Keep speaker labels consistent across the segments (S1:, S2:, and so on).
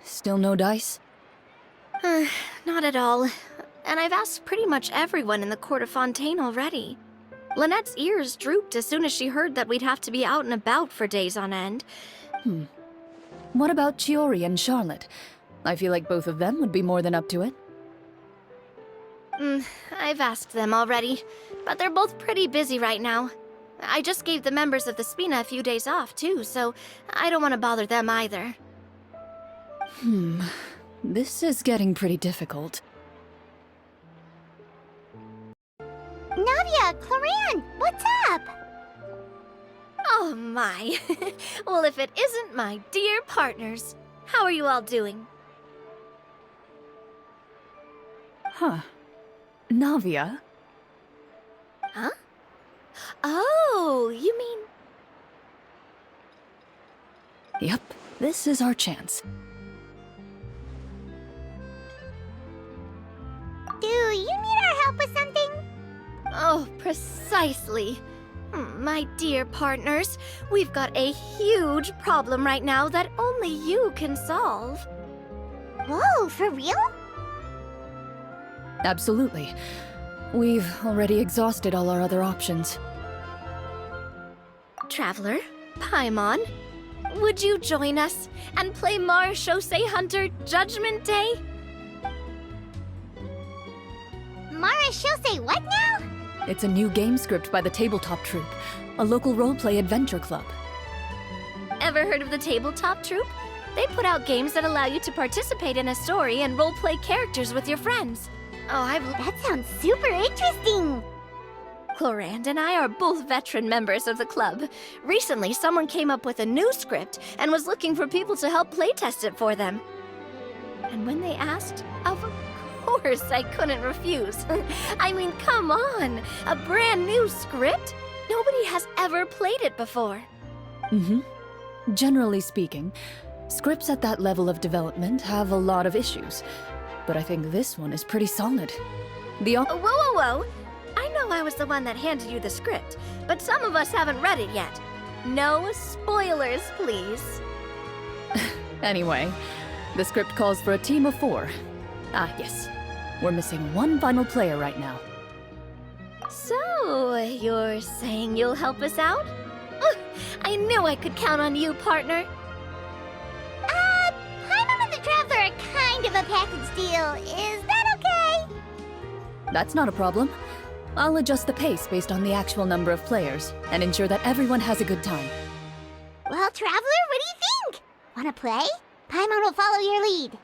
S1: Still no dice?
S2: Not at all. And I've asked pretty much everyone in the court of Fontaine already. Lynette's ears drooped as soon as she heard that we'd have to be out and about for days on end.
S1: What about Chiori and Charlotte? I feel like both of them would be more than up to it.
S2: I've asked them already, but they're both pretty busy right now. I just gave the members of the Spina a few days off, too, so I don't want to bother them either.
S1: This is getting pretty difficult.
S3: Nadia, Clorinde, what's up?
S2: Oh my. Well, if it isn't my dear partners. How are you all doing?
S1: Huh. Navia?
S2: Huh? Oh, you mean...
S1: Yep, this is our chance.
S3: Do you need our help with something?
S2: Oh, precisely. My dear partners, we've got a huge problem right now that only you can solve.
S3: Whoa, for real?
S1: Absolutely. We've already exhausted all our other options.
S2: Traveler, Paimon, would you join us and play Marechaussee Hunter Judgment Day?
S3: Marechaussee what now?
S1: It's a new game script by the Tabletop Troupe, a local roleplay adventure club.
S2: Ever heard of the Tabletop Troupe? They put out games that allow you to participate in a story and roleplay characters with your friends. Oh,
S3: That sounds super interesting!
S2: Clorinde and I are both veteran members of the club. Recently, someone came up with a new script and was looking for people to help playtest it for them. And when they asked, of course I couldn't refuse. I mean, come on! A brand new script? Nobody has ever played it before.
S1: Generally speaking, scripts at that level of development have a lot of issues. But I think this one is pretty solid.
S2: Whoa! I know I was the one that handed you the script, but some of us haven't read it yet. No spoilers, please.
S1: Anyway, the script calls for a team of 4. Ah, yes. We're missing one final player right now.
S2: So, you're saying you'll help us out? I knew I could count on you, partner.
S3: Paimon and the Traveler are kind of a package deal. Is that okay?
S1: That's not a problem. I'll adjust the pace based on the actual number of players and ensure that everyone has a good time.
S3: Well, Traveler, what do you think? Wanna play? Paimon will follow your lead.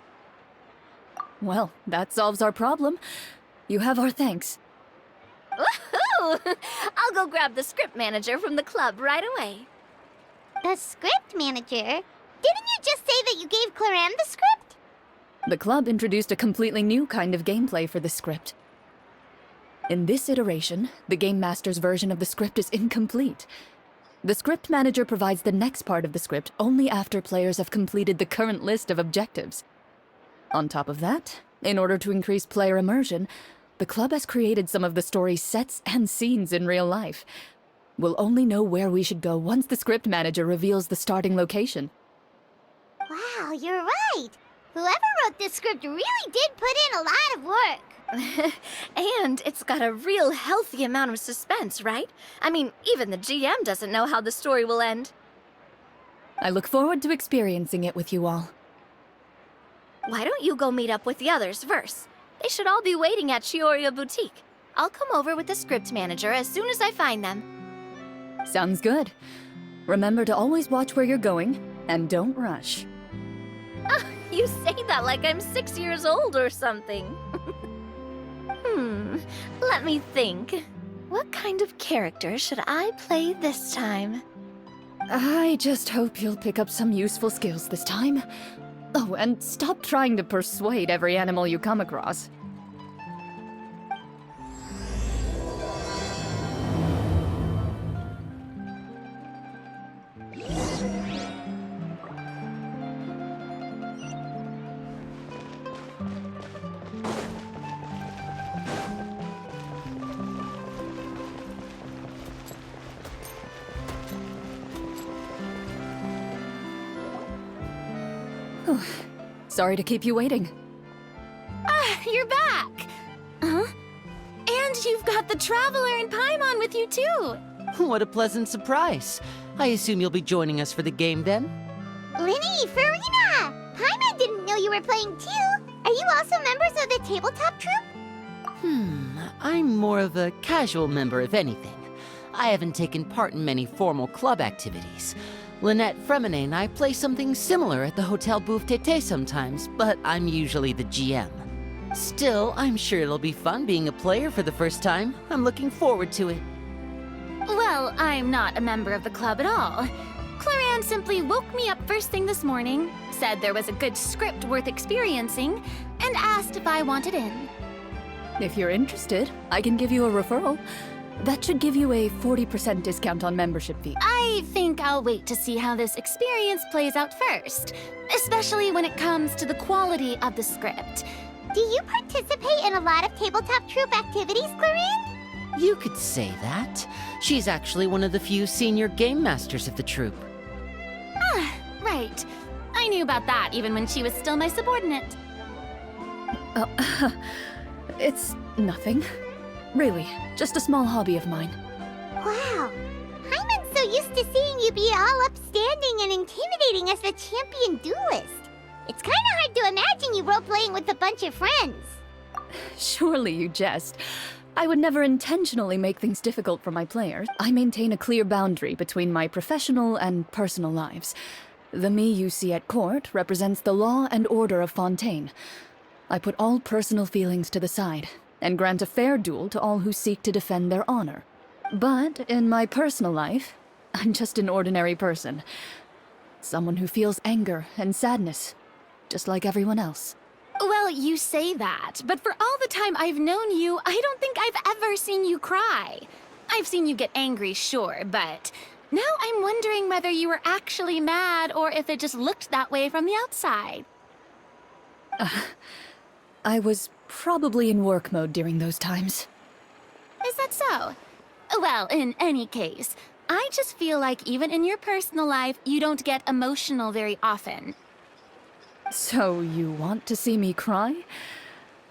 S1: Well, that solves our problem. You have our thanks.
S2: Woohoo! I'll go grab the script manager from the club right away.
S3: The script manager? Didn't you just say that you gave Clorinde the script?
S1: The club introduced a completely new kind of gameplay for the script. In this iteration, the Game Master's version of the script is incomplete. The script manager provides the next part of the script only after players have completed the current list of objectives. On top of that, in order to increase player immersion, the club has created some of the story's sets and scenes in real life. We'll only know where we should go once the script manager reveals the starting location.
S3: Wow, you're right. Whoever wrote this script really did put in a lot of work.
S2: And it's got a real healthy amount of suspense, right? I mean, even the GM doesn't know how the story will end.
S1: I look forward to experiencing it with you all.
S2: Why don't you go meet up with the others first? They should all be waiting at Chioria Boutique. I'll come over with the script manager as soon as I find them.
S1: Sounds good. Remember to always watch where you're going, and don't rush.
S2: You say that like I'm 6 years old or something. Let me think. What kind of character should I play this time?
S1: I just hope you'll pick up some useful skills this time. Oh, and stop trying to persuade every animal you come across. Sorry to keep you waiting.
S4: Ah, you're back! Huh? And you've got the Traveler and Paimon with you, too!
S5: What a pleasant surprise. I assume you'll be joining us for the game then?
S3: Linny, Farina! Paimon didn't know you were playing too. Are you also members of the tabletop troupe?
S5: I'm more of a casual member, if anything. I haven't taken part in many formal club activities. Lynette Fremine and I play something similar at the Hotel Bouffe Tété sometimes, but I'm usually the GM. Still, I'm sure it'll be fun being a player for the first time. I'm looking forward to it.
S4: Well, I'm not a member of the club at all. Clorinde simply woke me up first thing this morning, said there was a good script worth experiencing, and asked if I wanted in.
S1: If you're interested, I can give you a referral. That should give you a 40% discount on membership fee.
S4: I think I'll wait to see how this experience plays out first, especially when it comes to the quality of the script.
S3: Do you participate in a lot of tabletop troupe activities, Clorinde?
S5: You could say that. She's actually one of the few senior game masters of the troupe.
S4: Ah, right. I knew about that even when she was still my subordinate.
S1: Oh, it's nothing. Really, just a small hobby of mine.
S3: Wow. Paimon's so used to seeing you be all upstanding and intimidating as the champion duelist. It's kind of hard to imagine you role-playing with a bunch of friends.
S1: Surely you jest. I would never intentionally make things difficult for my players. I maintain a clear boundary between my professional and personal lives. The me you see at court represents the law and order of Fontaine. I put all personal feelings to the side and grant a fair duel to all who seek to defend their honor. But in my personal life, I'm just an ordinary person. Someone who feels anger and sadness, just like everyone else.
S4: Well, you say that, but for all the time I've known you, I don't think I've ever seen you cry. I've seen you get angry, sure, but now I'm wondering whether you were actually mad or if it just looked that way from the outside.
S1: I was probably in work mode during those times.
S4: Is that so? Well, in any case, I just feel like even in your personal life, you don't get emotional very often.
S1: So you want to see me cry?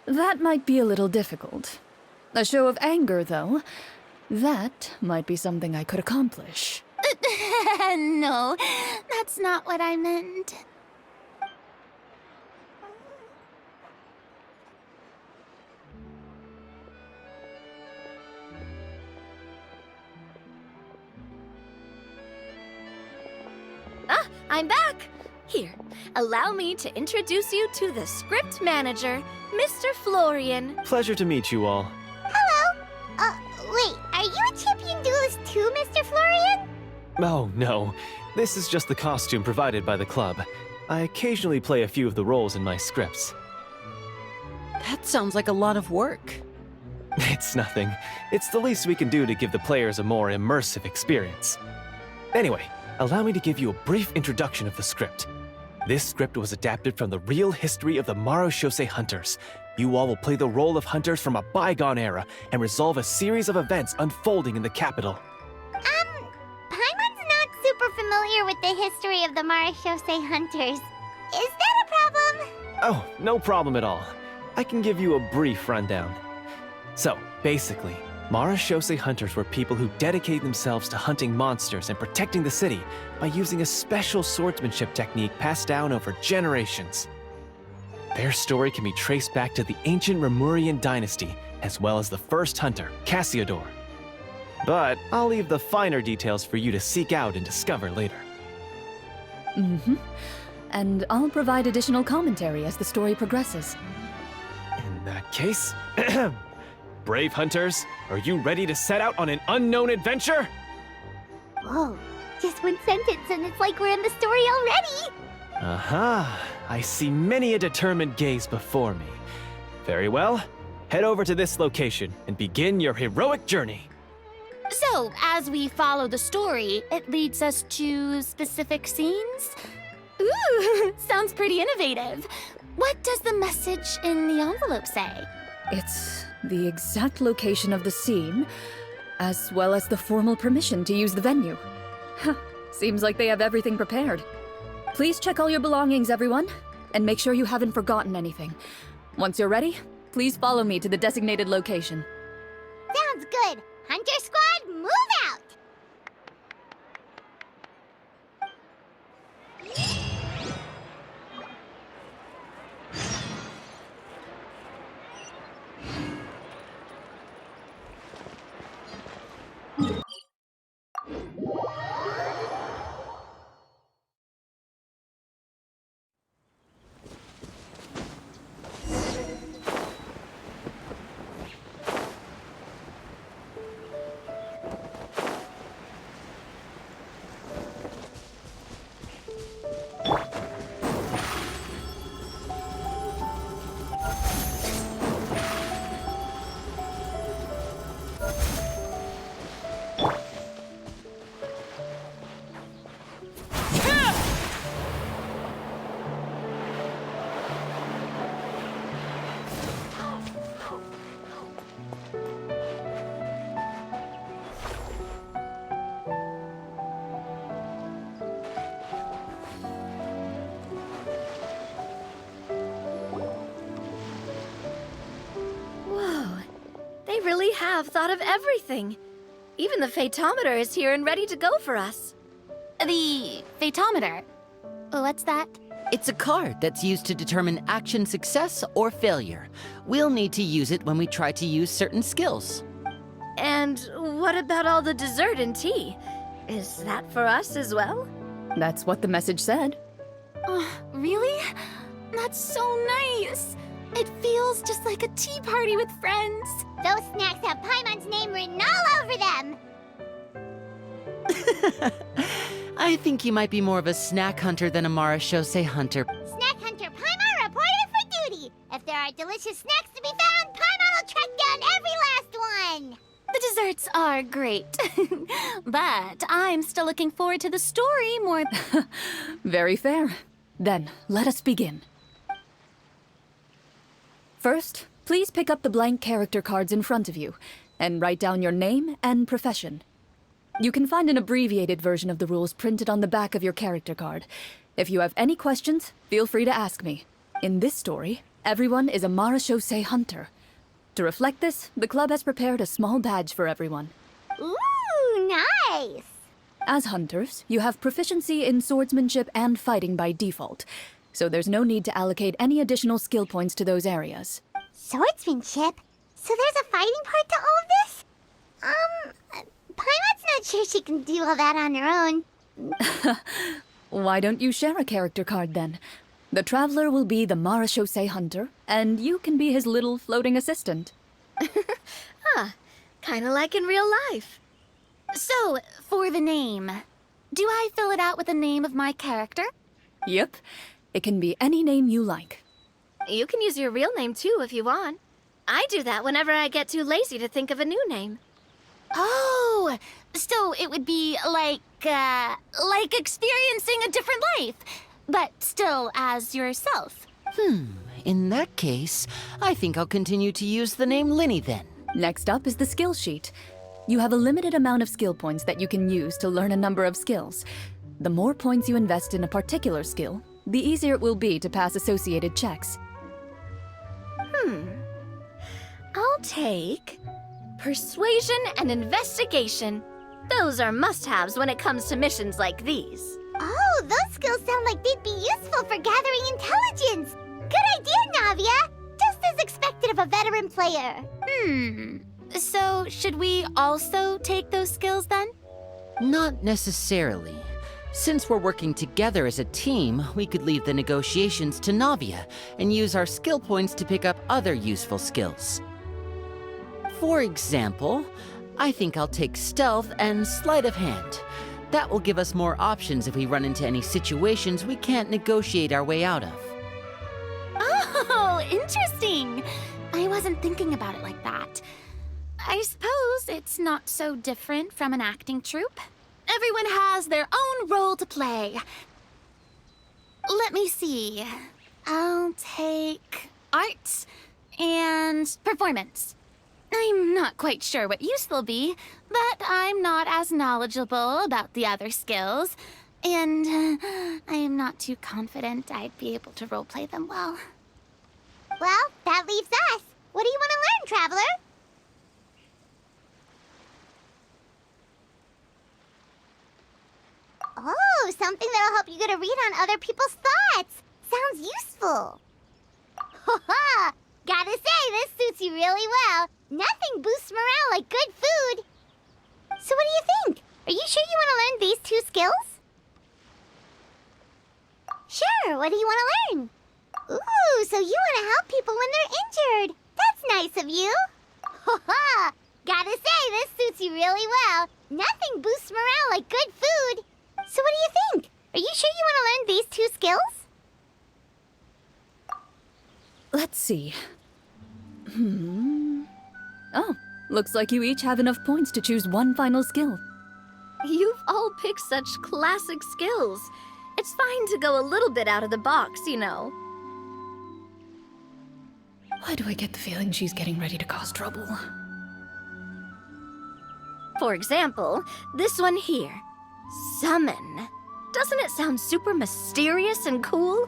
S1: That might be a little difficult. A show of anger, though, that might be something I could accomplish.
S4: No, that's not what I meant.
S2: Ah, I'm back! Here, allow me to introduce you to the script manager, Mr. Florian.
S6: Pleasure to meet you all.
S3: Hello? Wait, are you a champion duelist too, Mr. Florian?
S6: Oh, no. This is just the costume provided by the club. I occasionally play a few of the roles in my scripts.
S5: That sounds like a lot of work.
S6: It's nothing. It's the least we can do to give the players a more immersive experience. Anyway, allow me to give you a brief introduction of the script. This script was adapted from the real history of the Marechaussee Hunters. You all will play the role of hunters from a bygone era and resolve a series of events unfolding in the capital.
S3: Paimon's not super familiar with the history of the Marechaussee Hunters. Is that a problem?
S6: Oh, no problem at all. I can give you a brief rundown. So, basically, Marechaussee Hunters were people who dedicated themselves to hunting monsters and protecting the city by using a special swordsmanship technique passed down over generations. Their story can be traced back to the ancient Remurian dynasty, as well as the first hunter, Cassiodor. But I'll leave the finer details for you to seek out and discover later.
S1: Mm-hmm. And I'll provide additional commentary as the story progresses.
S6: In that case, brave hunters, are you ready to set out on an unknown adventure?
S3: Whoa, just one sentence and it's like we're in the story already!
S6: Aha, I see many a determined gaze before me. Very well, head over to this location and begin your heroic journey.
S4: So, as we follow the story, it leads us to specific scenes? Ooh, sounds pretty innovative. What does the message in the envelope say?
S1: It's the exact location of the scene, as well as the formal permission to use the venue. Huh, seems like they have everything prepared. Please check all your belongings, everyone, and make sure you haven't forgotten anything. Once you're ready, please follow me to the designated location.
S3: Sounds good. Hunter Squad, move out!
S2: They really have thought of everything. Even the Fatometer is here and ready to go for us.
S4: The Fatometer? What's that?
S5: It's a card that's used to determine action success or failure. We'll need to use it when we try to use certain skills.
S2: And what about all the dessert and tea? Is that for us as well?
S1: That's what the message said.
S4: Really? That's so nice. It feels just like a tea party with friends.
S3: Those snacks have Paimon's name written all over them.
S5: I think you might be more of a snack hunter than a Marashose hunter.
S3: Snack Hunter Paimon reported for duty. If there are delicious snacks to be found, Paimon will track down every last one.
S4: The desserts are great. But I'm still looking forward to the story more.
S1: Very fair. Then, let us begin. First, please pick up the blank character cards in front of you and write down your name and profession. You can find an abbreviated version of the rules printed on the back of your character card. If you have any questions, feel free to ask me. In this story, everyone is a Marashose hunter. To reflect this, the club has prepared a small badge for everyone.
S3: Ooh, nice.
S1: As hunters, you have proficiency in swordsmanship and fighting by default, so there's no need to allocate any additional skill points to those areas.
S3: Swordsmanship? So there's a fighting part to all of this? Paimon's not sure she can do all that on her own.
S1: Why don't you share a character card then? The Traveler will be the Marashose hunter, and you can be his little floating assistant.
S2: Kinda like in real life.
S4: So, for the name, do I fill it out with the name of my character?
S1: Yep. It can be any name you like.
S2: You can use your real name too if you want. I do that whenever I get too lazy to think of a new name.
S4: Oh, so it would be like experiencing a different life, but still as yourself.
S5: In that case, I think I'll continue to use the name Linny then.
S1: Next up is the skill sheet. You have a limited amount of skill points that you can use to learn a number of skills. The more points you invest in a particular skill, the easier it will be to pass associated checks.
S2: I'll take Persuasion and Investigation. Those are must-haves when it comes to missions like these.
S3: Oh, those skills sound like they'd be useful for gathering intelligence. Good idea, Navia. Just as expected of a veteran player.
S4: So should we also take those skills then?
S5: Not necessarily. Since we're working together as a team, we could leave the negotiations to Navia and use our skill points to pick up other useful skills. For example, I think I'll take Stealth and Sleight of Hand. That will give us more options if we run into any situations we can't negotiate our way out of.
S4: Oh, interesting. I wasn't thinking about it like that. I suppose it's not so different from an acting troupe. Everyone has their own role to play. Let me see. I'll take arts and performance. I'm not quite sure what use they'll be, but I'm not as knowledgeable about the other skills. And I'm not not too confident I'd be able to roleplay them well.
S3: Well, that leaves us. What do you want to learn, Traveler? Oh, something that'll help you get a read on other people's thoughts. Sounds useful. Ha! Gotta say, this suits you really well. Nothing boosts morale like good food. So what do you think? Are you sure you want to learn these 2 skills? Sure, what do you want to learn? Ooh, so you want to help people when they're injured. That's nice of you. Ha! Gotta say, this suits you really well. Nothing boosts morale like good food. So what do you think? Are you sure you want to learn these 2 skills?
S1: Let's see. Oh, looks like you each have enough points to choose one final skill.
S2: You've all picked such classic skills. It's fine to go a little bit out of the box, you know.
S1: Why do I get the feeling she's getting ready to cause trouble?
S2: For example, this one here. Summon. Doesn't it sound super mysterious and cool?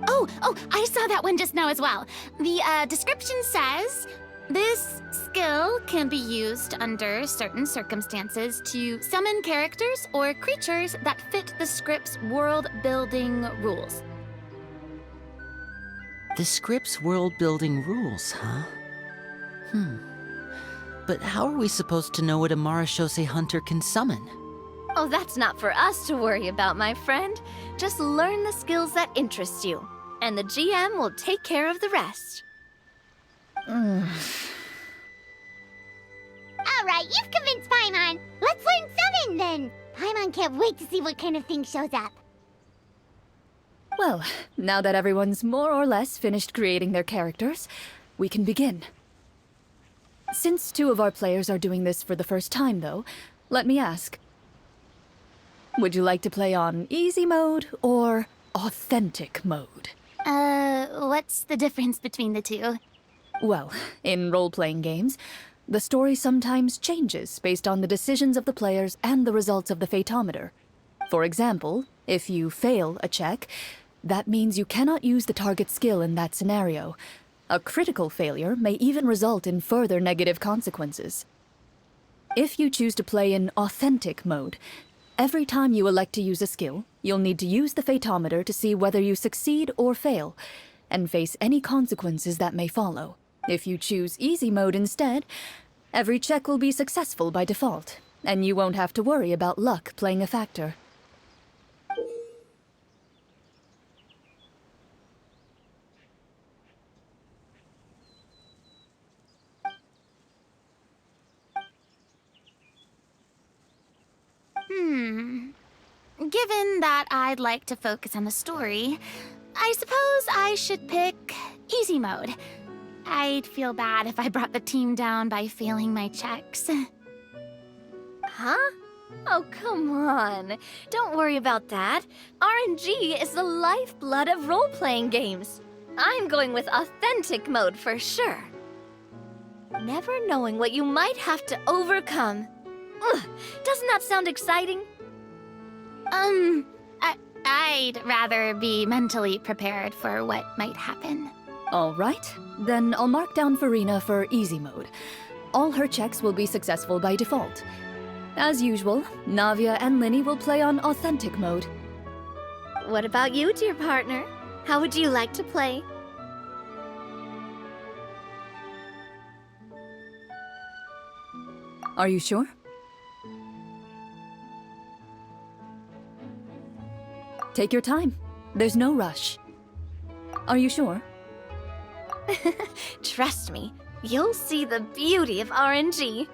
S4: Oh, I saw that one just now as well. The description says, this skill can be used under certain circumstances to summon characters or creatures that fit the script's world-building rules.
S5: The script's world-building rules, huh? But how are we supposed to know what a Marashose hunter can summon?
S2: Oh, that's not for us to worry about, my friend. Just learn the skills that interest you, and the GM will take care of the rest.
S3: All right, you've convinced Paimon. Let's learn Summon, then. Paimon can't wait to see what kind of thing shows up.
S1: Well, now that everyone's more or less finished creating their characters, we can begin. Since 2 of our players are doing this for the first time, though, let me ask. Would you like to play on easy mode or authentic mode?
S4: What's the difference between the 2?
S1: Well, in role-playing games, the story sometimes changes based on the decisions of the players and the results of the Fatometer. For example, if you fail a check, that means you cannot use the target skill in that scenario. A critical failure may even result in further negative consequences. If you choose to play in authentic mode, every time you elect to use a skill, you'll need to use the Fatometer to see whether you succeed or fail, and face any consequences that may follow. If you choose easy mode instead, every check will be successful by default, and you won't have to worry about luck playing a factor.
S4: Given that I'd like to focus on the story, I suppose I should pick easy mode. I'd feel bad if I brought the team down by failing my checks.
S2: Huh? Oh, come on. Don't worry about that. RNG is the lifeblood of role-playing games. I'm going with authentic mode for sure. Never knowing what you might have to overcome. Ugh, doesn't that sound exciting?
S4: I'd rather be mentally prepared for what might happen.
S1: All right, then I'll mark down Farina for easy mode. All her checks will be successful by default. As usual, Navia and Linny will play on authentic mode.
S2: What about you, dear partner? How would you like to play?
S1: Are you sure? Take your time. There's no rush. Are you sure?
S2: Trust me, you'll see the beauty of RNG.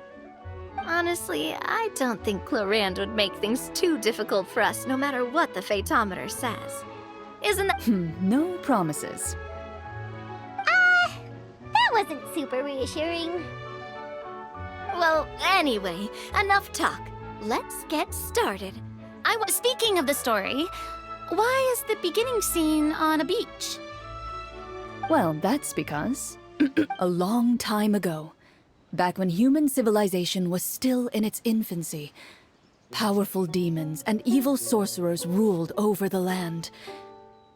S2: Honestly, I don't think Clorinde would make things too difficult for us no matter what the Fatometer says. Isn't that—
S1: No promises.
S3: That wasn't super reassuring.
S2: Well, anyway, enough talk. Let's get started.
S4: Speaking of the story, why is the beginning scene on a beach?
S1: Well, that's because a long time ago, back when human civilization was still in its infancy, Powerful demons and evil sorcerers ruled over the land.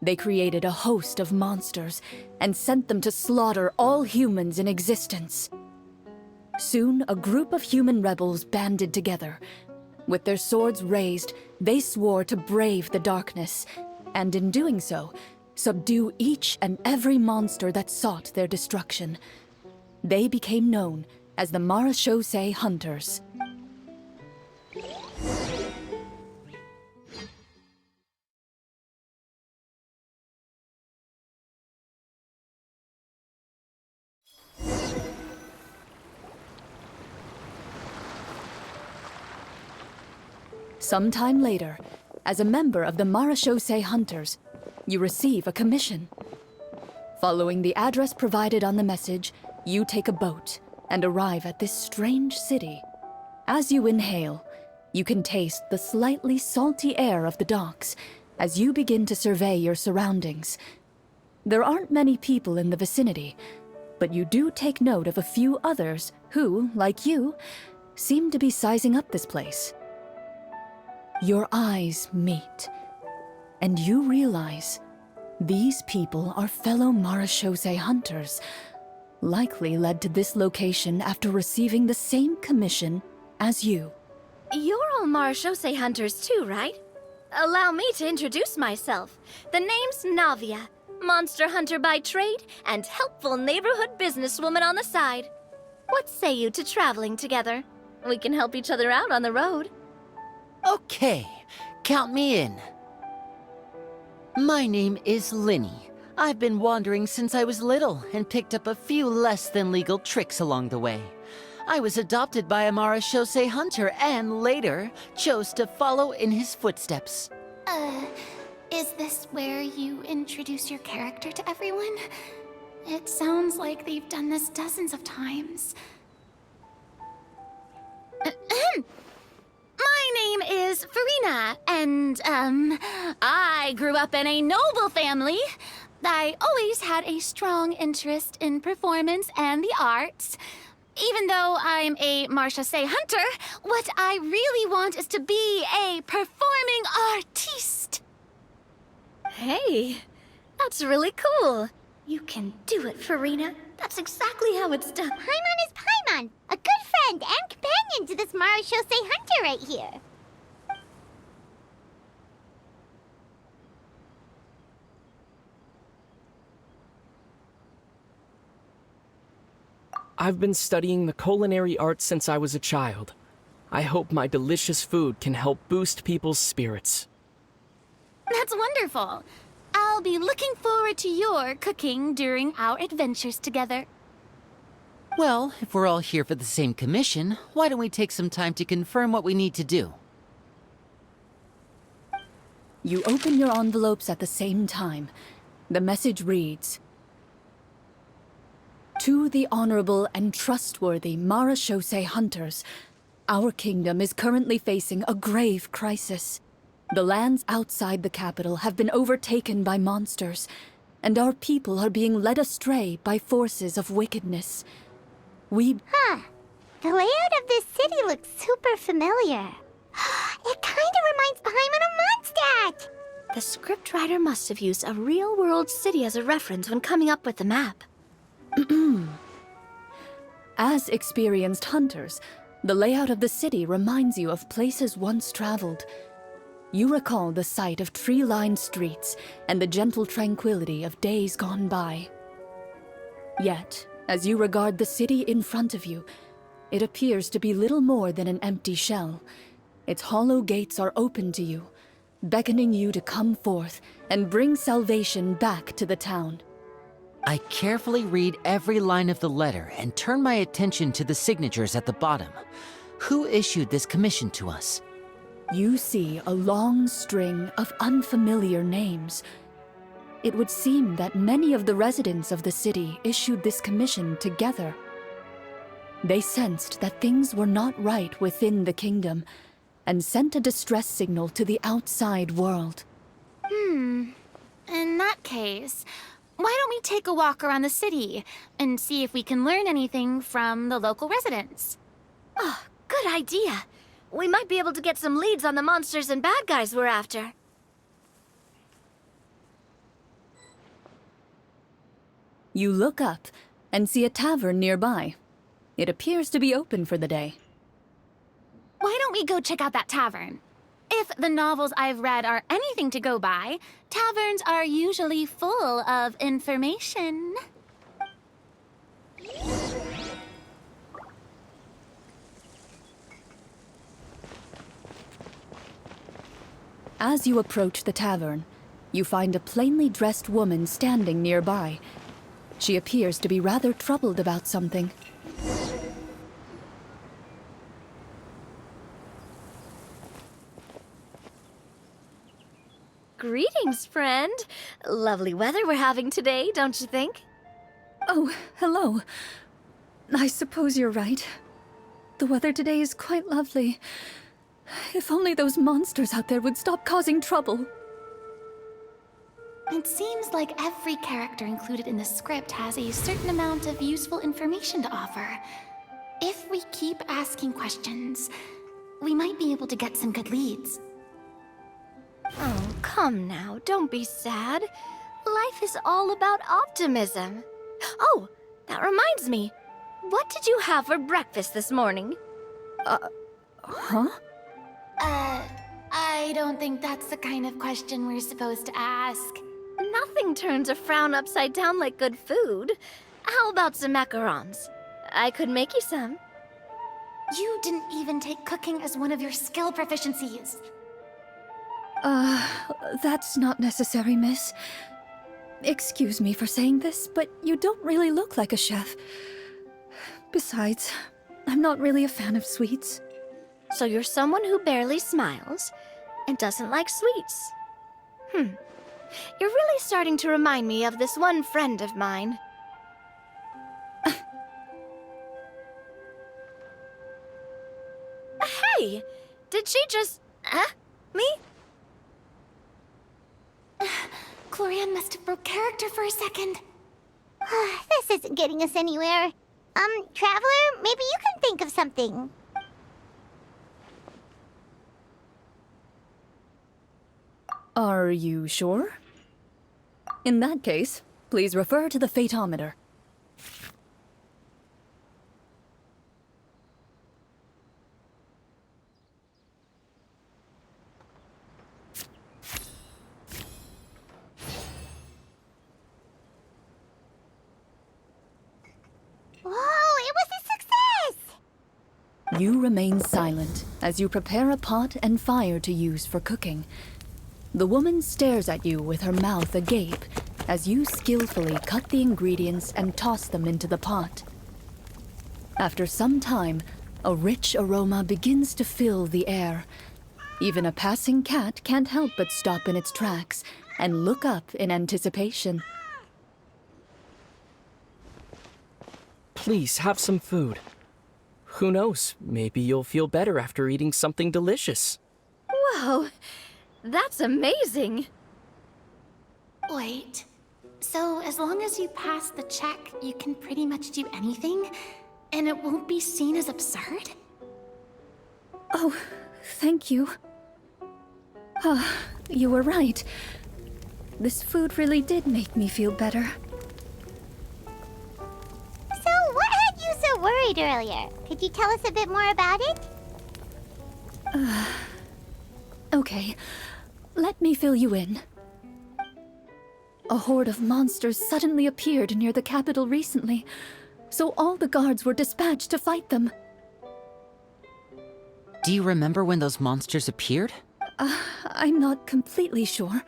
S1: They created a host of monsters and sent them to slaughter all humans in existence. Soon, a group of human rebels banded together. With their swords raised, they swore to brave the darkness, and in doing so, subdue each and every monster that sought their destruction. They became known as the Marachose Hunters. Sometime later, as a member of the Marachose Hunters, you receive a commission. Following the address provided on the message, you take a boat and arrive at this strange city. As you inhale, you can taste the slightly salty air of the docks as you begin to survey your surroundings. There aren't many people in the vicinity, but you do take note of a few others who, like you, seem to be sizing up this place. Your eyes meet, and you realize these people are fellow Marachose hunters, likely led to this location after receiving the same commission as you.
S2: You're all Marachose hunters too, right? Allow me to introduce myself. The name's Navia, monster hunter by trade and helpful neighborhood businesswoman on the side. What say you to traveling together? We can help each other out on the road.
S5: Okay, count me in. My name is Linny. I've been wandering since I was little and picked up a few less than legal tricks along the way. I was adopted by a Marachose hunter and later chose to follow in his footsteps.
S4: Is this where you introduce your character to everyone? It sounds like they've done this dozens of times. My name is Farina, and, I grew up in a noble family. I always had a strong interest in performance and the arts. Even though I'm a Marachose hunter, what I really want is to be a performing artiste.
S2: Hey, that's really cool. You can do it, Farina. That's exactly how it's done.
S3: Paimon is Paimon, a good friend and companion to this Marachose hunter right here.
S7: I've been studying the culinary arts since I was a child. I hope my delicious food can help boost people's spirits.
S4: That's wonderful. I'll be looking forward to your cooking during our adventures together.
S5: Well, if we're all here for the same commission, why don't we take some time to confirm what we need to do?
S1: You open your envelopes at the same time. The message reads, "To the honorable and trustworthy Marachose hunters, our kingdom is currently facing a grave crisis. The lands outside the capital have been overtaken by monsters, and our people are being led astray by forces of wickedness. We...
S3: The layout of this city looks super familiar. It kind of reminds Paimon of Mondstadt.
S2: The scriptwriter must have used a real-world city as a reference when coming up with the map.
S1: As experienced hunters, the layout of the city reminds you of places once traveled. You recall the sight of tree-lined streets and the gentle tranquility of days gone by. Yet, as you regard the city in front of you, it appears to be little more than an empty shell. Its hollow gates are open to you, beckoning you to come forth and bring salvation back to the town.
S5: I carefully read every line of the letter and turn my attention to the signatures at the bottom. Who issued this commission to us?
S1: You see a long string of unfamiliar names. It would seem that many of the residents of the city issued this commission together. They sensed that things were not right within the kingdom and sent a distress signal to the outside world.
S4: In that case, why don't we take a walk around the city and see if we can learn anything from the local residents?
S2: Oh, good idea. We might be able to get some leads on the monsters and bad guys we're after.
S1: You look up and see a tavern nearby. It appears to be open for the day.
S4: Why don't we go check out that tavern? If the novels I've read are anything to go by, taverns are usually full of information.
S1: As you approach the tavern, you find a plainly dressed woman standing nearby. She appears to be rather troubled about something.
S2: Greetings, friend. Lovely weather we're having today, don't you think?
S1: Oh, hello. I suppose you're right. The weather today is quite lovely. If only those monsters out there would stop causing trouble.
S4: It seems like every character included in the script has a certain amount of useful information to offer. If we keep asking questions, we might be able to get some good leads.
S2: Oh, come now, don't be sad. Life is all about optimism. Oh, that reminds me. What did you have for breakfast this morning?
S1: Huh?
S4: I don't think that's the kind of question we're supposed to ask.
S2: Nothing turns a frown upside down like good food. How about some macarons? I could make you some.
S4: You didn't even take cooking as one of your skill proficiencies.
S1: That's not necessary, miss. Excuse me for saying this, but you don't really look like a chef. Besides, I'm not really a fan of sweets.
S2: So you're someone who barely smiles and doesn't like sweets. You're really starting to remind me of this one friend of mine. Hey! Did she just... me?
S4: Clorinde must have broke character for a second.
S3: This isn't getting us anywhere. Traveler, maybe you can think of something.
S1: Are you sure? In that case, please refer to the fatometer.
S3: Whoa, it was a success!
S1: You remain silent as you prepare a pot and fire to use for cooking. The woman stares at you with her mouth agape as you skillfully cut the ingredients and toss them into the pot. After some time, a rich aroma begins to fill the air. Even a passing cat can't help but stop in its tracks and look up in anticipation.
S7: Please, have some food. Who knows, maybe you'll feel better after eating something delicious.
S2: Whoa, that's amazing.
S4: Wait. So as long as you pass the check, you can pretty much do anything? And it won't be seen as absurd?
S1: Oh, thank you. You were right. This food really did make me feel better.
S3: So, what had you so worried earlier? Could you tell us a bit more about it?
S1: Okay, let me fill you in. A horde of monsters suddenly appeared near the capital recently, so all the guards were dispatched to fight them.
S5: Do you remember when those monsters appeared?
S1: I'm not completely sure.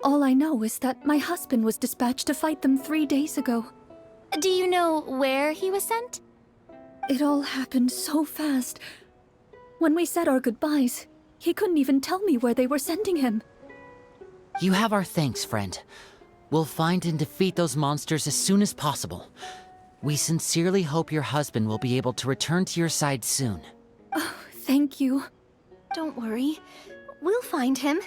S1: All I know is that my husband was dispatched to fight them 3 days ago.
S4: Do you know where he was sent?
S1: It all happened so fast. When we said our goodbyes, he couldn't even tell me where they were sending him.
S5: You have our thanks, friend. We'll find and defeat those monsters as soon as possible. We sincerely hope your husband will be able to return to your side soon.
S1: Thank you.
S2: Don't worry. We'll find him.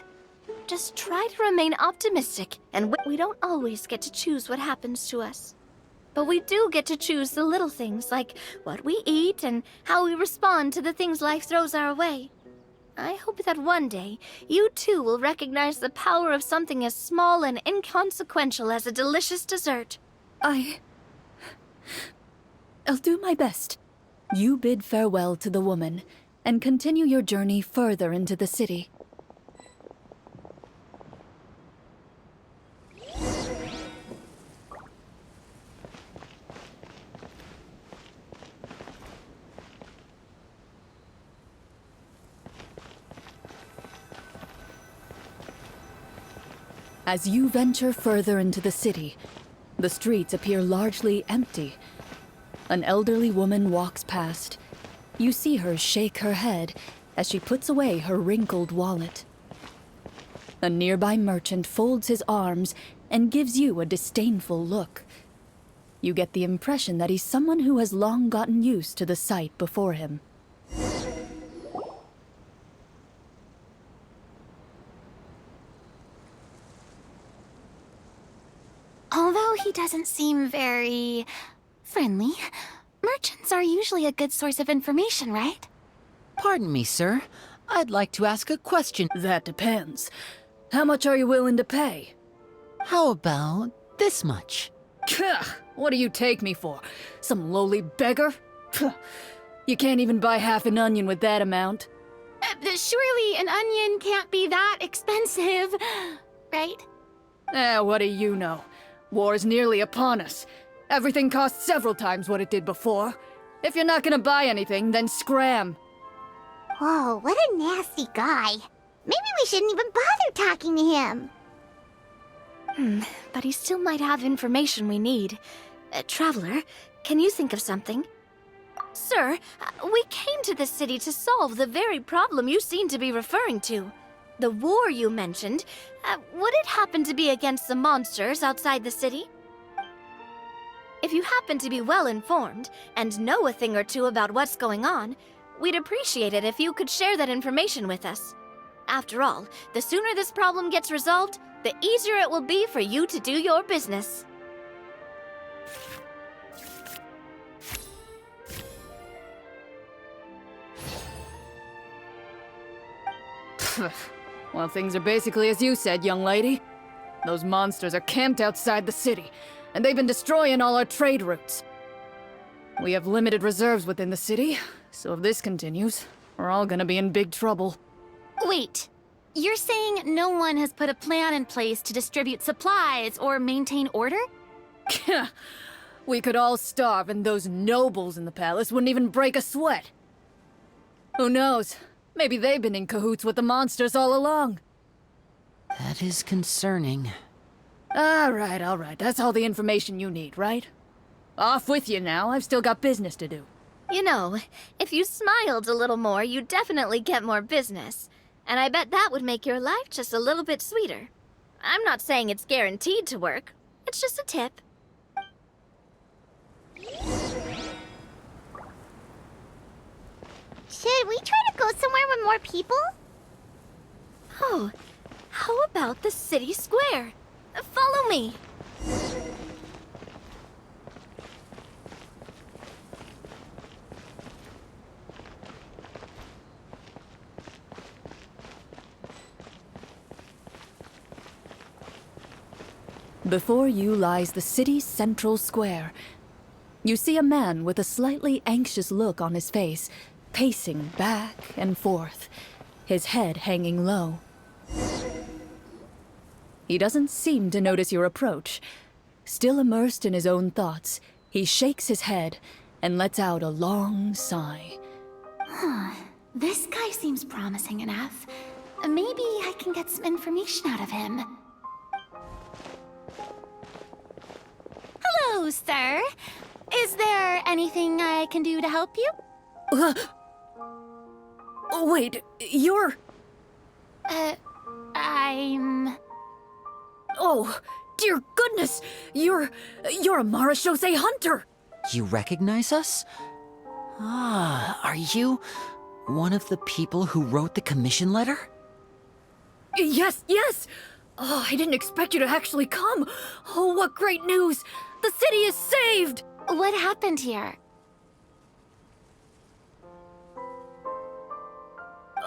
S2: Just try to remain optimistic, and we don't always get to choose what happens to us. But we do get to choose the little things, like what we eat and how we respond to the things life throws our way. I hope that one day, you too will recognize the power of something as small and inconsequential as a delicious dessert.
S1: I'll do my best. You bid farewell to the woman, and continue your journey further into the city. As you venture further into the city, the streets appear largely empty. An elderly woman walks past. You see her shake her head as she puts away her wrinkled wallet. A nearby merchant folds his arms and gives you a disdainful look. You get the impression that he's someone who has long gotten used to the sight before him.
S4: Although he doesn't seem very friendly, merchants are usually a good source of information, right?
S5: Pardon me, sir. I'd like to ask a question.
S1: That depends. How much are you willing to pay?
S5: How about this much?
S1: Gah, what do you take me for? Some lowly beggar? Pah, you can't even buy half an onion with that amount.
S4: Surely an onion can't be that expensive, right?
S1: What do you know? War's nearly upon us. Everything costs several times what it did before. If you're not gonna buy anything, then scram.
S3: Whoa, what a nasty guy. Maybe we shouldn't even bother talking to him.
S2: But he still might have information we need. Traveler, can you think of something? Sir, we came to this city to solve the very problem you seem to be referring to. The war you mentioned, would it happen to be against the monsters outside the city? If you happen to be well informed and know a thing or two about what's going on, we'd appreciate it if you could share that information with us. After all, the sooner this problem gets resolved, the easier it will be for you to do your business.
S1: Well, things are basically as you said, young lady. Those monsters are camped outside the city, and they've been destroying all our trade routes. We have limited reserves within the city, so if this continues, we're all gonna be in big trouble.
S4: Wait, you're saying no one has put a plan in place to distribute supplies or maintain order?
S1: We could all starve, and those nobles in the palace wouldn't even break a sweat. Who knows? Maybe they've been in cahoots with the monsters all along.
S5: That is concerning.
S1: All right. That's all the information you need, right? Off with you now. I've still got business to do.
S2: You know, if you smiled a little more, you'd definitely get more business. And I bet that would make your life just a little bit sweeter. I'm not saying it's guaranteed to work. It's just a tip.
S3: Should we try to go somewhere with more people?
S2: Oh, how about the city square? Follow me.
S1: Before you lies the city's central square. You see a man with a slightly anxious look on his face, pacing back and forth, his head hanging low. He doesn't seem to notice your approach. Still immersed in his own thoughts, he shakes his head and lets out a long sigh.
S4: This guy seems promising enough. Maybe I can get some information out of him. Hello, sir. Is there anything I can do to help you?
S1: Wait, you're...
S4: I'm...
S1: Oh, dear goodness! You're a Marashose hunter!
S5: You recognize us? Ah, are you one of the people who wrote the commission letter?
S1: Yes! Oh, I didn't expect you to actually come. Oh, what great news! The city is saved!
S4: What happened here?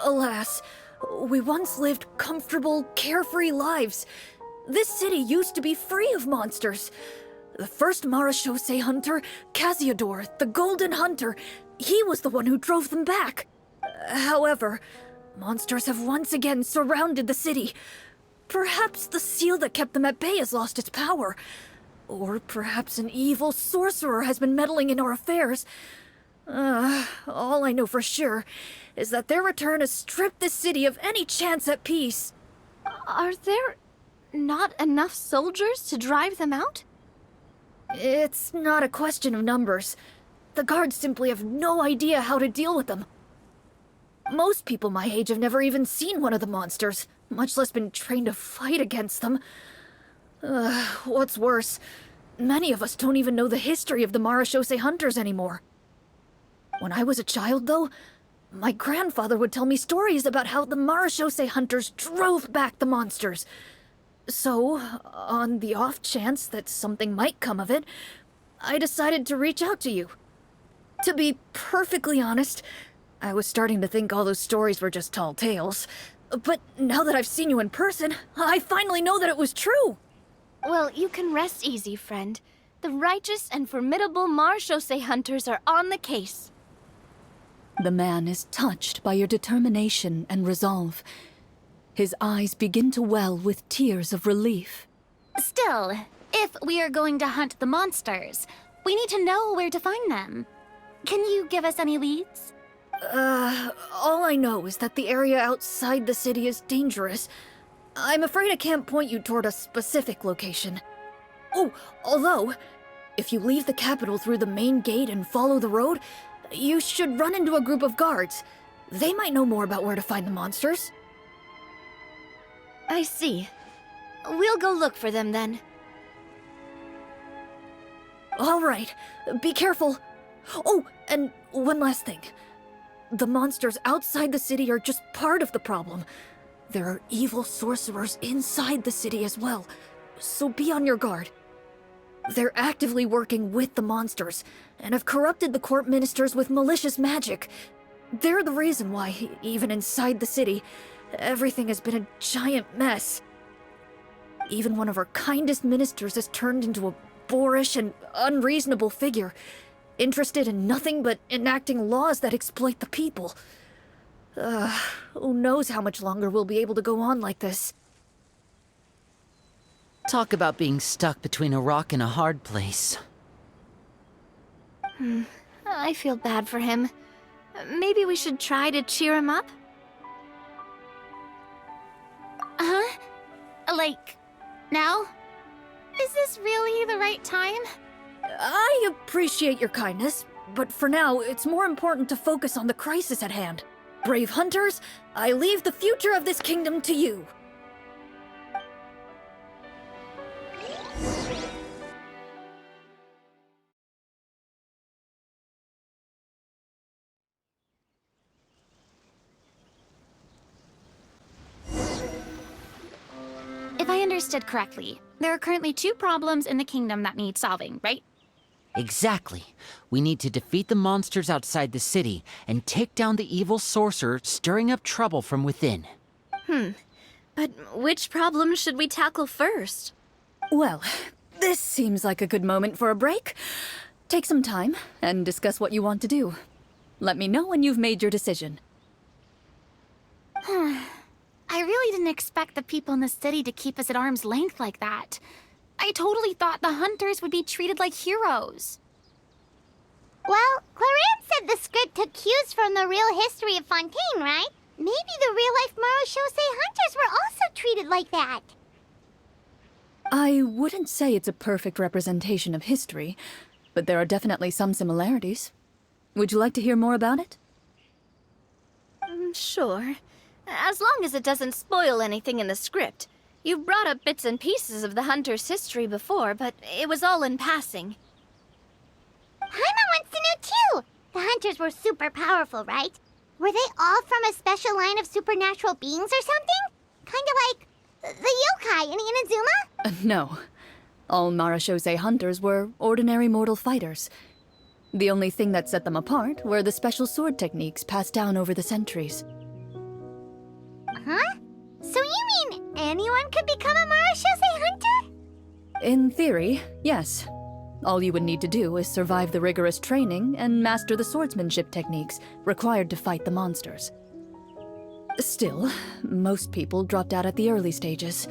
S1: Alas, we once lived comfortable, carefree lives. This city used to be free of monsters. The first Marachose hunter, Casiodor, the Golden Hunter, he was the one who drove them back. However, monsters have once again surrounded the city. Perhaps the seal that kept them at bay has lost its power. Or perhaps an evil sorcerer has been meddling in our affairs. All I know for sure is that their return has stripped the city of any chance at peace.
S2: Are there not enough soldiers to drive them out?
S1: It's not a question of numbers. The guards simply have no idea how to deal with them. Most people my age have never even seen one of the monsters, much less been trained to fight against them. What's worse, many of us don't even know the history of the Marachose hunters anymore. When I was a child, though, my grandfather would tell me stories about how the Marachose hunters drove back the monsters. So, on the off chance that something might come of it, I decided to reach out to you. To be perfectly honest, I was starting to think all those stories were just tall tales. But now that I've seen you in person, I finally know that it was true!
S2: Well, you can rest easy, friend. The righteous and formidable Marachose hunters are on the case.
S1: The man is touched by your determination and resolve. His eyes begin to well with tears of relief.
S4: Still, if we are going to hunt the monsters, we need to know where to find them. Can you give us any leads?
S1: All I know is that the area outside the city is dangerous. I'm afraid I can't point you toward a specific location. Oh, although, if you leave the capital through the main gate and follow the road, you should run into a group of guards. They might know more about where to find the monsters.
S2: I see. We'll go look for them then.
S1: All right, be careful. Oh, and one last thing. The monsters outside the city are just part of the problem. There are evil sorcerers inside the city as well, so be on your guard. They're actively working with the monsters, and have corrupted the court ministers with malicious magic. They're the reason why, even inside the city, everything has been a giant mess. Even one of our kindest ministers has turned into a boorish and unreasonable figure, interested in nothing but enacting laws that exploit the people. Who knows how much longer we'll be able to go on like this.
S5: Talk about being stuck between a rock and a hard place.
S2: I feel bad for him. Maybe we should try to cheer him up?
S4: Huh? Like, now? Is this really the right time?
S1: I appreciate your kindness, but for now, it's more important to focus on the crisis at hand. Brave hunters, I leave the future of this kingdom to you.
S4: If I understood correctly, there are currently 2 problems in the kingdom that need solving, right?
S5: Exactly. We need to defeat the monsters outside the city and take down the evil sorcerer stirring up trouble from within.
S2: But which problem should we tackle first?
S1: Well, this seems like a good moment for a break. Take some time and discuss what you want to do. Let me know when you've made your decision.
S4: I really didn't expect the people in the city to keep us at arm's length like that. I totally thought the hunters would be treated like heroes.
S3: Well, Clorinde said the script took cues from the real history of Fontaine, right? Maybe the real-life Marachose hunters were also treated like that.
S1: I wouldn't say it's a perfect representation of history, but there are definitely some similarities. Would you like to hear more about it?
S2: Sure. As long as it doesn't spoil anything in the script. You brought up bits and pieces of the hunter's history before, but it was all in passing.
S3: Paimon wants to know too! The hunters were super powerful, right? Were they all from a special line of supernatural beings or something? Kinda like the yokai in Inazuma?
S1: No. All Marachose hunters were ordinary mortal fighters. The only thing that set them apart were the special sword techniques passed down over the centuries.
S3: Huh? So you mean anyone could become a Marachose hunter?
S1: In theory, yes. All you would need to do is survive the rigorous training and master the swordsmanship techniques required to fight the monsters. Still, most people dropped out at the early stages,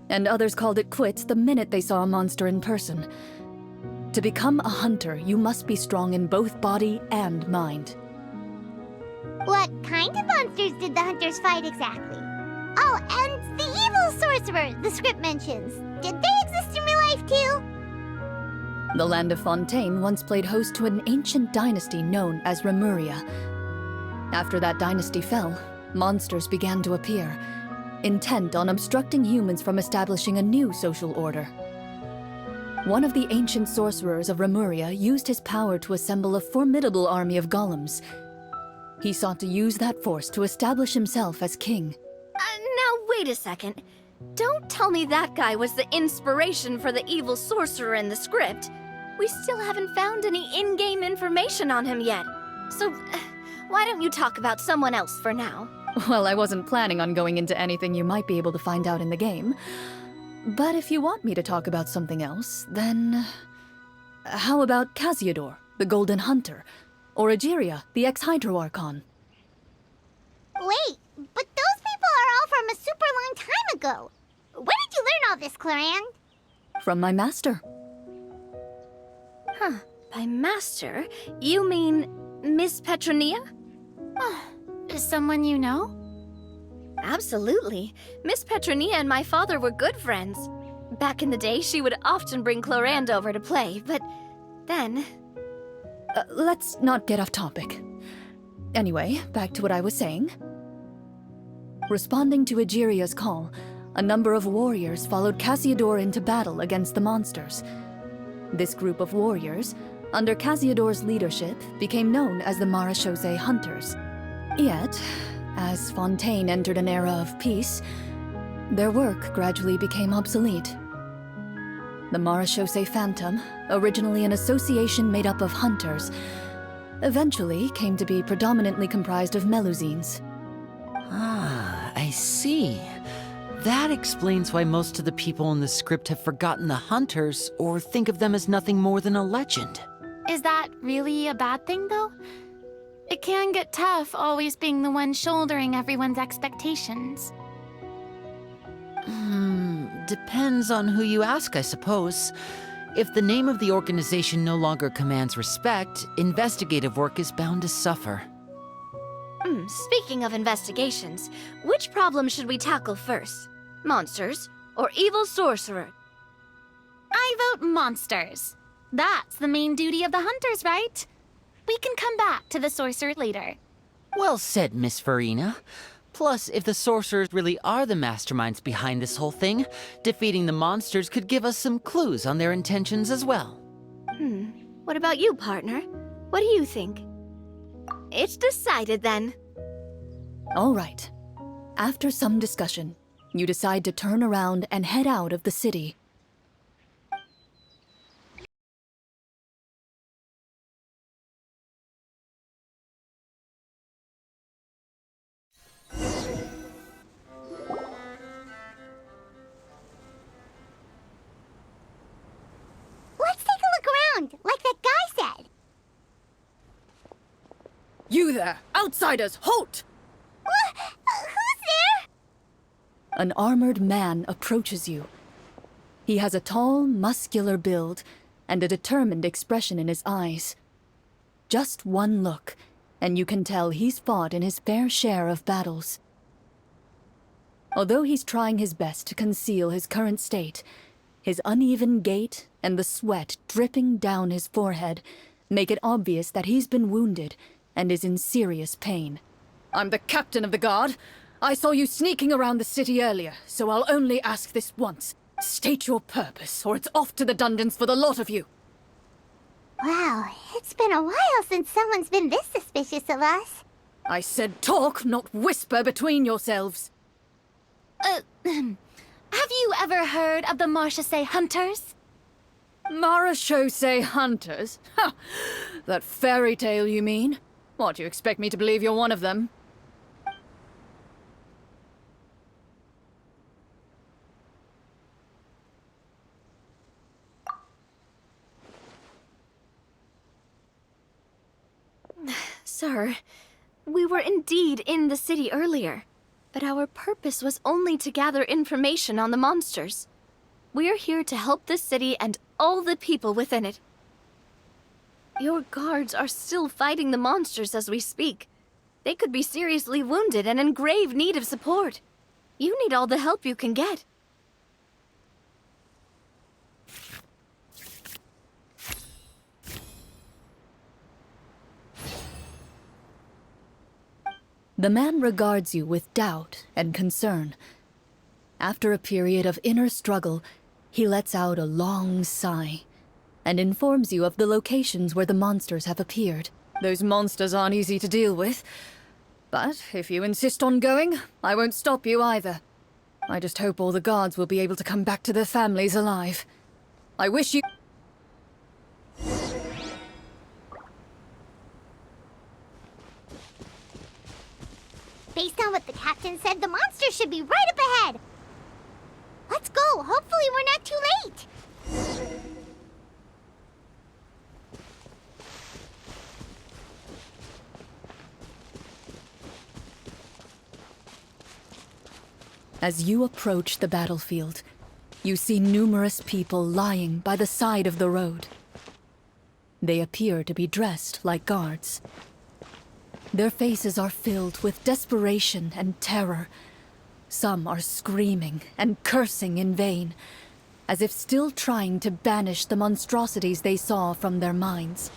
S1: and others called it quits the minute they saw a monster in person. To become a hunter, you must be strong in both body and mind.
S3: What kind of monsters did the hunters fight exactly? Oh, and the evil sorcerer the script mentions. Did they exist in real life too?
S1: The land of Fontaine once played host to an ancient dynasty known as Remuria. After that dynasty fell, monsters began to appear, intent on obstructing humans from establishing a new social order. One of the ancient sorcerers of Remuria used his power to assemble a formidable army of golems. He sought to use that force to establish himself as king.
S2: Now, wait a second. Don't tell me that guy was the inspiration for the evil sorcerer in the script. We still haven't found any in-game information on him yet. So, why don't you talk about someone else for now?
S1: Well, I wasn't planning on going into anything you might be able to find out in the game. But if you want me to talk about something else, then... How about Casiodor, the Golden Hunter? Or Egeria, the ex-Hydro Archon?
S3: Wait, but those people are all from a super long time ago. Where did you learn all this, Clorinde?
S1: From my master.
S2: Huh. By master, you mean Miss Petronia?
S4: Someone you know?
S2: Absolutely. Miss Petronia and my father were good friends. Back in the day, she would often bring Clorinde over to play, but then...
S1: Let's not get off topic. Anyway, back to what I was saying. Responding to Egeria's call, a number of warriors followed Casiodor into battle against the monsters. This group of warriors, under Casiodor's leadership, became known as the Marachose Hunters. Yet, as Fontaine entered an era of peace, their work gradually became obsolete. The Marachose Phantom, originally an association made up of hunters, eventually came to be predominantly comprised of Melusines.
S5: Ah, I see. That explains why most of the people in the script have forgotten the hunters or think of them as nothing more than a legend.
S4: Is that really a bad thing, though? It can get tough always being the one shouldering everyone's expectations.
S5: Depends on who you ask, I suppose. If the name of the organization no longer commands respect, investigative work is bound to suffer.
S2: Speaking of investigations, which problem should we tackle first? Monsters or evil sorcerer?
S4: I vote monsters. That's the main duty of the hunters, right? We can come back to the sorcerer later.
S5: Well said, Miss Farina. Plus, if the sorcerers really are the masterminds behind this whole thing, defeating the monsters could give us some clues on their intentions as well.
S2: What about you, partner? What do you think? It's decided then.
S1: All right. After some discussion, you decide to turn around and head out of the city.
S3: Let's take a look around, like that guy said.
S1: You there! Outsiders, halt!
S3: Who's there?
S1: An armored man approaches you. He has a tall, muscular build and a determined expression in his eyes. Just one look, and you can tell he's fought in his fair share of battles. Although he's trying his best to conceal his current state, his uneven gait and the sweat dripping down his forehead make it obvious that he's been wounded and is in serious pain. I'm the captain of the guard. I saw you sneaking around the city earlier, so I'll only ask this once. State your purpose, or it's off to the dungeons for the lot of you.
S3: Wow, it's been a while since someone's been this suspicious of us.
S1: I said talk, not whisper between yourselves.
S4: Have you ever heard of the Marachose Hunters?
S1: Marachose hunters? Ha! That fairy tale, you mean? What, do you expect me to believe you're one of them?
S2: Sir, we were indeed in the city earlier, but our purpose was only to gather information on the monsters. We're here to help the city and all the people within it. Your guards are still fighting the monsters as we speak. They could be seriously wounded and in grave need of support. You need all the help you can get.
S1: The man regards you with doubt and concern. After a period of inner struggle, he lets out a long sigh and informs you of the locations where the monsters have appeared. Those monsters aren't easy to deal with, but if you insist on going, I won't stop you either. I just hope all the guards will be able to come back to their families alive. I wish you...
S3: Based on what the captain said, the monster should be right up ahead. Let's go. Hopefully we're not too late.
S1: As you approach the battlefield, you see numerous people lying by the side of the road. They appear to be dressed like guards. Their faces are filled with desperation and terror. Some are screaming and cursing in vain, as if still trying to banish the monstrosities they saw from their minds.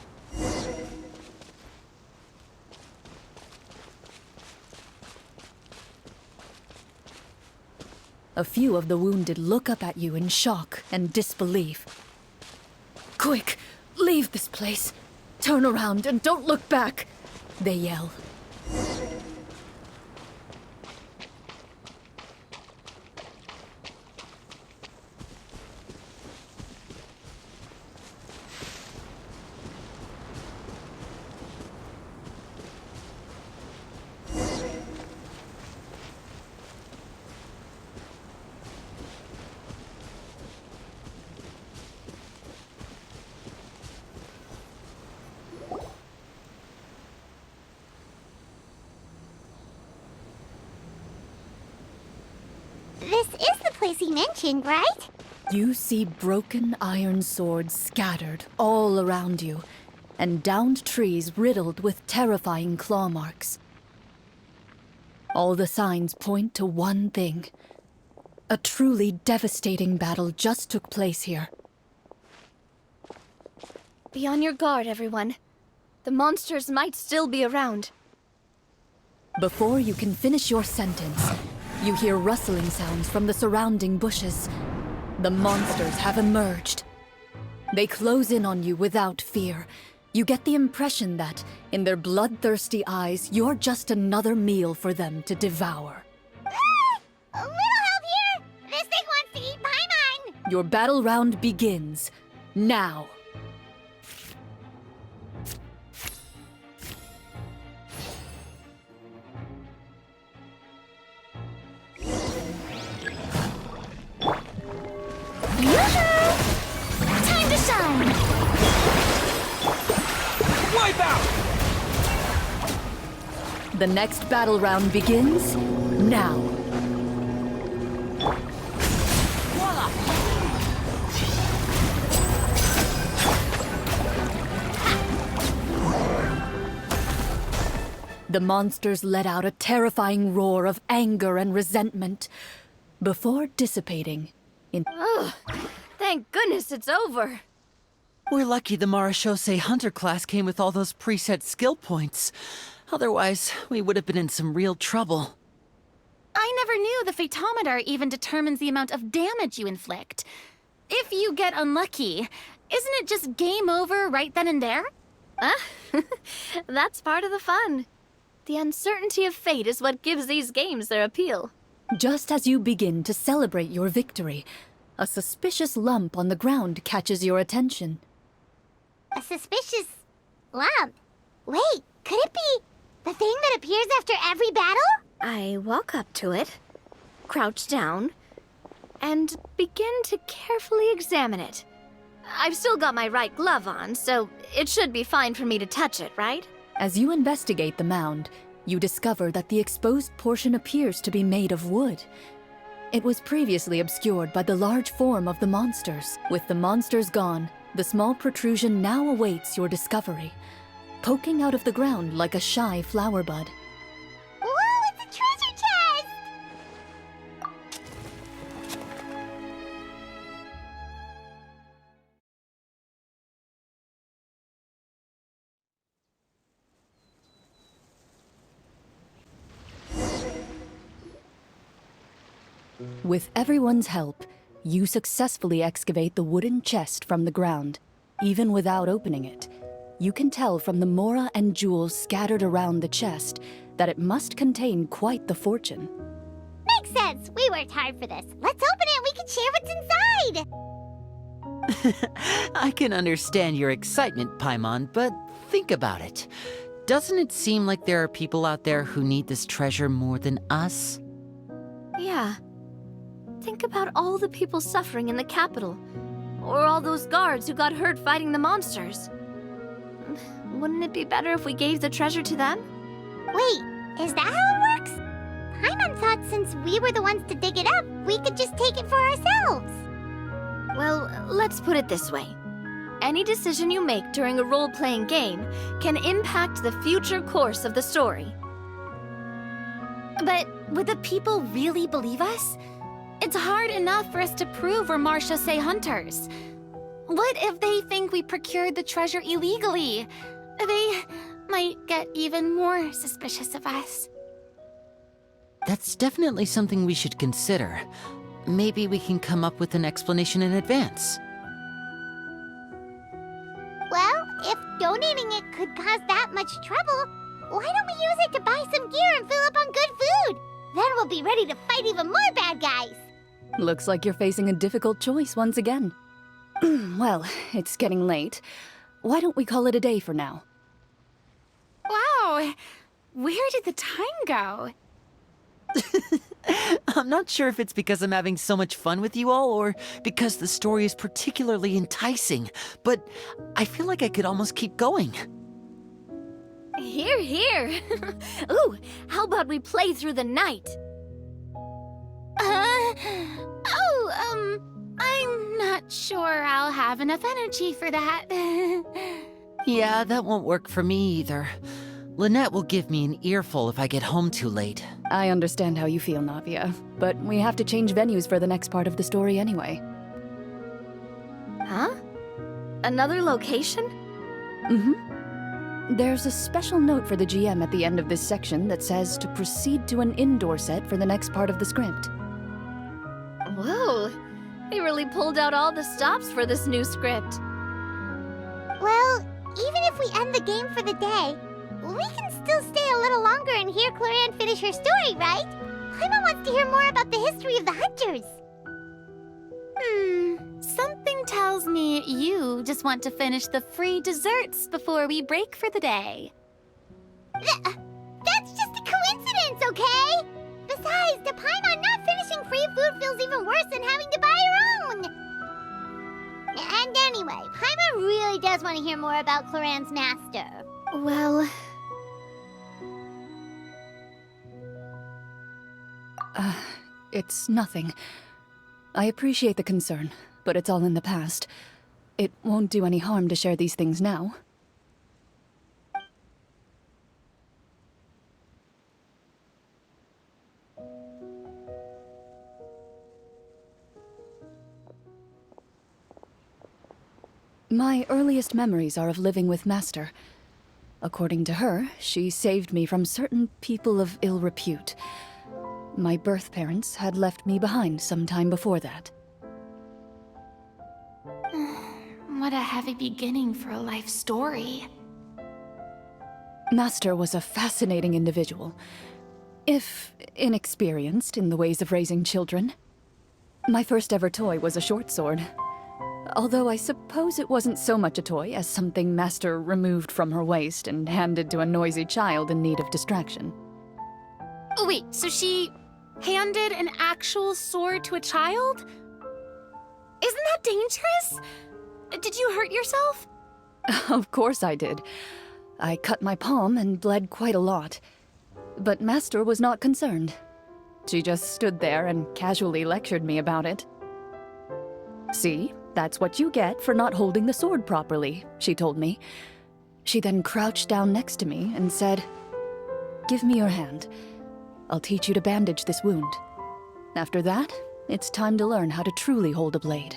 S1: A few of the wounded look up at you in shock and disbelief. "Quick, leave this place. Turn around and don't look back," they yell.
S3: This is the place he mentioned, right?
S1: You see broken iron swords scattered all around you, and downed trees riddled with terrifying claw marks. All the signs point to one thing. A truly devastating battle just took place here.
S2: Be on your guard, everyone. The monsters might still be around.
S1: Before you can finish your sentence, you hear rustling sounds from the surrounding bushes. The monsters have emerged. They close in on you without fear. You get the impression that, in their bloodthirsty eyes, you're just another meal for them to devour.
S3: A little help here! This thing wants to eat Paimon!
S1: Your battle round begins now.
S4: Time to shine!
S6: Wipe out!
S1: The next battle round begins now. The monsters let out a terrifying roar of anger and resentment before dissipating in...
S2: Ugh, thank goodness it's over.
S5: We're lucky the Marachose Hunter class came with all those preset skill points. Otherwise, we would have been in some real trouble.
S4: I never knew the phytometer even determines the amount of damage you inflict. If you get unlucky, isn't it just game over right then and there?
S2: That's part of the fun. The uncertainty of fate is what gives these games their appeal.
S1: Just as you begin to celebrate your victory, A suspicious lump on the ground catches your attention.
S3: A suspicious lump? Wait, could it be the thing that appears after every battle?
S2: I walk up to it, crouch down, and begin to carefully examine it. I've still got my right glove on, so it should be fine for me to touch it, right?
S1: As you investigate the mound, you discover that the exposed portion appears to be made of wood. It was previously obscured by the large form of the monsters. With the monsters gone, the small protrusion now awaits your discovery, poking out of the ground like a shy flower bud.
S3: Whoa, it's a treasure chest!
S1: With everyone's help, you successfully excavate the wooden chest from the ground. Even without opening it, you can tell from the mora and jewels scattered around the chest that it must contain quite the fortune.
S3: Makes sense. We worked hard for this. Let's open it and we can share what's inside.
S5: I can understand your excitement, Paimon, but think about it. Doesn't it seem like there are people out there who need this treasure more than us?
S2: Yeah. Think about all the people suffering in the capital, or all those guards who got hurt fighting the monsters. Wouldn't it be better if we gave the treasure to them?
S3: Wait, is that how it works? Paimon thought since we were the ones to dig it up, we could just take it for ourselves.
S2: Well, let's put it this way. Any decision you make during a role-playing game can impact the future course of the story.
S4: But would the people really believe us? It's hard enough for us to prove we're Marchese hunters. What if they think we procured the treasure illegally? They might get even more suspicious of us.
S5: That's definitely something we should consider. Maybe we can come up with an explanation in advance.
S3: Well, if donating it could cause that much trouble, why don't we use it to buy some gear and fill up on good food? Then we'll be ready to fight even more bad guys.
S1: Looks like you're facing a difficult choice once again. Well, it's getting late. Why don't we call it a day for now?
S4: Wow, where did the time go?
S5: I'm not sure if it's because I'm having so much fun with you all or because the story is particularly enticing, but I feel like I could almost keep going.
S2: Here, here. Ooh, how about we play through the night?
S4: I'm not sure I'll have enough energy for that.
S5: Yeah, that won't work for me either. Lynette will give me an earful if I get home too late.
S1: I understand how you feel, Navia, but we have to change venues for the next part of the story anyway.
S2: Huh? Another location?
S1: There's a special note for the GM at the end of this section that says to proceed to an indoor set for the next part of the script.
S2: Whoa, they really pulled out all the stops for this new script.
S3: Well, even if we end the game for the day, we can still stay a little longer and hear Clorinde finish her story, right? Paimon wants to hear more about the history of the hunters.
S4: Something tells me you just want to finish the free desserts before we break for the day.
S3: That's just a coincidence, okay? Besides, to Paimon, not finishing free food feels even worse than having to buy her own. And anyway, Paimon really does want to hear more about Clorinde's master.
S2: Well,
S1: It's nothing. I appreciate the concern, but it's all in the past. It won't do any harm to share these things now. My earliest memories are of living with Master. According to her, she saved me from certain people of ill repute. My birth parents had left me behind some time before that.
S4: What a heavy beginning for a life story.
S1: Master was a fascinating individual, if inexperienced in the ways of raising children. My first ever toy was a short sword. Although I suppose it wasn't so much a toy as something Master removed from her waist and handed to a noisy child in need of distraction.
S4: Oh, wait, so she handed an actual sword to a child? Isn't that dangerous? Did you hurt yourself?
S1: Of course I did. I cut my palm and bled quite a lot. But Master was not concerned. She just stood there and casually lectured me about it. "See, that's what you get for not holding the sword properly," she told me. She then crouched down next to me and said, "Give me your hand. I'll teach you to bandage this wound. After that, it's time to learn how to truly hold a blade."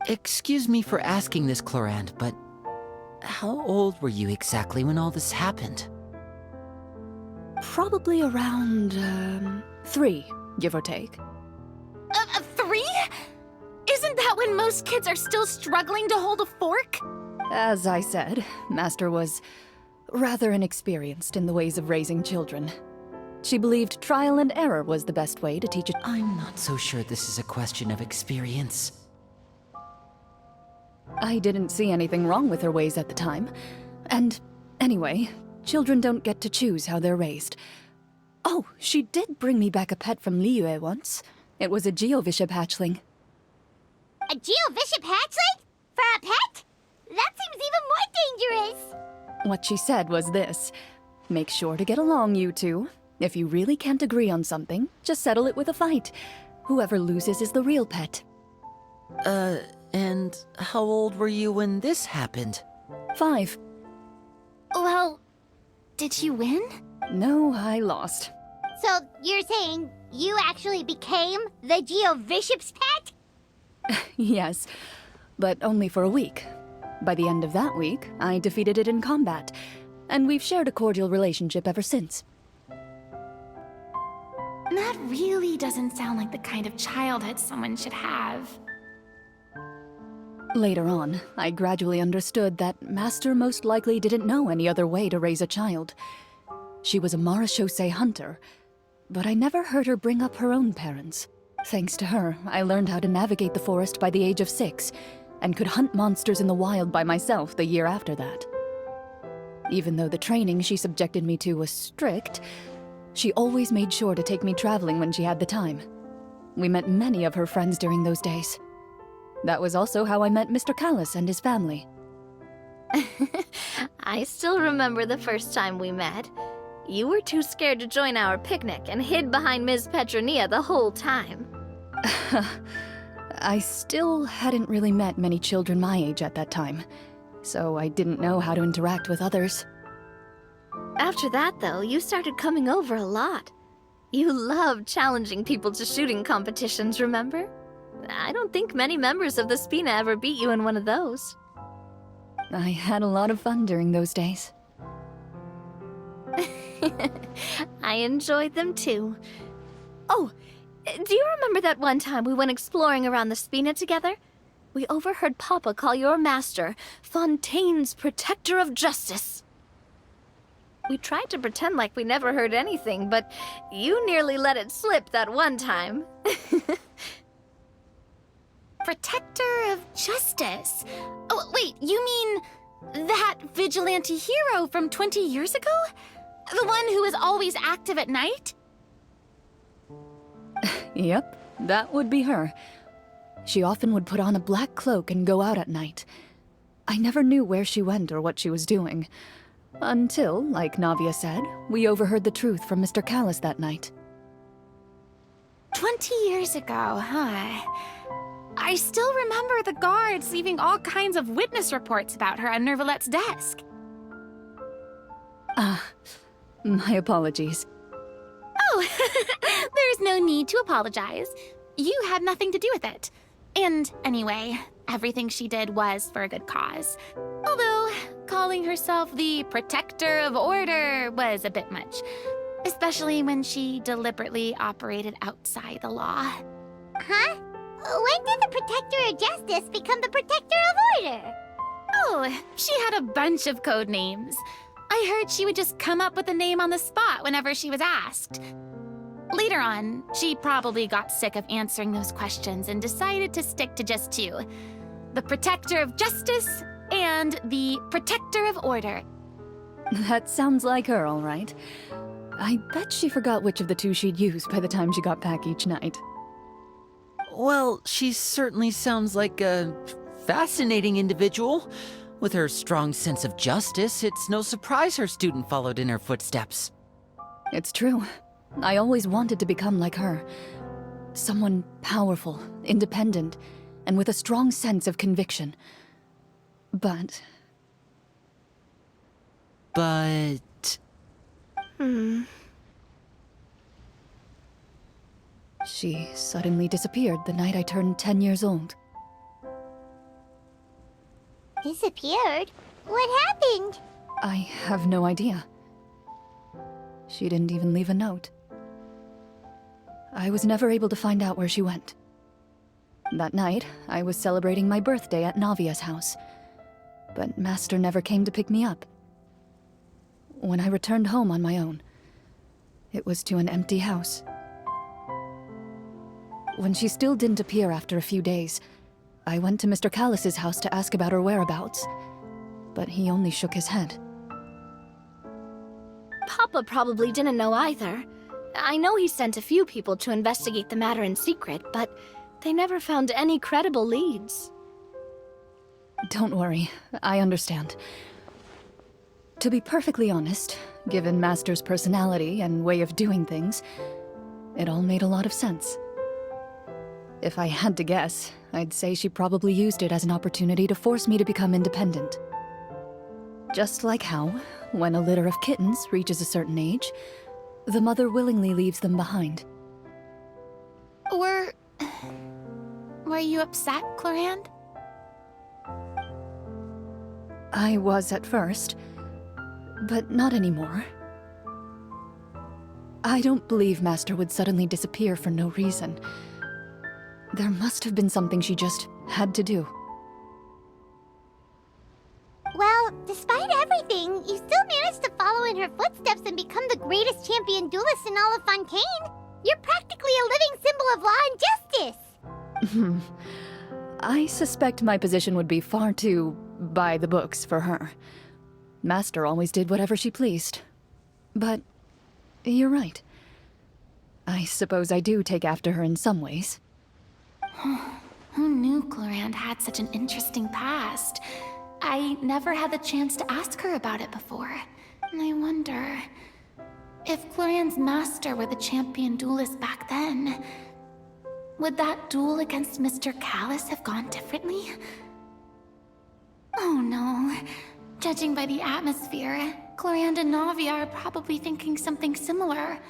S5: Excuse me for asking this, Clorinde, but how old were you exactly when all this happened?
S1: Probably around, 3, give or take.
S4: 3? Isn't that when most kids are still struggling to hold a fork?
S1: As I said, Master was rather inexperienced in the ways of raising children. She believed trial and error was the best way to teach a...
S5: I'm not so sure this is a question of experience.
S1: I didn't see anything wrong with her ways at the time. And anyway, children don't get to choose how they're raised. Oh, she did bring me back a pet from Liyue once. It was a Geovishap hatchling.
S3: A Geovishap hatchling? For a pet? That seems even more dangerous.
S1: What she said was this: "Make sure to get along, you two. If you really can't agree on something, just settle it with a fight. Whoever loses is the real pet."
S5: And how old were you when this happened?
S1: 5.
S4: Well, did you win?
S1: No, I lost.
S3: So you're saying you actually became the Geovishap's pet?
S1: Yes, but only for a week. By the end of that week, I defeated it in combat, and we've shared a cordial relationship ever since.
S4: That really doesn't sound like the kind of childhood someone should have.
S1: Later on, I gradually understood that Master most likely didn't know any other way to raise a child. She was a marechaussee hunter, but I never heard her bring up her own parents. Thanks to her, I learned how to navigate the forest by the age of 6, and could hunt monsters in the wild by myself the year after that. Even though the training she subjected me to was strict, she always made sure to take me traveling when she had the time. We met many of her friends during those days. That was also how I met Mr. Callis and his family.
S2: I still remember the first time we met. You were too scared to join our picnic and hid behind Ms. Petronia the whole time.
S1: I still hadn't really met many children my age at that time, so I didn't know how to interact with others.
S2: After that, though, you started coming over a lot. You loved challenging people to shooting competitions, remember? I don't think many members of the Spina ever beat you in one of those.
S1: I had a lot of fun during those days.
S2: I enjoyed them too. Oh, do you remember that one time we went exploring around the Spina together? We overheard Papa call your master Fontaine's Protector of Justice. We tried to pretend like we never heard anything, but you nearly let it slip that one time.
S4: Protector of Justice? Oh, wait, you mean that vigilante hero from 20 years ago? The one who is always active at night?
S1: Yep, that would be her. She often would put on a black cloak and go out at night. I never knew where she went or what she was doing. Until, like Navia said, we overheard the truth from Mr. Callis that night.
S4: 20 years ago, huh? I still remember the guards leaving all kinds of witness reports about her on Nervalette's desk.
S1: My apologies.
S4: Oh, there's no need to apologize. You had nothing to do with it. And anyway, everything she did was for a good cause. Although, calling herself the Protector of Order was a bit much. Especially when she deliberately operated outside the law.
S3: Huh? When did the Protector of Justice become the Protector of Order?
S4: Oh, she had a bunch of code names. I heard she would just come up with a name on the spot whenever she was asked. Later on, she probably got sick of answering those questions and decided to stick to just two. The Protector of Justice and the Protector of Order.
S1: That sounds like her, all right. I bet she forgot which of the two she'd use by the time she got back each night.
S5: Well, she certainly sounds like a fascinating individual. With her strong sense of justice, it's no surprise her student followed in her footsteps.
S1: It's true. I always wanted to become like her. Someone powerful, independent, and with a strong sense of conviction. But... She suddenly disappeared the night I turned 10 years old.
S3: Disappeared? What happened?
S1: I have no idea. She didn't even leave a note. I was never able to find out where she went. That night, I was celebrating my birthday at Navia's house, but Master never came to pick me up. When I returned home on my own, it was to an empty house. When she still didn't appear after a few days, I went to Mr. Callus's house to ask about her whereabouts, but he only shook his head.
S2: Papa probably didn't know either. I know he sent a few people to investigate the matter in secret, but they never found any credible leads.
S1: Don't worry, I understand. To be perfectly honest, given Master's personality and way of doing things, it all made a lot of sense. If I had to guess, I'd say she probably used it as an opportunity to force me to become independent. Just like how, when a litter of kittens reaches a certain age, the mother willingly leaves them behind.
S4: Were you upset, Clorinde?
S1: I was at first, but not anymore. I don't believe Master would suddenly disappear for no reason. There must have been something she just had to do.
S3: Well, despite everything, you still managed to follow in her footsteps and become the greatest champion duelist in all of Fontaine. You're practically a living symbol of law and justice.
S1: I suspect my position would be far too by the books for her. Master always did whatever she pleased. But you're right. I suppose I do take after her in some ways.
S4: Who knew Clorinde had such an interesting past? I never had the chance to ask her about it before. And I wonder... if Clorinde's master were the champion duelist back then, would that duel against Mr. Callus have gone differently? Oh no. Judging by the atmosphere, Clorinde and Navia are probably thinking something similar.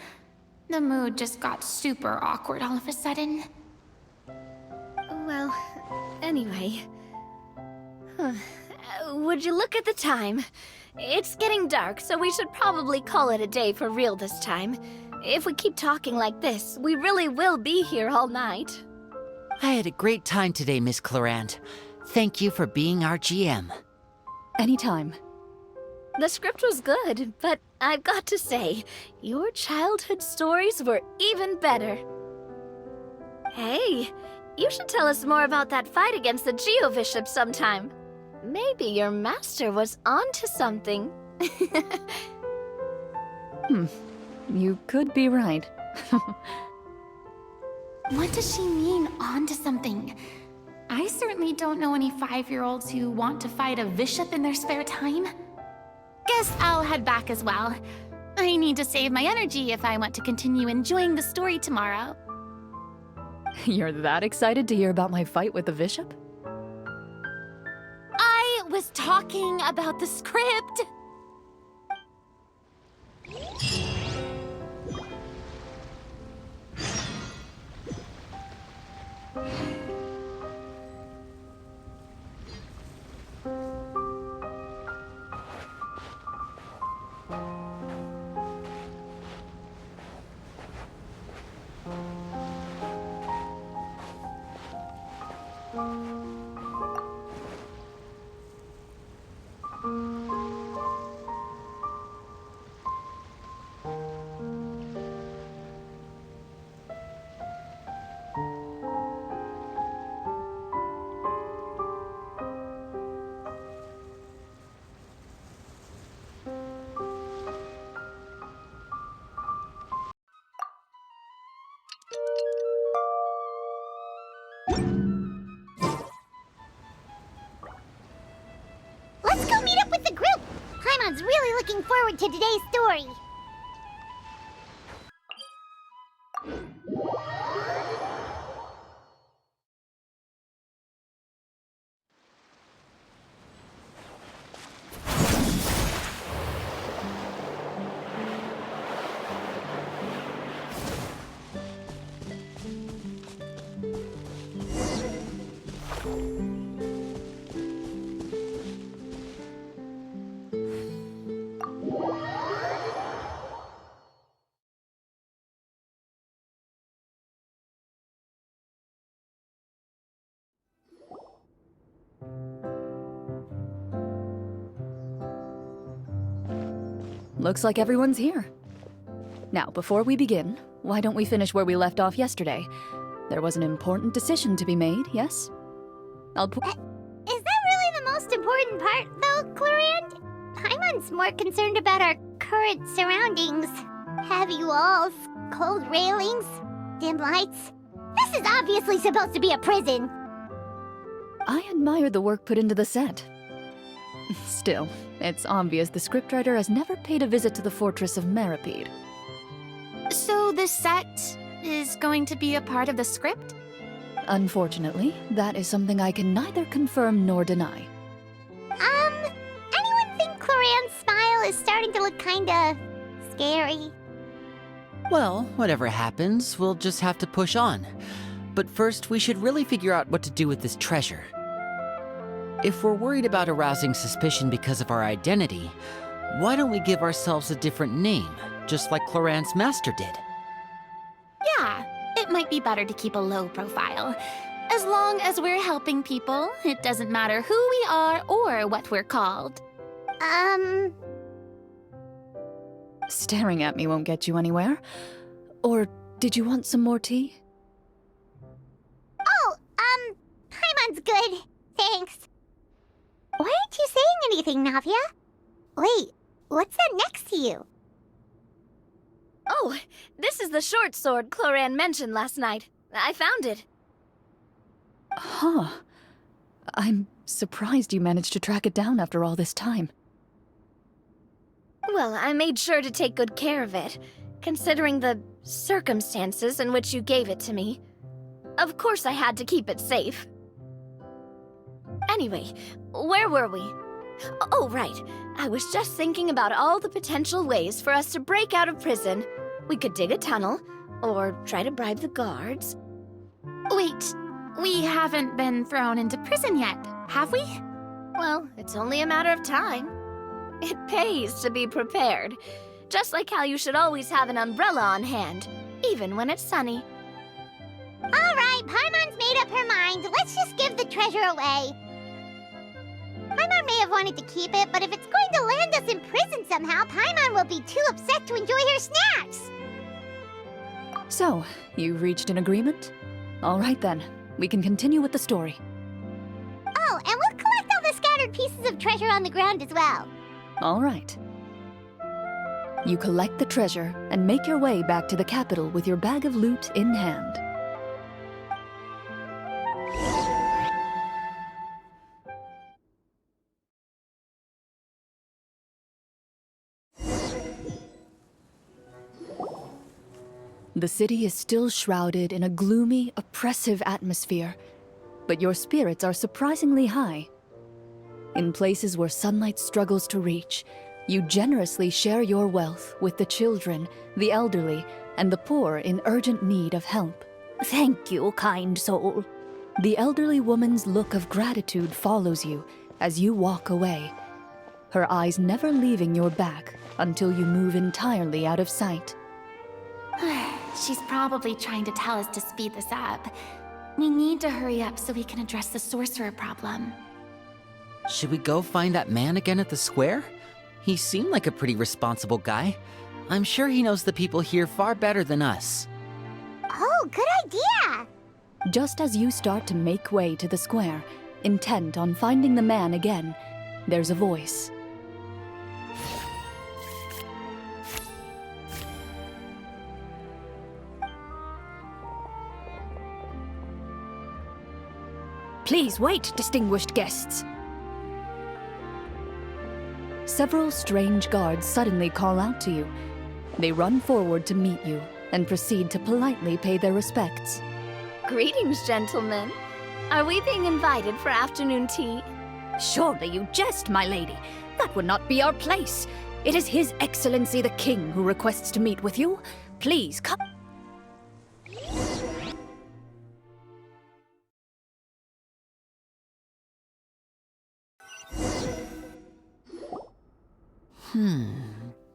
S4: The mood just got super awkward all of a sudden.
S2: Well, anyway... Would you look at the time? It's getting dark, so we should probably call it a day for real this time. If we keep talking like this, we really will be here all night.
S5: I had a great time today, Miss Clorinde. Thank you for being our GM.
S1: Anytime.
S2: The script was good, but I've got to say, your childhood stories were even better. Hey, you should tell us more about that fight against the Geo-Bishop sometime. Maybe your master was onto something.
S1: You could be right.
S4: What does she mean, onto something? I certainly don't know any 5-year-olds who want to fight a bishop in their spare time. Guess I'll head back as well. I need to save my energy if I want to continue enjoying the story tomorrow.
S1: You're that excited to hear about my fight with the bishop?
S4: I was talking about the script.
S3: Paimon's really looking forward to today's story.
S1: Looks like everyone's here. Now, before we begin, why don't we finish where we left off yesterday? There was an important decision to be made, yes?
S3: Is that really the most important part, though, Clorinde? Paimon's more concerned about our current surroundings. Heavy walls, cold railings, dim lights. This is obviously supposed to be a prison.
S1: I admire the work put into the set. Still, it's obvious the scriptwriter has never paid a visit to the fortress of Meripede.
S4: So the set is going to be a part of the script?
S1: Unfortunately, that is something I can neither confirm nor deny.
S3: Anyone think Clorinde's smile is starting to look kinda scary?
S5: Well, whatever happens, we'll just have to push on. But first, we should really figure out what to do with this treasure. If we're worried about arousing suspicion because of our identity, why don't we give ourselves a different name, just like Clorinde's master did?
S4: Yeah, it might be better to keep a low profile. As long as we're helping people, it doesn't matter who we are or what we're called.
S1: Staring at me won't get you anywhere. Or did you want some more tea?
S3: Oh, Paimon's good. Thanks. Why aren't you saying anything, Navia? Wait, what's that next to you?
S2: Oh, this is the short sword Clorinde mentioned last night. I found it.
S1: Huh. I'm surprised you managed to track it down after all this time.
S2: Well, I made sure to take good care of it, considering the circumstances in which you gave it to me. Of course I had to keep it safe. Anyway, where were we? Oh, right. I was just thinking about all the potential ways for us to break out of prison. We could dig a tunnel, or try to bribe the guards.
S4: Wait, we haven't been thrown into prison yet, have we?
S2: Well, it's only a matter of time. It pays to be prepared. Just like how you should always have an umbrella on hand, even when it's sunny.
S3: All right, Paimon's made up her mind. Let's just give the treasure away. Paimon may have wanted to keep it, but if it's going to land us in prison somehow, Paimon will be too upset to enjoy her snacks.
S1: So, you reached an agreement? All right then, we can continue with the story.
S3: Oh, and we'll collect all the scattered pieces of treasure on the ground as well.
S1: All right. You collect the treasure and make your way back to the capital with your bag of loot in hand. The city is still shrouded in a gloomy, oppressive atmosphere, but your spirits are surprisingly high. In places where sunlight struggles to reach, you generously share your wealth with the children, the elderly, and the poor in urgent need of help. Thank you, kind soul. The elderly woman's look of gratitude follows you as you walk away, her eyes never leaving your back until you move entirely out of sight.
S4: She's probably trying to tell us to speed this up. We need to hurry up so we can address the sorcerer problem.
S5: Should we go find that man again at the square? He seemed like a pretty responsible guy. I'm sure he knows the people here far better than us.
S3: Oh, good idea!
S1: Just as you start to make way to the square, intent on finding the man again, there's a voice. Please wait, distinguished guests. several strange guards suddenly call out to you. They run forward to meet you and proceed to politely pay their respects.
S2: Greetings, gentlemen. Are we being invited for afternoon tea?
S1: Surely you jest, my lady. That would not be our place. It is His Excellency the King who requests to meet with you. Please come.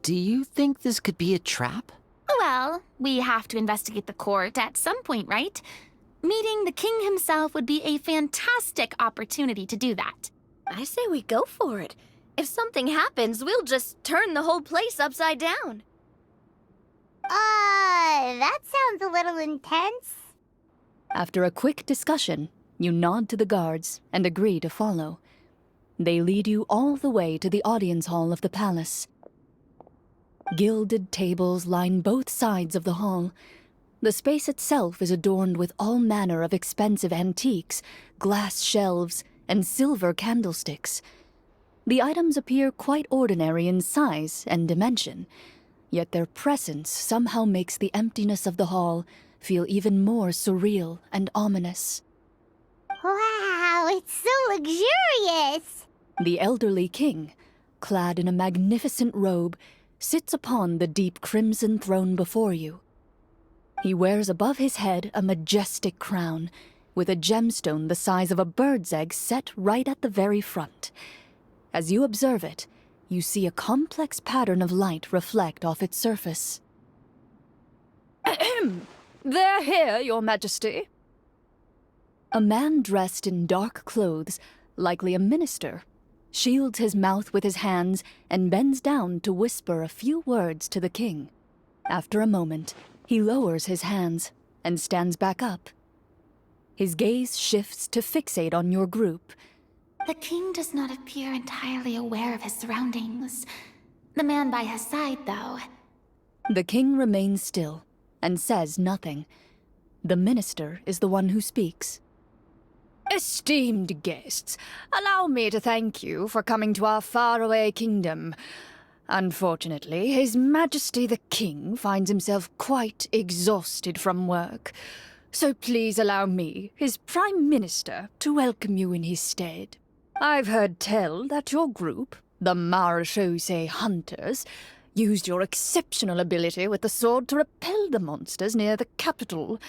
S5: Do you think this could be a trap?
S4: Well, we have to investigate the court at some point, right? Meeting the king himself would be a fantastic opportunity to do that.
S2: I say we go for it. If something happens, we'll just turn the whole place upside down.
S3: That sounds a little intense.
S1: After a quick discussion, you nod to the guards and agree to follow. They lead you all the way to the audience hall of the palace. Gilded tables line both sides of the hall. The space itself is adorned with all manner of expensive antiques, glass shelves, and silver candlesticks. The items appear quite ordinary in size and dimension, yet their presence somehow makes the emptiness of the hall feel even more surreal and ominous.
S3: Wow, it's so luxurious!
S1: The elderly king, clad in a magnificent robe, sits upon the deep crimson throne before you. He wears above his head a majestic crown, with a gemstone the size of a bird's egg set right at the very front. As you observe it, you see a complex pattern of light reflect off its surface. Ahem! They're here, Your Majesty. A man dressed in dark clothes, likely a minister, shields his mouth with his hands and bends down to whisper a few words to the king. After a moment, he lowers his hands and stands back up. His gaze shifts to fixate on your group.
S4: The king does not appear entirely aware of his surroundings. The man by his side, though.
S1: The king remains still and says nothing. The minister is the one who speaks. Esteemed guests, allow me to thank you for coming to our faraway kingdom. Unfortunately, His Majesty the King finds himself quite exhausted from work. So please allow me, his Prime Minister, to welcome you in his stead. I've heard tell that your group, the Marechaussee Hunters, used your exceptional ability with the sword to repel the monsters near the capital.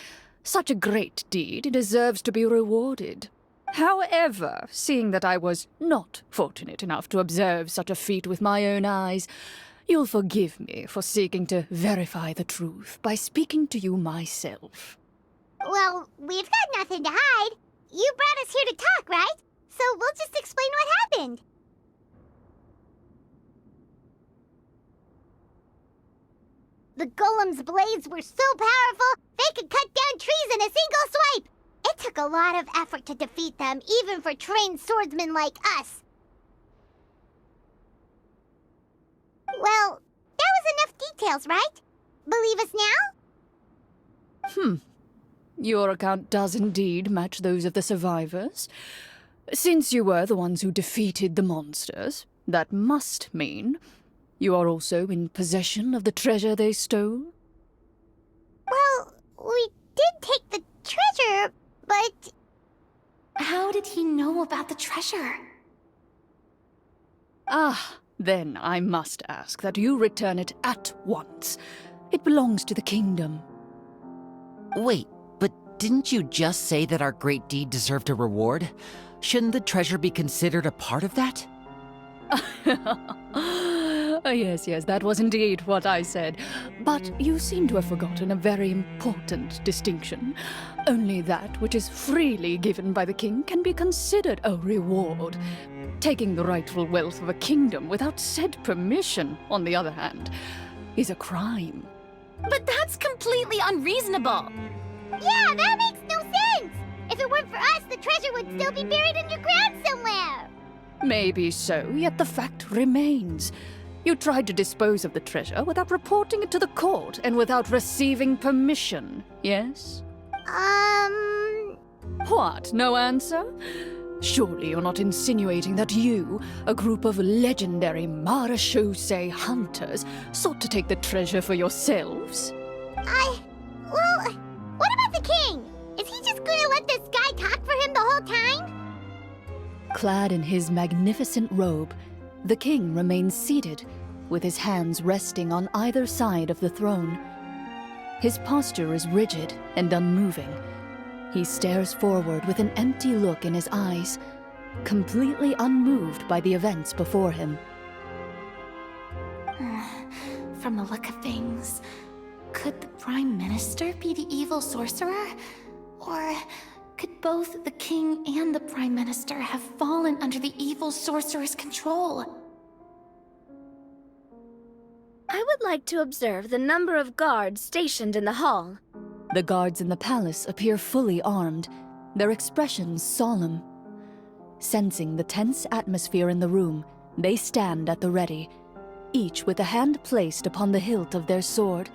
S1: Such a great deed deserves to be rewarded. However, seeing that I was not fortunate enough to observe such a feat with my own eyes, you'll forgive me for seeking to verify the truth by speaking to you myself.
S3: Well, we've got nothing to hide. You brought us here to talk, right? So we'll just explain what happened. The golem's blades were so powerful, they could cut down trees in a single swipe. It took a lot of effort to defeat them, even for trained swordsmen like us. Well, that was enough details, right? Believe us now?
S1: Your account does indeed match those of the survivors. Since you were the ones who defeated the monsters, that must mean you are also in possession of the treasure they stole?
S3: Well, we did take the treasure, but...
S4: How did he know about the treasure?
S1: Then I must ask that you return it at once. It belongs to the kingdom.
S5: Wait, but didn't you just say that our great deed deserved a reward? Shouldn't the treasure be considered a part of that?
S1: Yes, that was indeed what I said. But you seem to have forgotten a very important distinction. Only that which is freely given by the king can be considered a reward. Taking the rightful wealth of a kingdom without said permission, on the other hand, is a crime.
S4: But that's completely unreasonable.
S3: Yeah, that makes no sense! If it weren't for us, the treasure would still be buried underground somewhere!
S1: Maybe so, yet the fact remains. You tried to dispose of the treasure without reporting it to the court and without receiving permission, yes?
S3: Um...
S1: What, no answer? Surely you're not insinuating that you, a group of legendary marechaussee hunters, sought to take the treasure for yourselves?
S3: Well, what about the king? Is he just gonna let this guy talk for him the whole time?
S1: Clad in his magnificent robe, the king remains seated, with his hands resting on either side of the throne. His posture is rigid and unmoving. He stares forward with an empty look in his eyes, completely unmoved by the events before him.
S4: From the look of things, could the Prime Minister be the evil sorcerer? Or could both the King and the Prime Minister have fallen under the evil sorcerer's control?
S2: I would like to observe the number of guards stationed in the hall.
S1: The guards in the palace appear fully armed, their expressions solemn. Sensing the tense atmosphere in the room, they stand at the ready, each with a hand placed upon the hilt of their sword,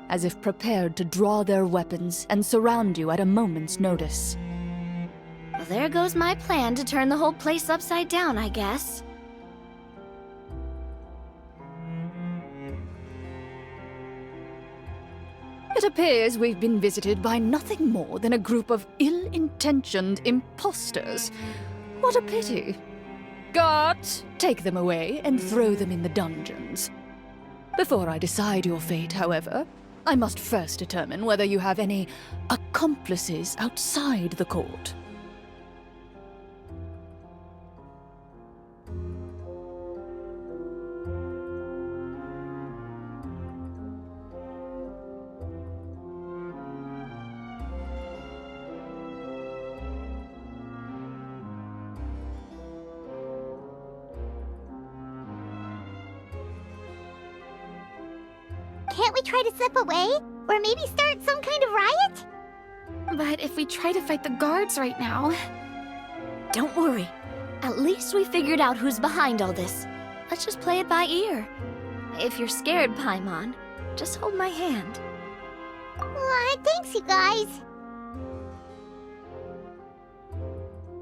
S1: as if prepared to draw their weapons and surround you at a moment's notice.
S2: Well, there goes my plan to turn the whole place upside down, I guess.
S1: It appears we've been visited by nothing more than a group of ill-intentioned imposters. What a pity. Guards, take them away and throw them in the dungeons. Before I decide your fate, however, I must first determine whether you have any accomplices outside the court.
S3: Can't we try to slip away? Or maybe start some kind of riot?
S4: But if we try to fight the guards right now...
S2: Don't worry. At least we figured out who's behind all this. Let's just play it by ear. If you're scared, Paimon, just hold my hand.
S3: Aw, thanks, you guys.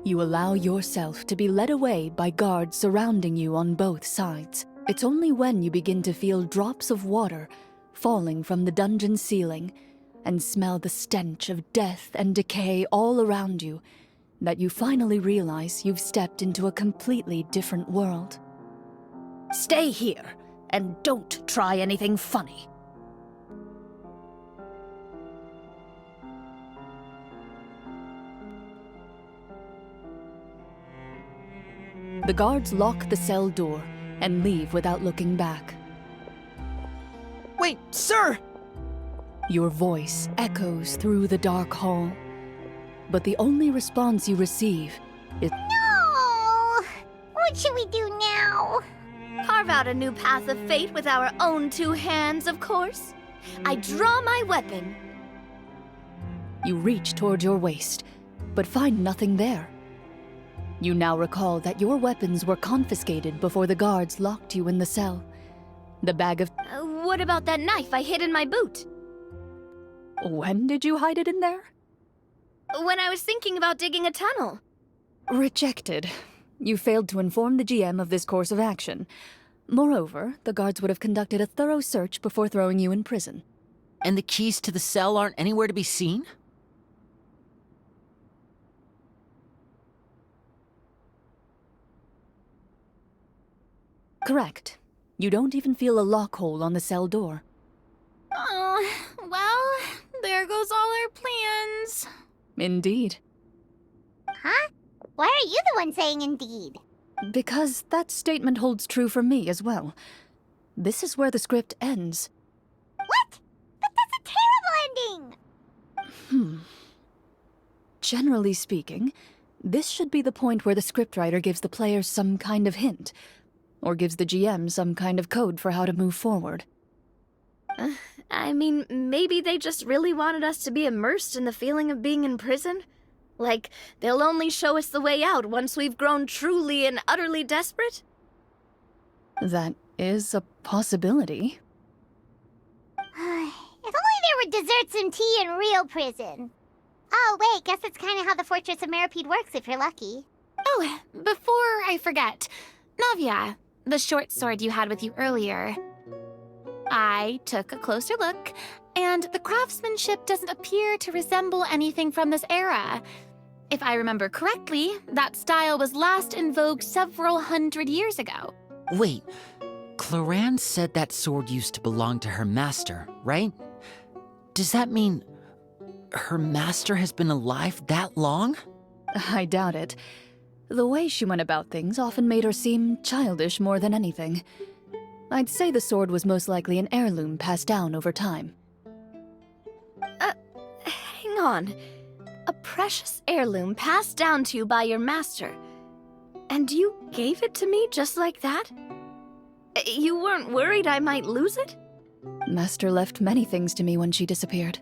S1: You allow yourself to be led away by guards surrounding you on both sides. It's only when you begin to feel drops of water falling from the dungeon ceiling and smell the stench of death and decay all around you that you finally realize you've stepped into a completely different world. Stay here and don't try anything funny. The guards lock the cell door and leave without looking back.
S7: Wait, sir!
S1: Your voice echoes through the dark hall, but the only response you receive is,
S3: No! What should we do now?
S2: Carve out a new path of fate with our own two hands, of course. I draw my weapon.
S1: You reach toward your waist, but find nothing there. You now recall that your weapons were confiscated before the guards locked you in the cell. The bag of...
S2: What about that knife I hid in my boot?
S1: When did you hide it in there?
S2: When I was thinking about digging a tunnel.
S1: Rejected. You failed to inform the GM of this course of action. Moreover, the guards would have conducted a thorough search before throwing you in prison.
S5: And the keys to the cell aren't anywhere to be seen?
S1: Correct. You don't even feel a lock hole on the cell door.
S4: Oh, well, there goes all our plans.
S1: Indeed.
S3: Huh? Why are you the one saying indeed?
S1: Because that statement holds true for me as well. This is where the script ends.
S3: What? But that's a terrible ending!
S1: Generally speaking, this should be the point where the scriptwriter gives the players some kind of hint, or gives the GM some kind of code for how to move forward.
S2: I mean, maybe they just really wanted us to be immersed in the feeling of being in prison? Like, they'll only show us the way out once we've grown truly and utterly desperate?
S1: That is a possibility.
S3: If only there were desserts and tea in real prison. Oh, wait, guess that's kind of how the Fortress of Meripede works if you're lucky.
S4: Oh, before I forget, Navia, the short sword you had with you earlier. I took a closer look, and the craftsmanship doesn't appear to resemble anything from this era. If I remember correctly, that style was last in vogue several hundred years ago.
S5: Wait, Clorinde said that sword used to belong to her master, right? Does that mean her master has been alive that long?
S1: I doubt it. The way she went about things often made her seem childish more than anything. I'd say the sword was most likely an heirloom passed down over time.
S2: Hang on. A precious heirloom passed down to you by your master. And you gave it to me just like that? You weren't worried I might lose it?
S1: Master left many things to me when she disappeared.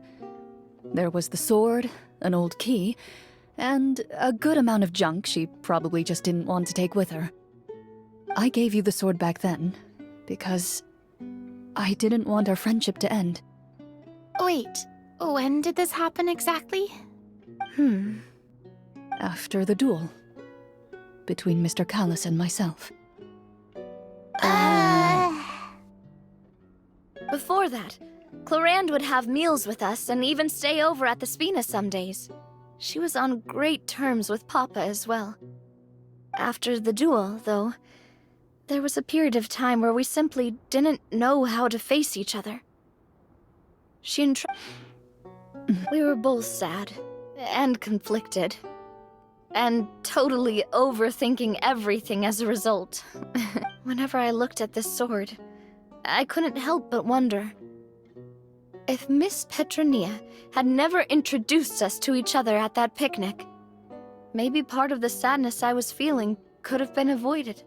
S1: There was the sword, an old key, and a good amount of junk she probably just didn't want to take with her. I gave you the sword back then, because I didn't want our friendship to end.
S4: Wait, when did this happen exactly?
S1: After the duel. Between Mr. Callis and myself.
S2: Before that, Clorinde would have meals with us and even stay over at the Spina some days. She was on great terms with Papa as well. After the duel, though, there was a period of time where we simply didn't know how to face each other. We were both sad and conflicted, and totally overthinking everything as a result. Whenever I looked at this sword, I couldn't help but wonder if Miss Petronia had never introduced us to each other at that picnic. Maybe part of the sadness I was feeling could have been avoided.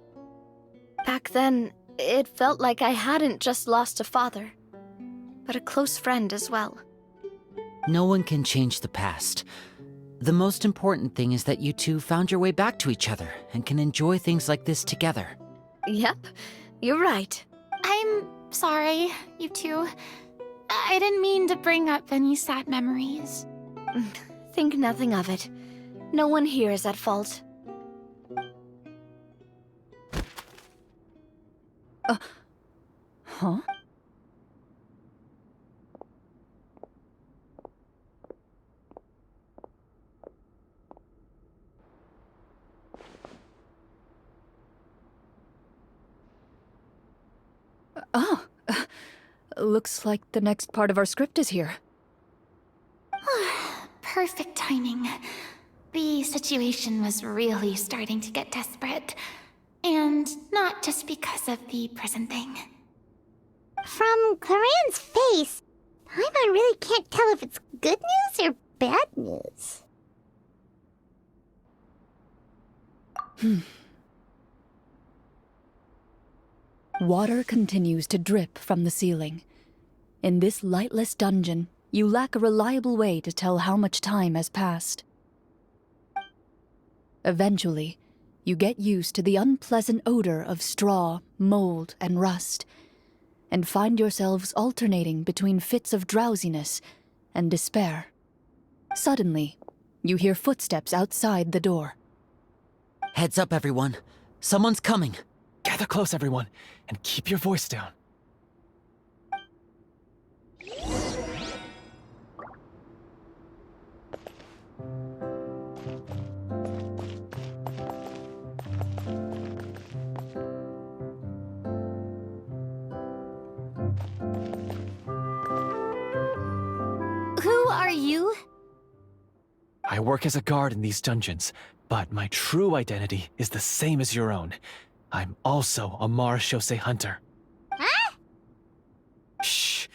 S2: Back then, it felt like I hadn't just lost a father, but a close friend as well.
S5: No one can change the past. The most important thing is that you two found your way back to each other and can enjoy things like this together.
S2: Yep, you're right.
S4: I'm sorry, you two. I didn't mean to bring up any sad memories.
S2: Think nothing of it. No one here is at fault.
S1: Huh? Oh, looks like the next part of our script is here.
S4: Perfect timing. The situation was really starting to get desperate. And not just because of the prison thing.
S3: From Clarenne's face, Paimon really can't tell if it's good news or bad news.
S1: Water continues to drip from the ceiling. In this lightless dungeon, you lack a reliable way to tell how much time has passed. Eventually, you get used to the unpleasant odor of straw, mold, and rust, and find yourselves alternating between fits of drowsiness and despair. Suddenly, you hear footsteps outside the door.
S5: Heads up, everyone. Someone's coming.
S6: Gather close, everyone, and keep your voice down.
S4: Who are you?
S6: I work as a guard in these dungeons, but my true identity is the same as your own. I'm also a marechaussee hunter.
S3: Huh?
S6: Shh.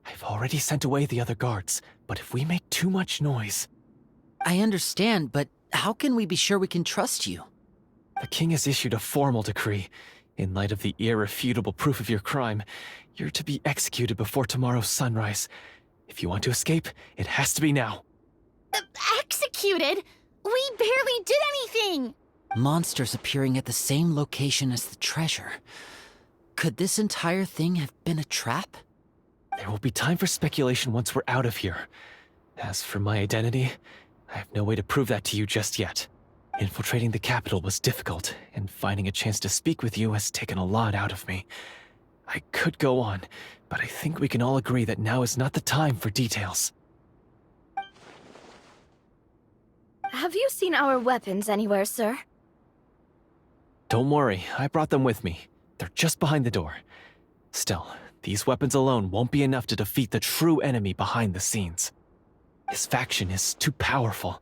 S6: I've already sent away the other guards, but if we make too much noise...
S5: I understand, but how can we be sure we can trust you?
S6: The king has issued a formal decree. In light of the irrefutable proof of your crime, you're to be executed before tomorrow's sunrise. If you want to escape, it has to be now.
S4: Executed? We barely did anything!
S5: Monsters appearing at the same location as the treasure. Could this entire thing have been a trap?
S6: There will be time for speculation once we're out of here. As for my identity, I have no way to prove that to you just yet. Infiltrating the capital was difficult, and finding a chance to speak with you has taken a lot out of me. I could go on, but I think we can all agree that now is not the time for details.
S2: Have you seen our weapons anywhere, sir?
S6: Don't worry, I brought them with me. They're just behind the door. Still, these weapons alone won't be enough to defeat the true enemy behind the scenes. His faction is too powerful.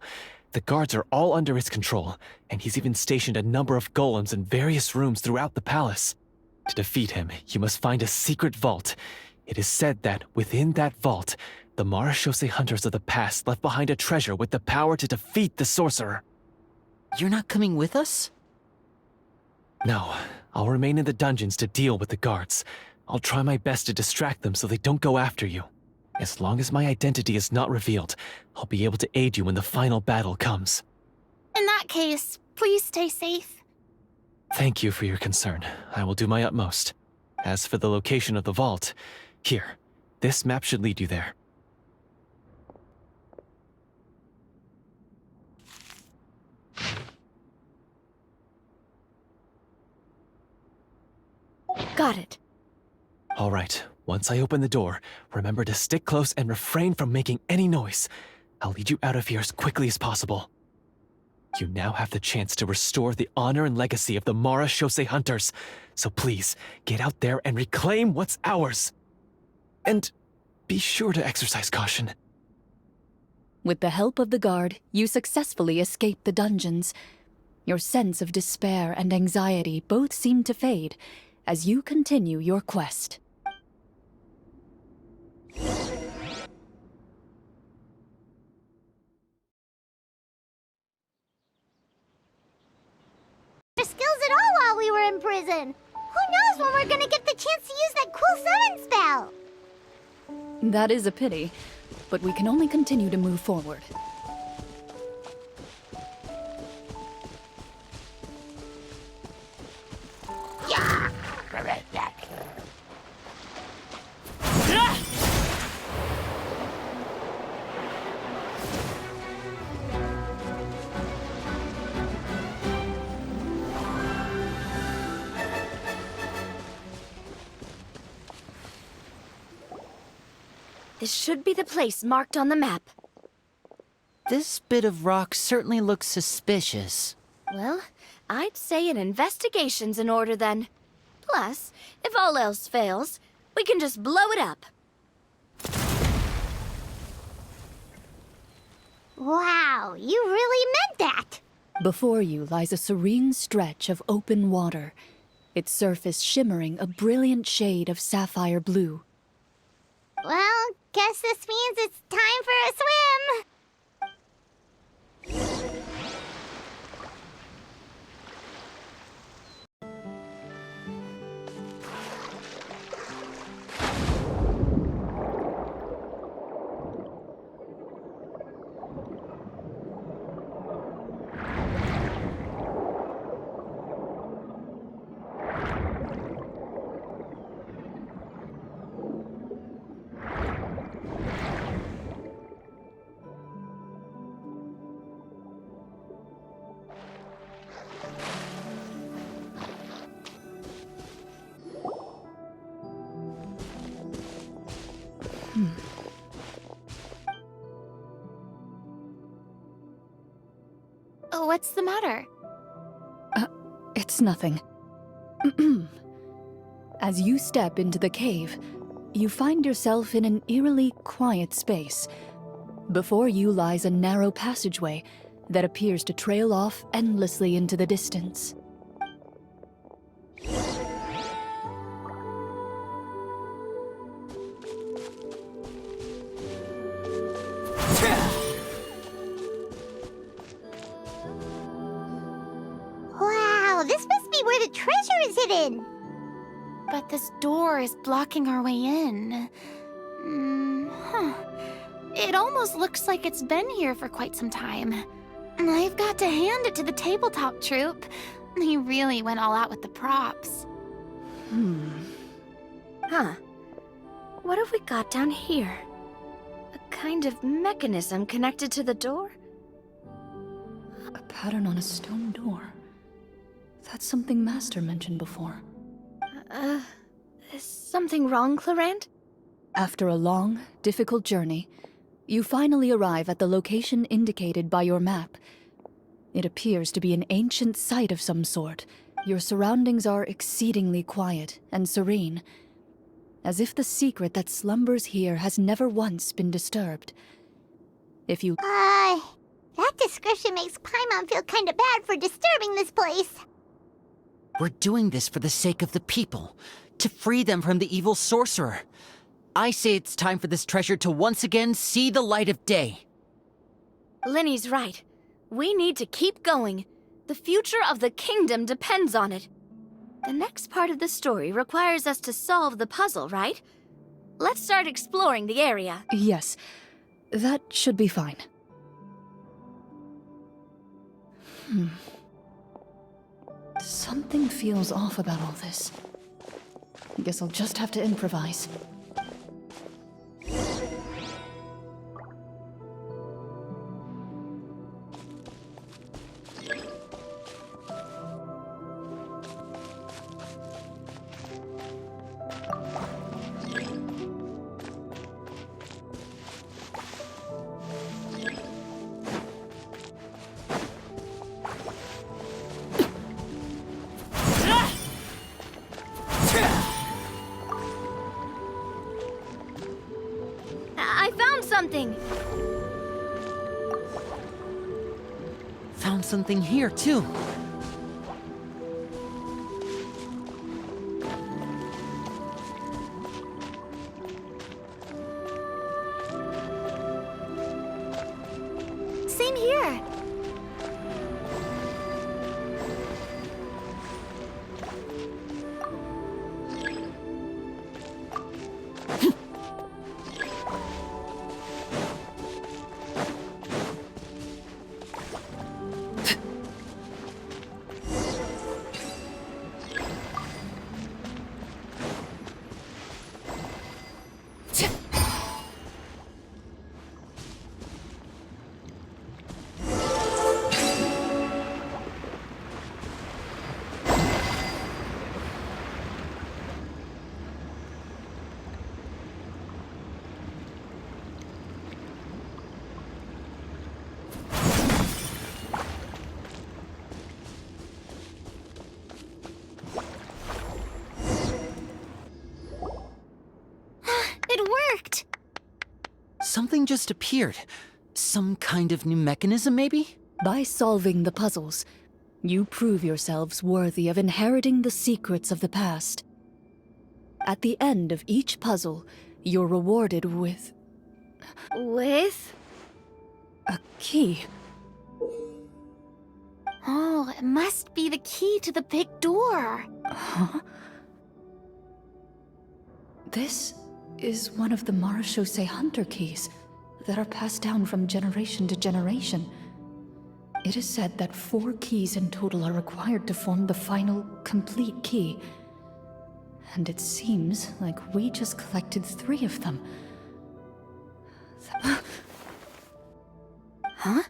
S6: The guards are all under his control, and he's even stationed a number of golems in various rooms throughout the palace. To defeat him, you must find a secret vault. It is said that within that vault, the Marechaussee hunters of the past left behind a treasure with the power to defeat the sorcerer.
S5: You're not coming with us?
S6: No, I'll remain in the dungeons to deal with the guards. I'll try my best to distract them so they don't go after you. As long as my identity is not revealed, I'll be able to aid you when the final battle comes.
S4: In that case, please stay safe.
S6: Thank you for your concern. I will do my utmost. As for the location of the vault, here, this map should lead you there.
S2: Got it.
S6: All right, once I open the door, remember to stick close and refrain from making any noise. I'll lead you out of here as quickly as possible. You now have the chance to restore the honor and legacy of the Marechaussee hunters. So please, get out there and reclaim what's ours. And be sure to exercise caution.
S1: With the help of the guard, you successfully escape the dungeons. Your sense of despair and anxiety both seem to fade as you continue your quest.
S3: Skills at all while we were in prison. Who knows when we're gonna get the chance to use that cool summon spell?
S1: That is a pity, but we can only continue to move forward.
S2: This should be the place marked on the map.
S5: This bit of rock certainly looks suspicious.
S2: Well, I'd say an investigation's in order then. Plus, if all else fails, we can just blow it up.
S3: Wow, you really meant that!
S1: Before you lies a serene stretch of open water, its surface shimmering a brilliant shade of sapphire blue.
S3: Well, guess this means it's time for a swim!
S4: Oh, what's the matter?
S1: It's nothing. As you step into the cave, you find yourself in an eerily quiet space. Before you lies a narrow passageway that appears to trail off endlessly into the distance.
S3: Wow, this must be where the treasure is hidden!
S4: But this door is blocking our way in. It almost looks like it's been here for quite some time. I've got to hand it to the tabletop troupe. They really went all out with the props.
S2: Huh. What have we got down here? A kind of mechanism connected to the door?
S1: A pattern on a stone door. That's something Master mentioned before.
S2: Is something wrong, Clorinde?
S1: After a long, difficult journey, you finally arrive at the location indicated by your map. It appears to be an ancient site of some sort. Your surroundings are exceedingly quiet and serene, as if the secret that slumbers here has never once been disturbed. If you...
S3: That description makes Paimon feel kinda bad for disturbing this place.
S5: We're doing this for the sake of the people, to free them from the evil sorcerer. I say it's time for this treasure to once again see the light of day.
S2: Linny's right. We need to keep going. The future of the kingdom depends on it. The next part of the story requires us to solve the puzzle, right? Let's start exploring the area.
S1: Yes, that should be fine. Something feels off about all this. Guess I'll just have to improvise.
S2: I found something!
S5: Found something here, too.
S2: Same here! It worked!
S5: Something just appeared. Some kind of new mechanism, maybe?
S1: By solving the puzzles, you prove yourselves worthy of inheriting the secrets of the past. At the end of each puzzle, you're rewarded with
S2: With?
S1: a key.
S4: Oh, it must be the key to the big door.
S1: Huh? This is one of the Marechaussee Hunter keys that are passed down from generation to generation. It is said that 4 keys in total are required to form the final, complete key. And it seems like we just collected 3 of them.
S2: Huh?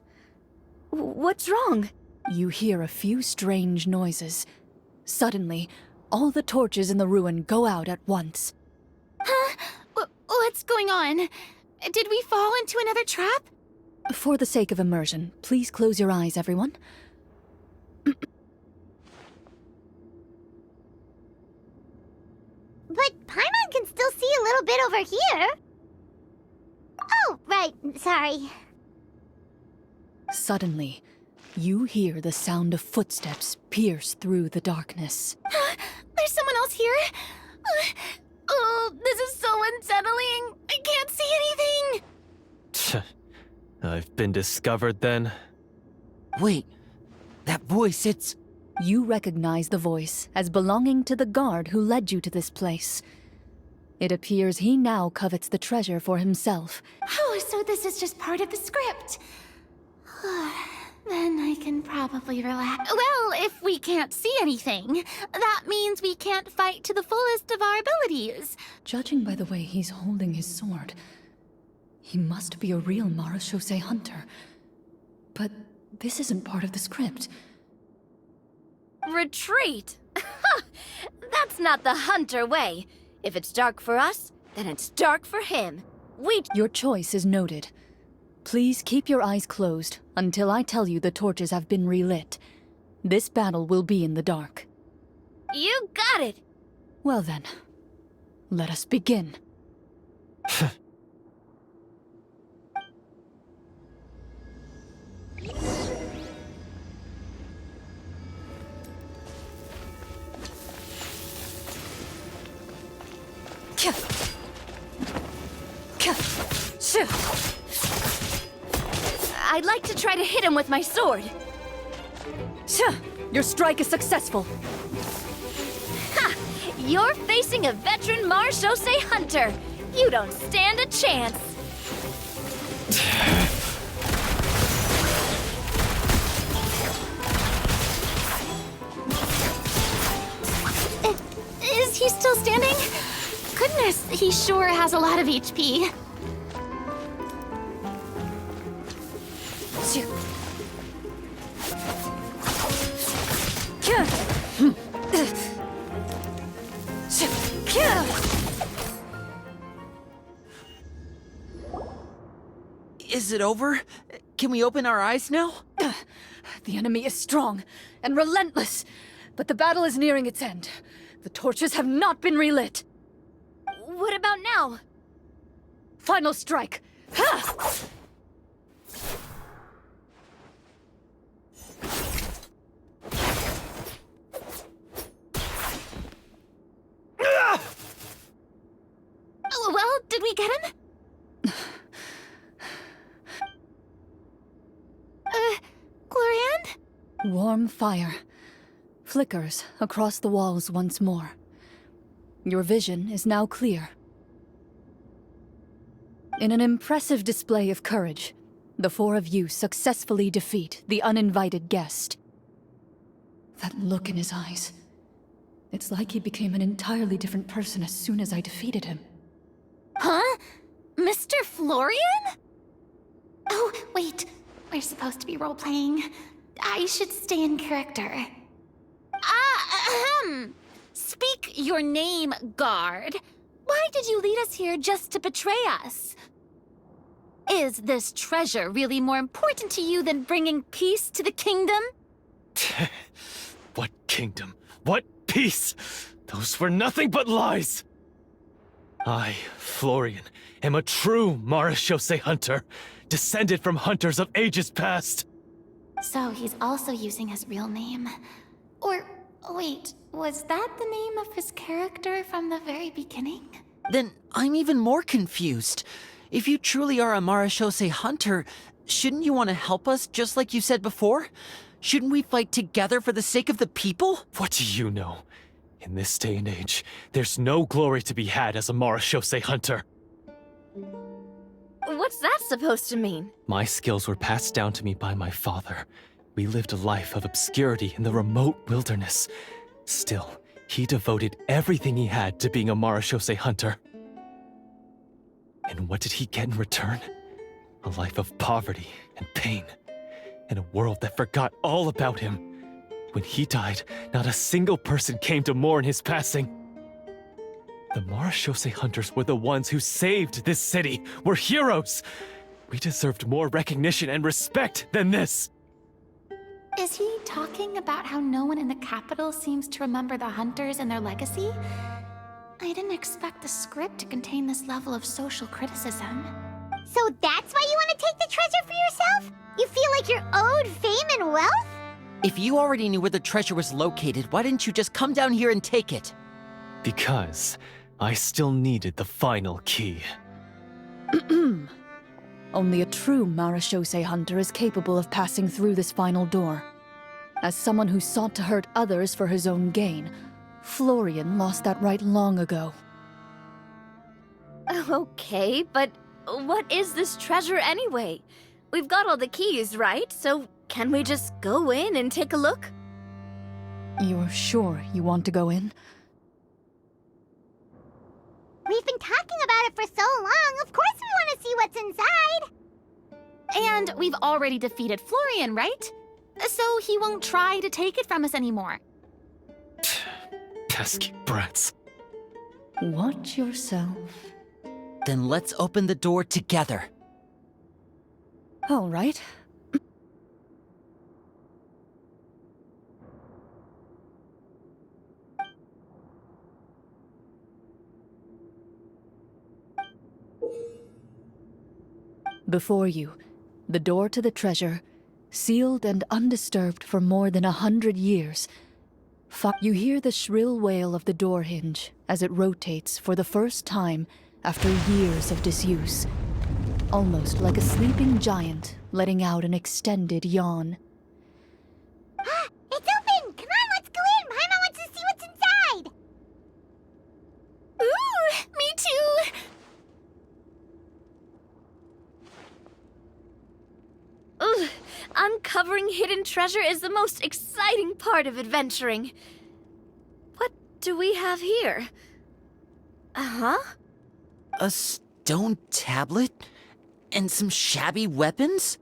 S2: What's wrong?
S1: You hear a few strange noises. Suddenly, all the torches in the ruin go out at once.
S4: Huh? What's going on? Did we fall into another trap?
S1: For the sake of immersion, please close your eyes, everyone.
S3: But Paimon can still see a little bit over here. Oh, right, sorry.
S1: Suddenly, you hear the sound of footsteps pierce through the darkness.
S4: There's someone else here? Oh, this is so unsettling. I can't see anything.
S6: I've been discovered then.
S5: Wait, that voice, it's...
S1: You recognize the voice as belonging to the guard who led you to this place. It appears he now covets the treasure for himself.
S4: Oh, so this is just part of the script. Then I can probably relax. Well, if we can't see anything, that means we can't fight to the fullest of our abilities.
S1: Judging by the way he's holding his sword, he must be a real Marechaussee Hunter. But This isn't part of the script.
S2: Retreat? That's not the Hunter way. If it's dark for us, then it's dark for him.
S1: Your choice is noted. Please keep your eyes closed until I tell you the torches have been relit. This battle will be in the dark.
S2: You got it!
S1: Well then, let us begin.
S2: I'd like to try to hit him with my sword.
S1: Your strike is successful.
S2: Ha! You're facing a veteran Marechaussee Hunter. You don't stand a chance.
S4: Is he still standing? Goodness, he sure has a lot of HP.
S5: Is it over? Can we open our eyes now?
S1: The enemy is strong and relentless, but the battle is nearing its end. The torches have not been relit.
S2: What about now?
S1: Final strike. Ha!
S4: Well, did we get him? Clorinde?
S1: Warm fire flickers across the walls once more. Your vision is now clear. In an impressive display of courage, the four of you successfully defeat the uninvited guest. That look in his eyes. It's like he became an entirely different person as soon as I defeated him.
S4: Huh? Mr. Florian? Oh, wait. We're supposed to be role-playing. I should stay in character. Speak your name, guard. Why did you lead us here just to betray us? Is this treasure really more important to you than bringing peace to the kingdom?
S6: What kingdom? What peace? Those were nothing but lies! I, Florian, am a true Marechaussee hunter, descended from hunters of ages past.
S4: So he's also using his real name. Or, wait, was that the name of his character from the very beginning?
S5: Then I'm even more confused. If you truly are a Marechaussee hunter, shouldn't you want to help us just like you said before? Shouldn't we fight together for the sake of the people?
S6: What do you know? In this day and age, there's no glory to be had as a Marechaussee hunter.
S2: What's that supposed to mean?
S6: My skills were passed down to me by my father. We lived a life of obscurity in the remote wilderness. Still, he devoted everything he had to being a Marechaussee hunter. And what did he get in return? A life of poverty and pain, and a world that forgot all about him. When he died, not a single person came to mourn his passing. The Marechaussee hunters were the ones who saved this city, were heroes. We deserved more recognition and respect than this.
S4: Is he talking about how no one in the capital seems to remember the hunters and their legacy? I didn't expect the script to contain this level of social criticism.
S3: So that's why you want to take the treasure for yourself? You feel like you're owed fame and wealth?
S5: If you already knew where the treasure was located, why didn't you just come down here and take it?
S6: Because I still needed the final key.
S1: Only a true Marechaussee hunter is capable of passing through this final door. As someone who sought to hurt others for his own gain, Florian lost that right long ago.
S2: Okay, but what is this treasure anyway? We've got all the keys, right? So can we just go in and take a look?
S1: You're sure you want to go in?
S3: We've been talking about it for so long. Of course we want to see what's inside.
S4: And we've already defeated Florian, right? So he won't try to take it from us anymore.
S6: Pesky brats.
S1: Watch yourself.
S5: Then let's open the door together.
S1: All right. Before you, the door to the treasure, sealed and undisturbed for more than 100 years. You hear the shrill wail of the door hinge as it rotates for the first time after years of disuse. Almost like a sleeping giant letting out an extended yawn.
S3: It's open! Come on, let's go in! Paimon wants to see what's inside!
S4: Ooh, me too!
S2: Ugh, uncovering hidden treasure is the most exciting part of adventuring. What do we have here? Uh-huh.
S5: A stone tablet? And some shabby weapons?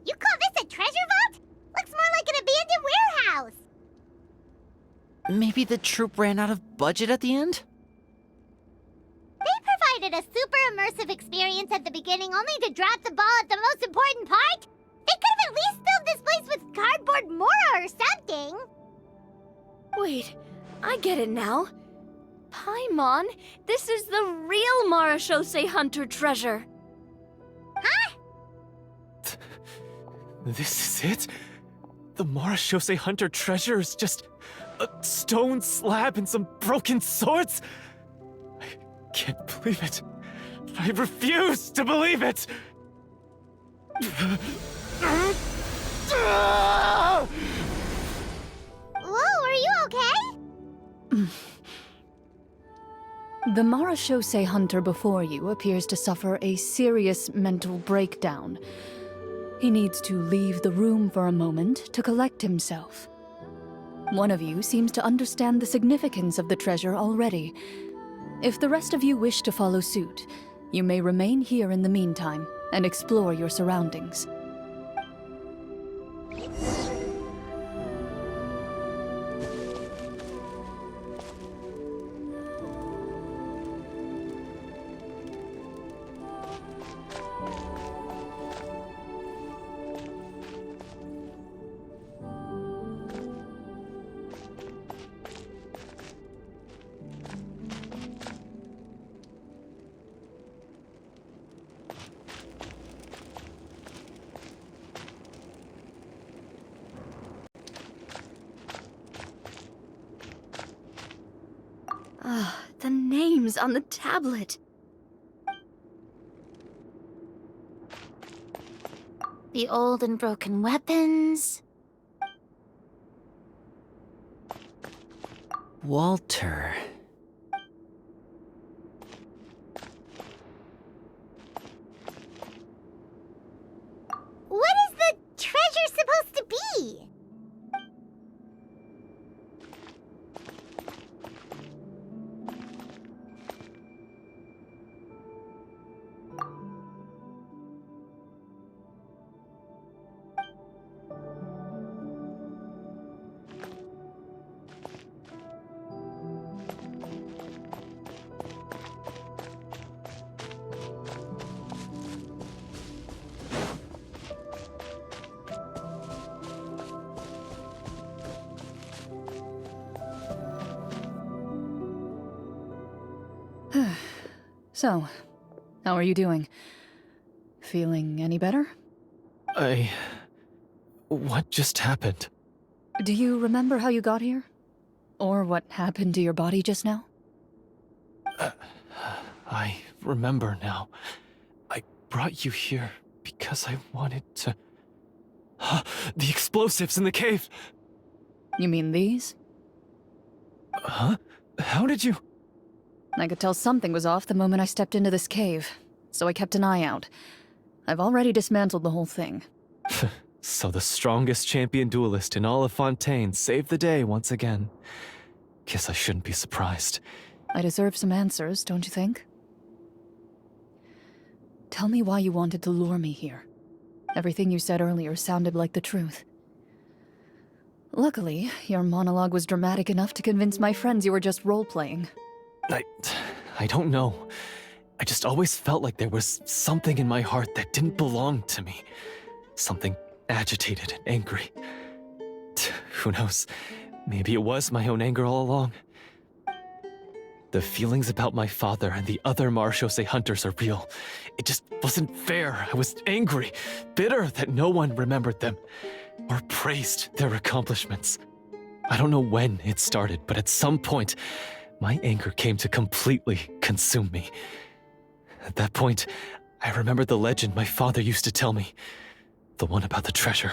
S3: You call this a treasure vault? Looks more like an abandoned warehouse!
S5: Maybe the troop ran out of budget at the end?
S3: They provided a super immersive experience at the beginning only to drop the ball at the most important part? They could have at least filled this place with cardboard Mora or something!
S2: Wait, I get it now. Paimon, this is the real Marashose Hunter treasure.
S6: This is it? The Marashose Hunter treasure is just a stone slab and some broken swords? I can't believe it. I refuse to believe it!
S3: Whoa, are you okay?
S1: The Marashose hunter before you appears to suffer a serious mental breakdown. He needs to leave the room for a moment to collect himself. One of you seems to understand the significance of the treasure already. If the rest of you wish to follow suit, you may remain here in the meantime and explore your surroundings.
S2: Ah, the names on the tablet.
S4: The old and broken weapons.
S5: Walter.
S3: What is the treasure supposed to be?
S1: So, how are you doing? Feeling any better?
S6: What just happened?
S1: Do you remember how you got here? Or what happened to your body just now?
S6: I remember now. I brought you here because I wanted to... The explosives in the cave!
S1: You mean these?
S6: Huh? How did you...
S1: I could tell something was off the moment I stepped into this cave, so I kept an eye out. I've already dismantled the whole thing.
S6: So the strongest champion duelist in all of Fontaine saved the day once again. Guess I shouldn't be surprised.
S1: I deserve some answers, don't you think? Tell me why you wanted to lure me here. Everything you said earlier sounded like the truth. Luckily, your monologue was dramatic enough to convince my friends you were just role-playing.
S6: I don't know. I just always felt like there was something in my heart that didn't belong to me. Something agitated and angry. Who knows? Maybe it was my own anger all along. The feelings about my father and the other Marechaussee hunters are real. It just wasn't fair. I was angry, bitter that no one remembered them or praised their accomplishments. I don't know when it started, but at some point, my anger came to completely consume me. At that point, I remembered the legend my father used to tell me. The one about the treasure.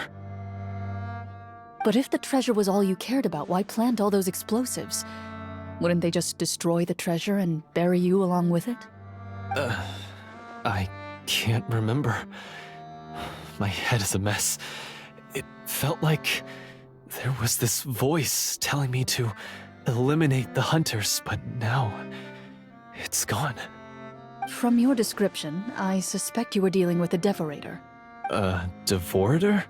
S1: But if the treasure was all you cared about, why plant all those explosives? Wouldn't they just destroy the treasure and bury you along with it?
S6: I can't remember. My head is a mess. It felt like there was this voice telling me to eliminate the hunters, but now it's gone.
S1: From your description, I suspect you were dealing with a devorator.
S6: Devorator?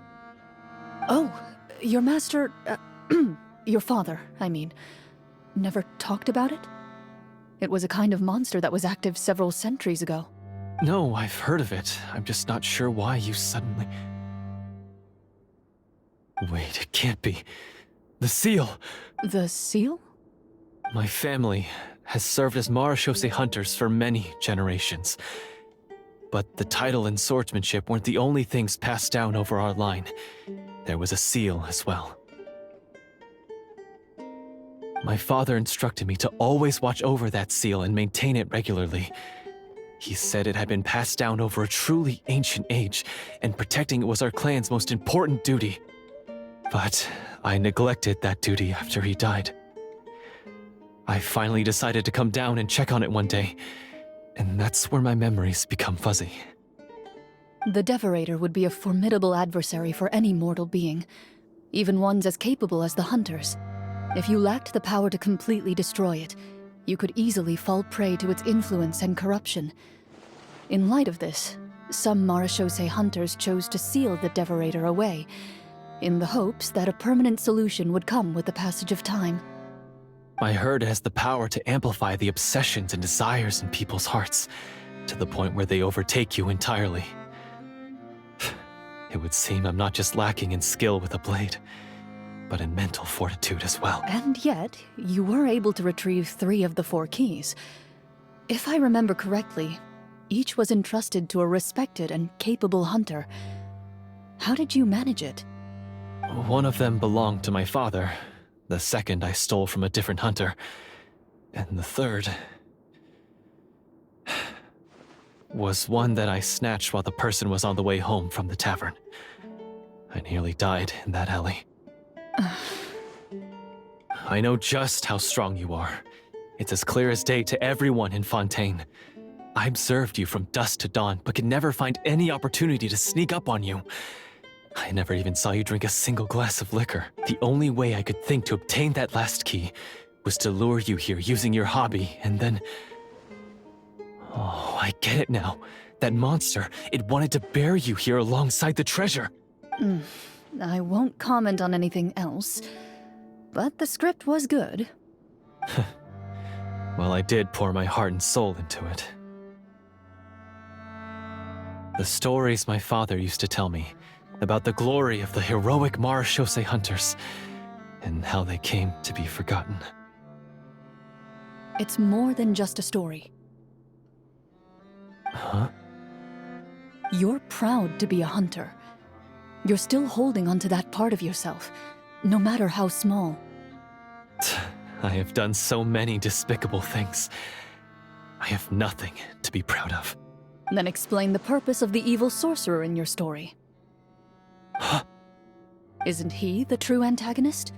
S1: Oh, your master... your father, I mean. Never talked about it? It was a kind of monster that was active several centuries ago.
S6: No, I've heard of it. I'm just not sure why you suddenly... Wait, it can't be. The seal!
S1: The seal?
S6: My family has served as Marechaussee hunters for many generations. But the title and swordsmanship weren't the only things passed down over our line. There was a seal as well. My father instructed me to always watch over that seal and maintain it regularly. He said it had been passed down over a truly ancient age, and protecting it was our clan's most important duty. But I neglected that duty after he died. I finally decided to come down and check on it one day, and that's where my memories become fuzzy.
S1: The Devorator would be a formidable adversary for any mortal being, even ones as capable as the Hunters. If you lacked the power to completely destroy it, you could easily fall prey to its influence and corruption. In light of this, some Marechaussee hunters chose to seal the Devorator away, in the hopes that a permanent solution would come with the passage of time.
S6: I heard it has the power to amplify the obsessions and desires in people's hearts, to the point where they overtake you entirely. It would seem I'm not just lacking in skill with a blade, but in mental fortitude as well.
S1: And yet, you were able to retrieve 3 of the 4 keys. If I remember correctly, each was entrusted to a respected and capable hunter. How did you manage it?
S6: One of them belonged to my father. The second I stole from a different hunter. And the third was one that I snatched while the person was on the way home from the tavern. I nearly died in that alley. I know just how strong you are. It's as clear as day to everyone in Fontaine. I observed you from dusk to dawn, but could never find any opportunity to sneak up on you. I never even saw you drink a single glass of liquor. The only way I could think to obtain that last key was to lure you here using your hobby, and then... Oh, I get it now. That monster, it wanted to bury you here alongside the treasure.
S1: I won't comment on anything else, but the script was good.
S6: Well, I did pour my heart and soul into it. The stories my father used to tell me about the glory of the heroic Marechaussee hunters and how they came to be forgotten.
S1: It's more than just a story.
S6: Huh?
S1: You're proud to be a hunter. You're still holding onto that part of yourself, no matter how small.
S6: I have done so many despicable things. I have nothing to be proud of.
S1: Then explain the purpose of the evil sorcerer in your story.
S6: Huh?
S1: Isn't he the true antagonist?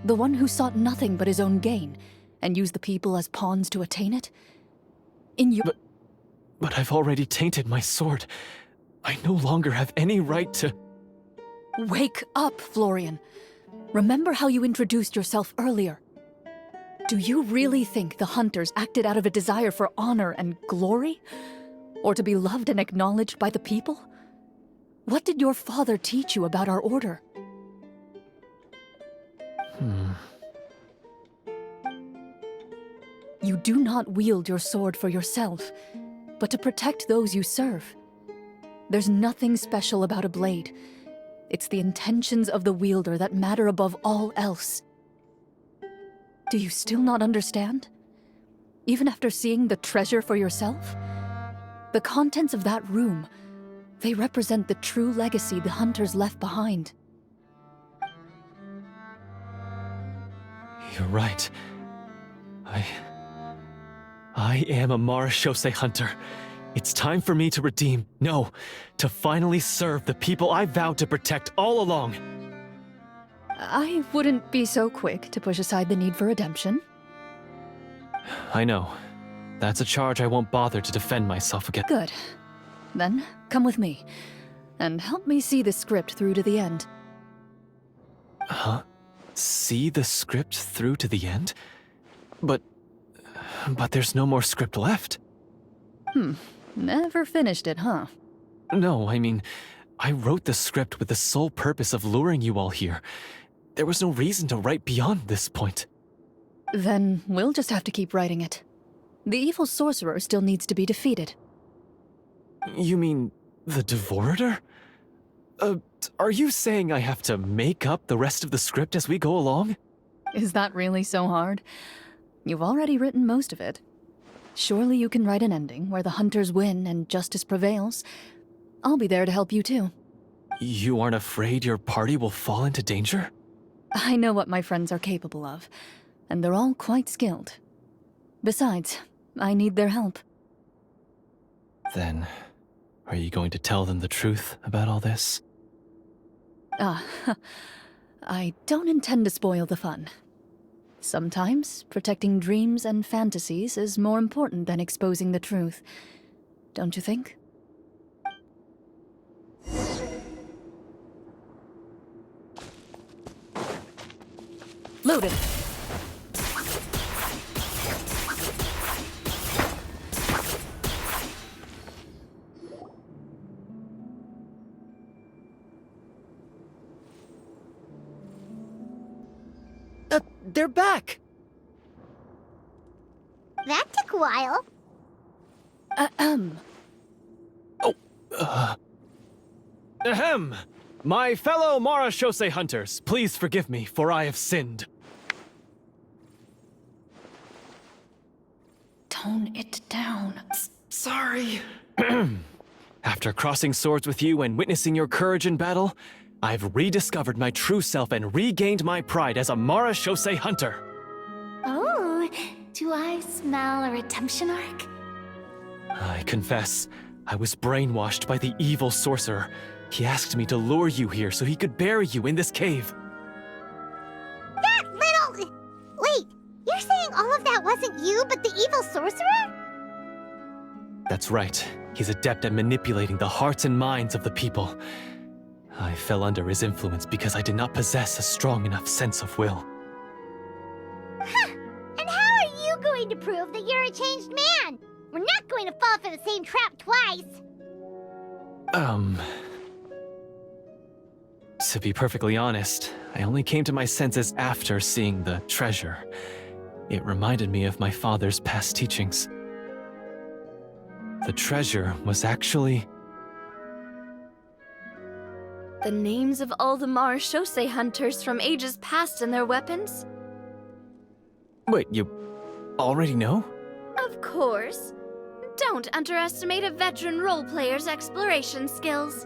S1: The one who sought nothing but his own gain, and used the people as pawns to attain it? In your...
S6: But I've already tainted my sword. I no longer have any right to...
S1: Wake up, Florian. Remember how you introduced yourself earlier. Do you really think the hunters acted out of a desire for honor and glory? Or to be loved and acknowledged by the people? What did your father teach you about our order? You do not wield your sword for yourself, but to protect those you serve. There's nothing special about a blade. It's the intentions of the wielder that matter above all else. Do you still not understand? Even after seeing the treasure for yourself? The contents of that room, they represent the true legacy the hunters left behind.
S6: You're right. I am a Marashose hunter. It's time for me to redeem, no, to finally serve the people I vowed to protect all along.
S1: I wouldn't be so quick to push aside the need for redemption.
S6: I know. That's a charge I won't bother to defend myself against.
S1: Good. Then, come with me, and help me see the script through to the end.
S6: Huh? See the script through to the end? But there's no more script left.
S1: Never finished it, huh?
S6: No, I mean, I wrote the script with the sole purpose of luring you all here. There was no reason to write beyond this point.
S1: Then we'll just have to keep writing it. The evil sorcerer still needs to be defeated.
S6: You mean the Devorator? Are you saying I have to make up the rest of the script as we go along?
S1: Is that really so hard? You've already written most of it. Surely you can write an ending where the hunters win and justice prevails. I'll be there to help you too.
S6: You aren't afraid your party will fall into danger?
S1: I know what my friends are capable of, and they're all quite skilled. Besides, I need their help.
S6: Then, are you going to tell them the truth about all this?
S1: I don't intend to spoil the fun. Sometimes, protecting dreams and fantasies is more important than exposing the truth. Don't you think? Loaded.
S6: They're back!
S3: That took a while.
S6: Ahem! My fellow Marashose hunters, please forgive me, for I have sinned.
S1: Tone it down.
S6: Sorry. After crossing swords with you and witnessing your courage in battle, I've rediscovered my true self and regained my pride as a Marashose hunter.
S4: Oh, do I smell a redemption arc?
S6: I confess, I was brainwashed by the evil sorcerer. He asked me to lure you here so he could bury you in this cave.
S3: That little... Wait, you're saying all of that wasn't you, but the evil sorcerer?
S6: That's right. He's adept at manipulating the hearts and minds of the people. I fell under his influence because I did not possess a strong enough sense of will.
S3: Huh! And how are you going to prove that you're a changed man? We're not going to fall for the same trap twice.
S6: To be perfectly honest, I only came to my senses after seeing the treasure. It reminded me of my father's past teachings. The treasure was actually...
S2: The names of all the Marashose hunters from ages past and their weapons?
S6: Wait, you already know?
S2: Of course. Don't underestimate a veteran role-player's exploration skills.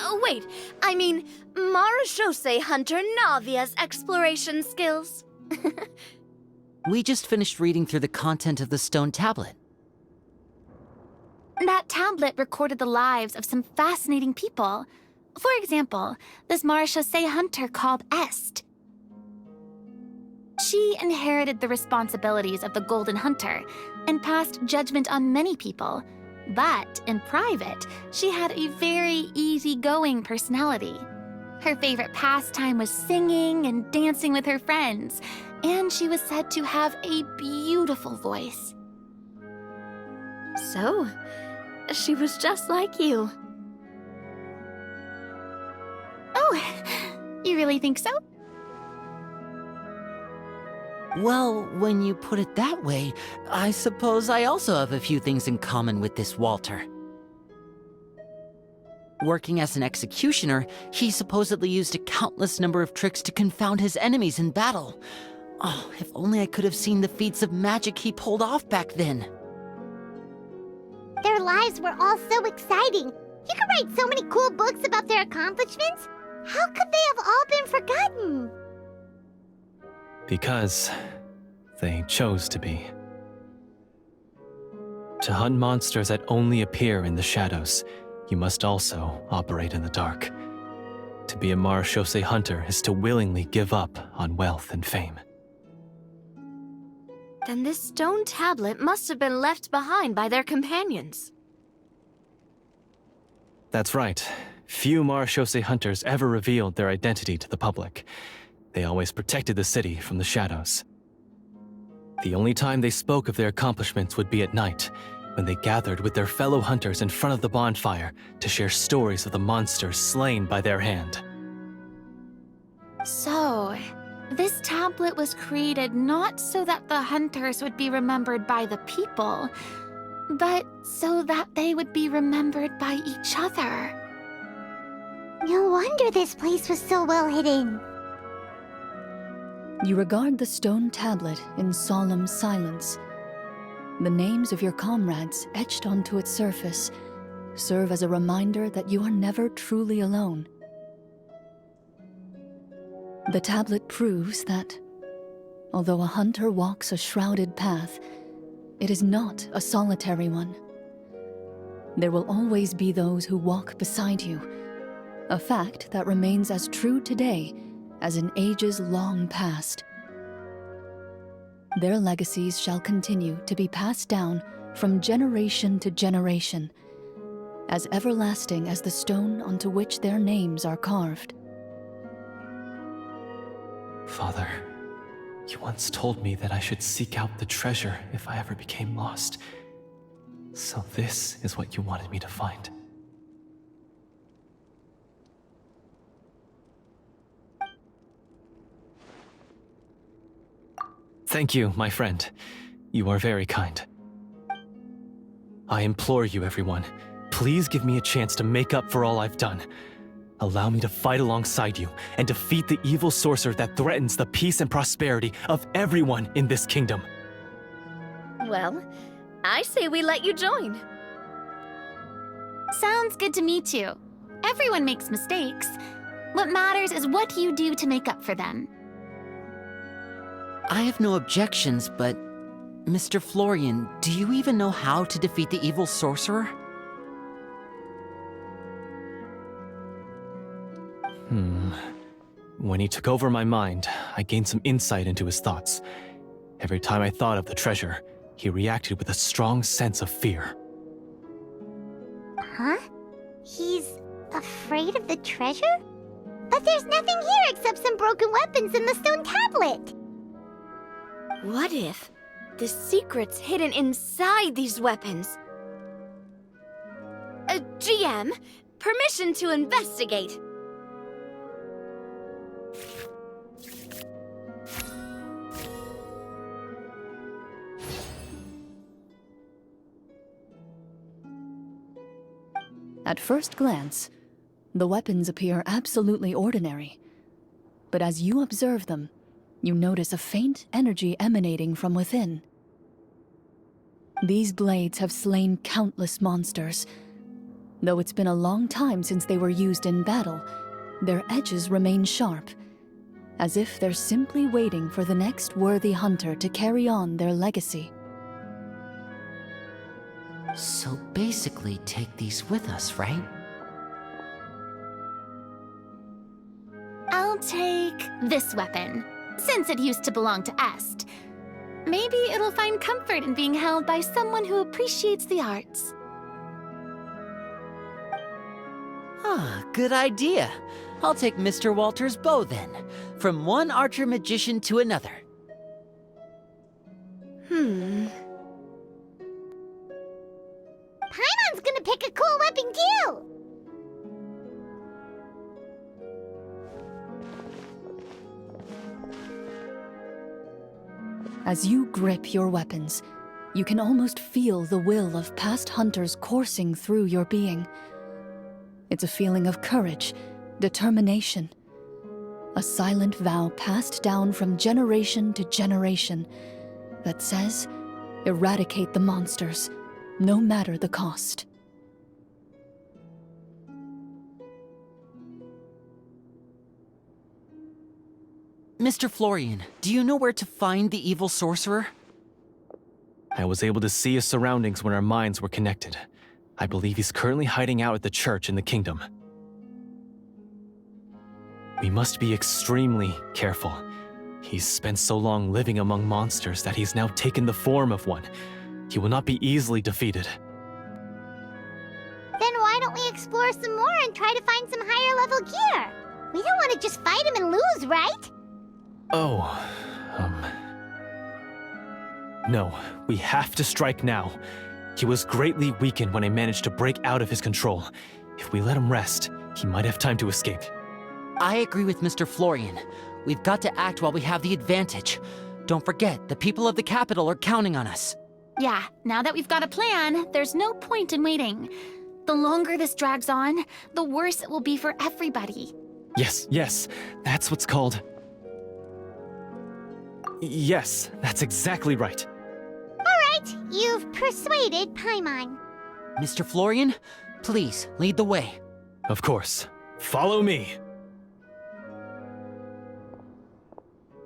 S2: Oh, wait, I mean Marashose hunter Navia's exploration skills.
S5: We just finished reading through the content of the stone tablet.
S4: That tablet recorded the lives of some fascinating people. For example, this Marashose hunter called Est. She inherited the responsibilities of the Golden Hunter and passed judgment on many people. But in private, she had a very easygoing personality. Her favorite pastime was singing and dancing with her friends, and she was said to have a beautiful voice.
S2: So, She was just like you.
S4: Oh, you really think so?
S5: Well, when you put it that way, I suppose I also have a few things in common with this Walter. Working as an executioner, he supposedly used a countless number of tricks to confound his enemies in battle. Oh, if only I could have seen the feats of magic he pulled off back then.
S3: Their lives were all so exciting. You could write so many cool books about their accomplishments. How could they have all been forgotten?
S6: Because they chose to be. To hunt monsters that only appear in the shadows, you must also operate in the dark. To be a marechaussee hunter is to willingly give up on wealth and fame.
S2: Then this stone tablet must have been left behind by their companions.
S6: That's right. Few marechaussee hunters ever revealed their identity to the public. They always protected the city from the shadows. The only time they spoke of their accomplishments would be at night, when they gathered with their fellow hunters in front of the bonfire to share stories of the monsters slain by their hand.
S4: So, this tablet was created not so that the hunters would be remembered by the people, but so that they would be remembered by each other.
S3: No wonder this place was so well hidden.
S1: You regard the stone tablet in solemn silence. The names of your comrades etched onto its surface serve as a reminder that you are never truly alone. The tablet proves that, although a hunter walks a shrouded path, it is not a solitary one. There will always be those who walk beside you, a fact that remains as true today as in ages long past. Their legacies shall continue to be passed down from generation to generation, as everlasting as the stone onto which their names are carved.
S6: Father, you once told me that I should seek out the treasure if I ever became lost. So this is what you wanted me to find. Thank you, my friend. You are very kind. I implore you, everyone, please give me a chance to make up for all I've done. Allow me to fight alongside you and defeat the evil sorcerer that threatens the peace and prosperity of everyone in this kingdom.
S2: Well, I say we let you join.
S4: Sounds good to me too. Everyone makes mistakes. What matters is what you do to make up for them.
S5: I have no objections, but Mr. Florian, do you even know how to defeat the evil sorcerer?
S6: When he took over my mind, I gained some insight into his thoughts. Every time I thought of the treasure, he reacted with a strong sense of fear.
S3: Huh? He's afraid of the treasure? But there's nothing here except some broken weapons and the stone tablet.
S2: What if the secret's hidden inside these weapons? GM, permission to investigate.
S1: At first glance, the weapons appear absolutely ordinary. But as you observe them, you notice a faint energy emanating from within. These blades have slain countless monsters. Though it's been a long time since they were used in battle, their edges remain sharp, as if they're simply waiting for the next worthy hunter to carry on their legacy.
S5: So basically, take these with us, right?
S4: I'll take this weapon, since it used to belong to Est. Maybe it'll find comfort in being held by someone who appreciates the arts.
S5: Ah, good idea. I'll take Mr. Walter's bow then, from one archer magician to another.
S3: Paimon's gonna pay pick a cool weapon too!
S1: As you grip your weapons, you can almost feel the will of past hunters coursing through your being. It's a feeling of courage, determination, a silent vow passed down from generation to generation that says, eradicate the monsters, no matter the cost.
S5: Mr. Florian, do you know where to find the evil sorcerer?
S6: I was able to see his surroundings when our minds were connected. I believe he's currently hiding out at the church in the kingdom. We must be extremely careful. He's spent so long living among monsters that he's now taken the form of one. He will not be easily defeated.
S3: Then why don't we explore some more and try to find some higher level gear? We don't want to just fight him and lose, right?
S6: No, we have to strike now. He was greatly weakened when I managed to break out of his control. If we let him rest, he might have time to escape.
S5: I agree with Mr. Florian. We've got to act while we have the advantage. Don't forget, the people of the capital are counting on us.
S4: Yeah, now that we've got a plan, there's no point in waiting. The longer this drags on, the worse it will be for everybody.
S6: Yes, that's what's called... Yes, that's exactly right.
S3: Alright, you've persuaded Paimon.
S5: Mr. Florian, please, lead the way.
S6: Of course. Follow me.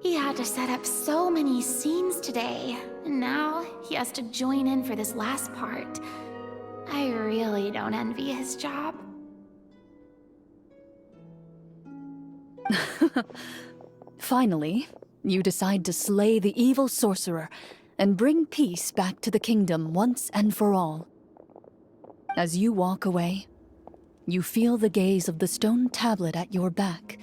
S4: He had to set up so many scenes today, and now he has to join in for this last part. I really don't envy his job.
S1: Finally, you decide to slay the evil sorcerer and bring peace back to the kingdom once and for all. As you walk away, you feel the gaze of the stone tablet at your back,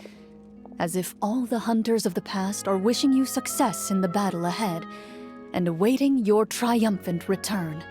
S1: as if all the hunters of the past are wishing you success in the battle ahead and awaiting your triumphant return.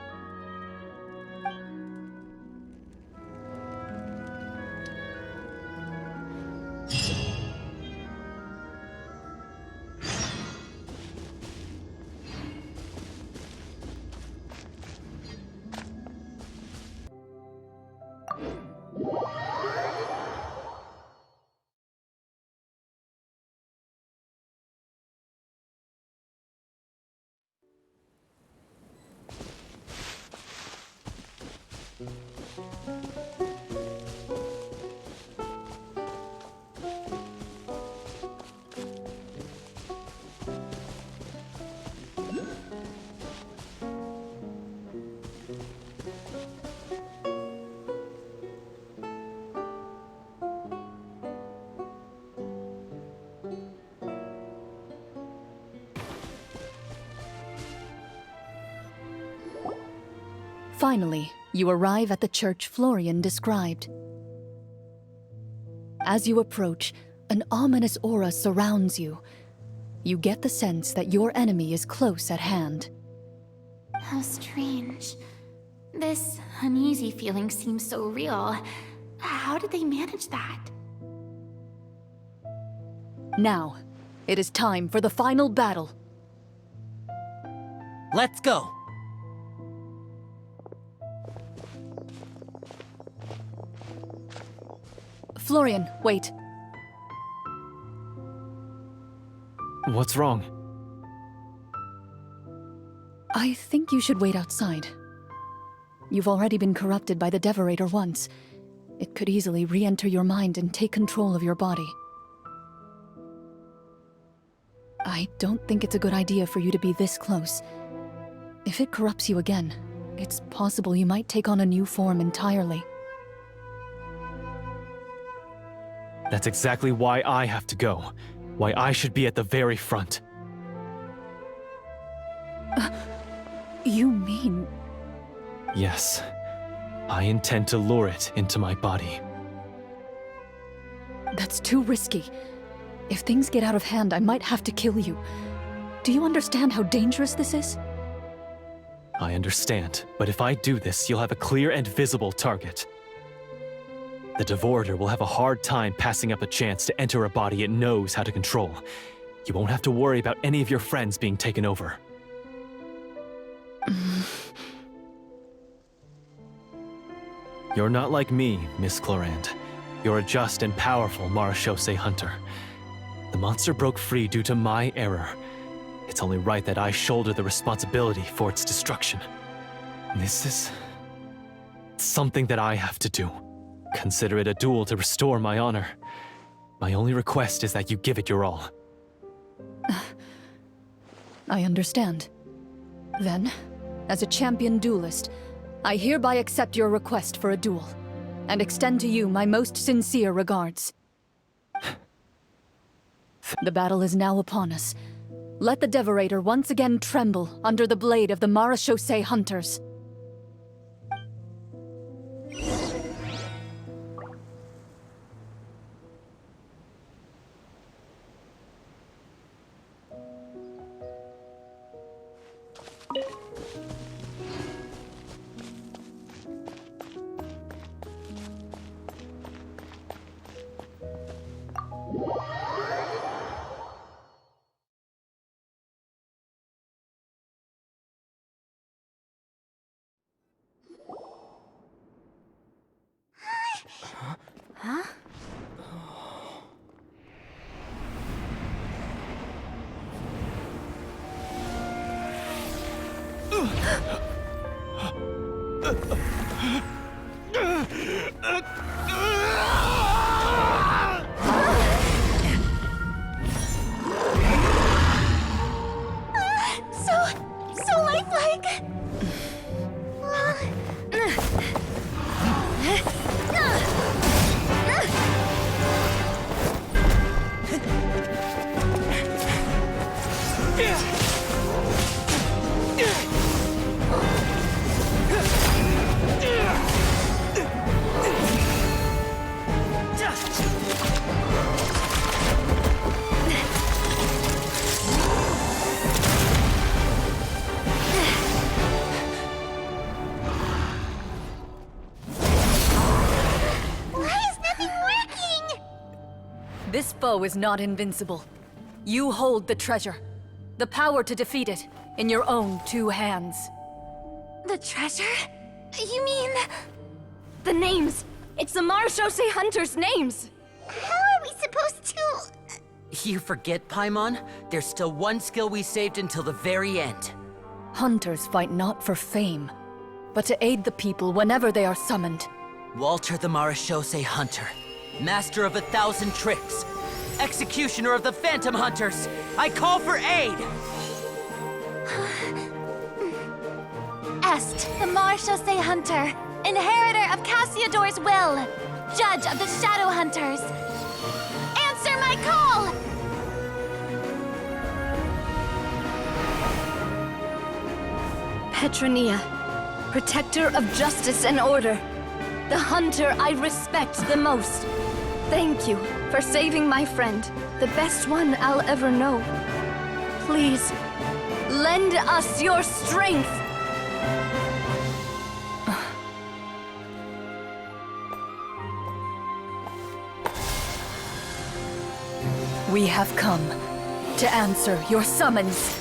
S1: Finally, you arrive at the church Florian described. As you approach, an ominous aura surrounds you. You get the sense that your enemy is close at hand.
S4: How strange. This uneasy feeling seems so real. How did they manage that?
S1: Now, it is time for the final battle.
S5: Let's go!
S1: Florian, wait.
S6: What's wrong?
S1: I think you should wait outside. You've already been corrupted by the Devorator once. It could easily re-enter your mind and take control of your body. I don't think it's a good idea for you to be this close. If it corrupts you again, it's possible you might take on a new form entirely.
S6: That's exactly why I have to go. Why I should be at the very front.
S1: You mean...
S6: Yes. I intend to lure it into my body.
S1: That's too risky. If things get out of hand, I might have to kill you. Do you understand how dangerous this is?
S6: I understand, but if I do this, you'll have a clear and visible target. The Devorator will have a hard time passing up a chance to enter a body it knows how to control. You won't have to worry about any of your friends being taken over. You're not like me, Miss Clorinde. You're a just and powerful Marechaussee hunter. The monster broke free due to my error. It's only right that I shoulder the responsibility for its destruction. This is something that I have to do. Consider it a duel to restore my honor. My only request is that you give it your all.
S1: I understand. Then, as a champion duelist, I hereby accept your request for a duel, and extend to you my most sincere regards. The battle is now upon us. Let the Devorator once again tremble under the blade of the Marechaussee hunters.
S2: So lifelike!
S1: This foe is not invincible. You hold the treasure. The power to defeat it in your own 2 hands.
S2: The treasure? You mean... The names! It's the Marechaussee hunters' names!
S3: How are we supposed to...
S5: You forget, Paimon? There's still one skill we saved until the very end.
S1: Hunters fight not for fame, but to aid the people whenever they are summoned.
S5: Walter the Marechaussee Hunter, master of 1,000 tricks, executioner of the Phantom Hunters, I call for aid!
S4: Est, the Marechaussee Hunter, inheritor of Cassiodor's will, judge of the Shadow Hunters. Answer my call!
S2: Petronia, protector of justice and order. The hunter I respect the most. Thank you for saving my friend, the best one I'll ever know. Please, lend us your strength!
S1: We have come to answer your summons.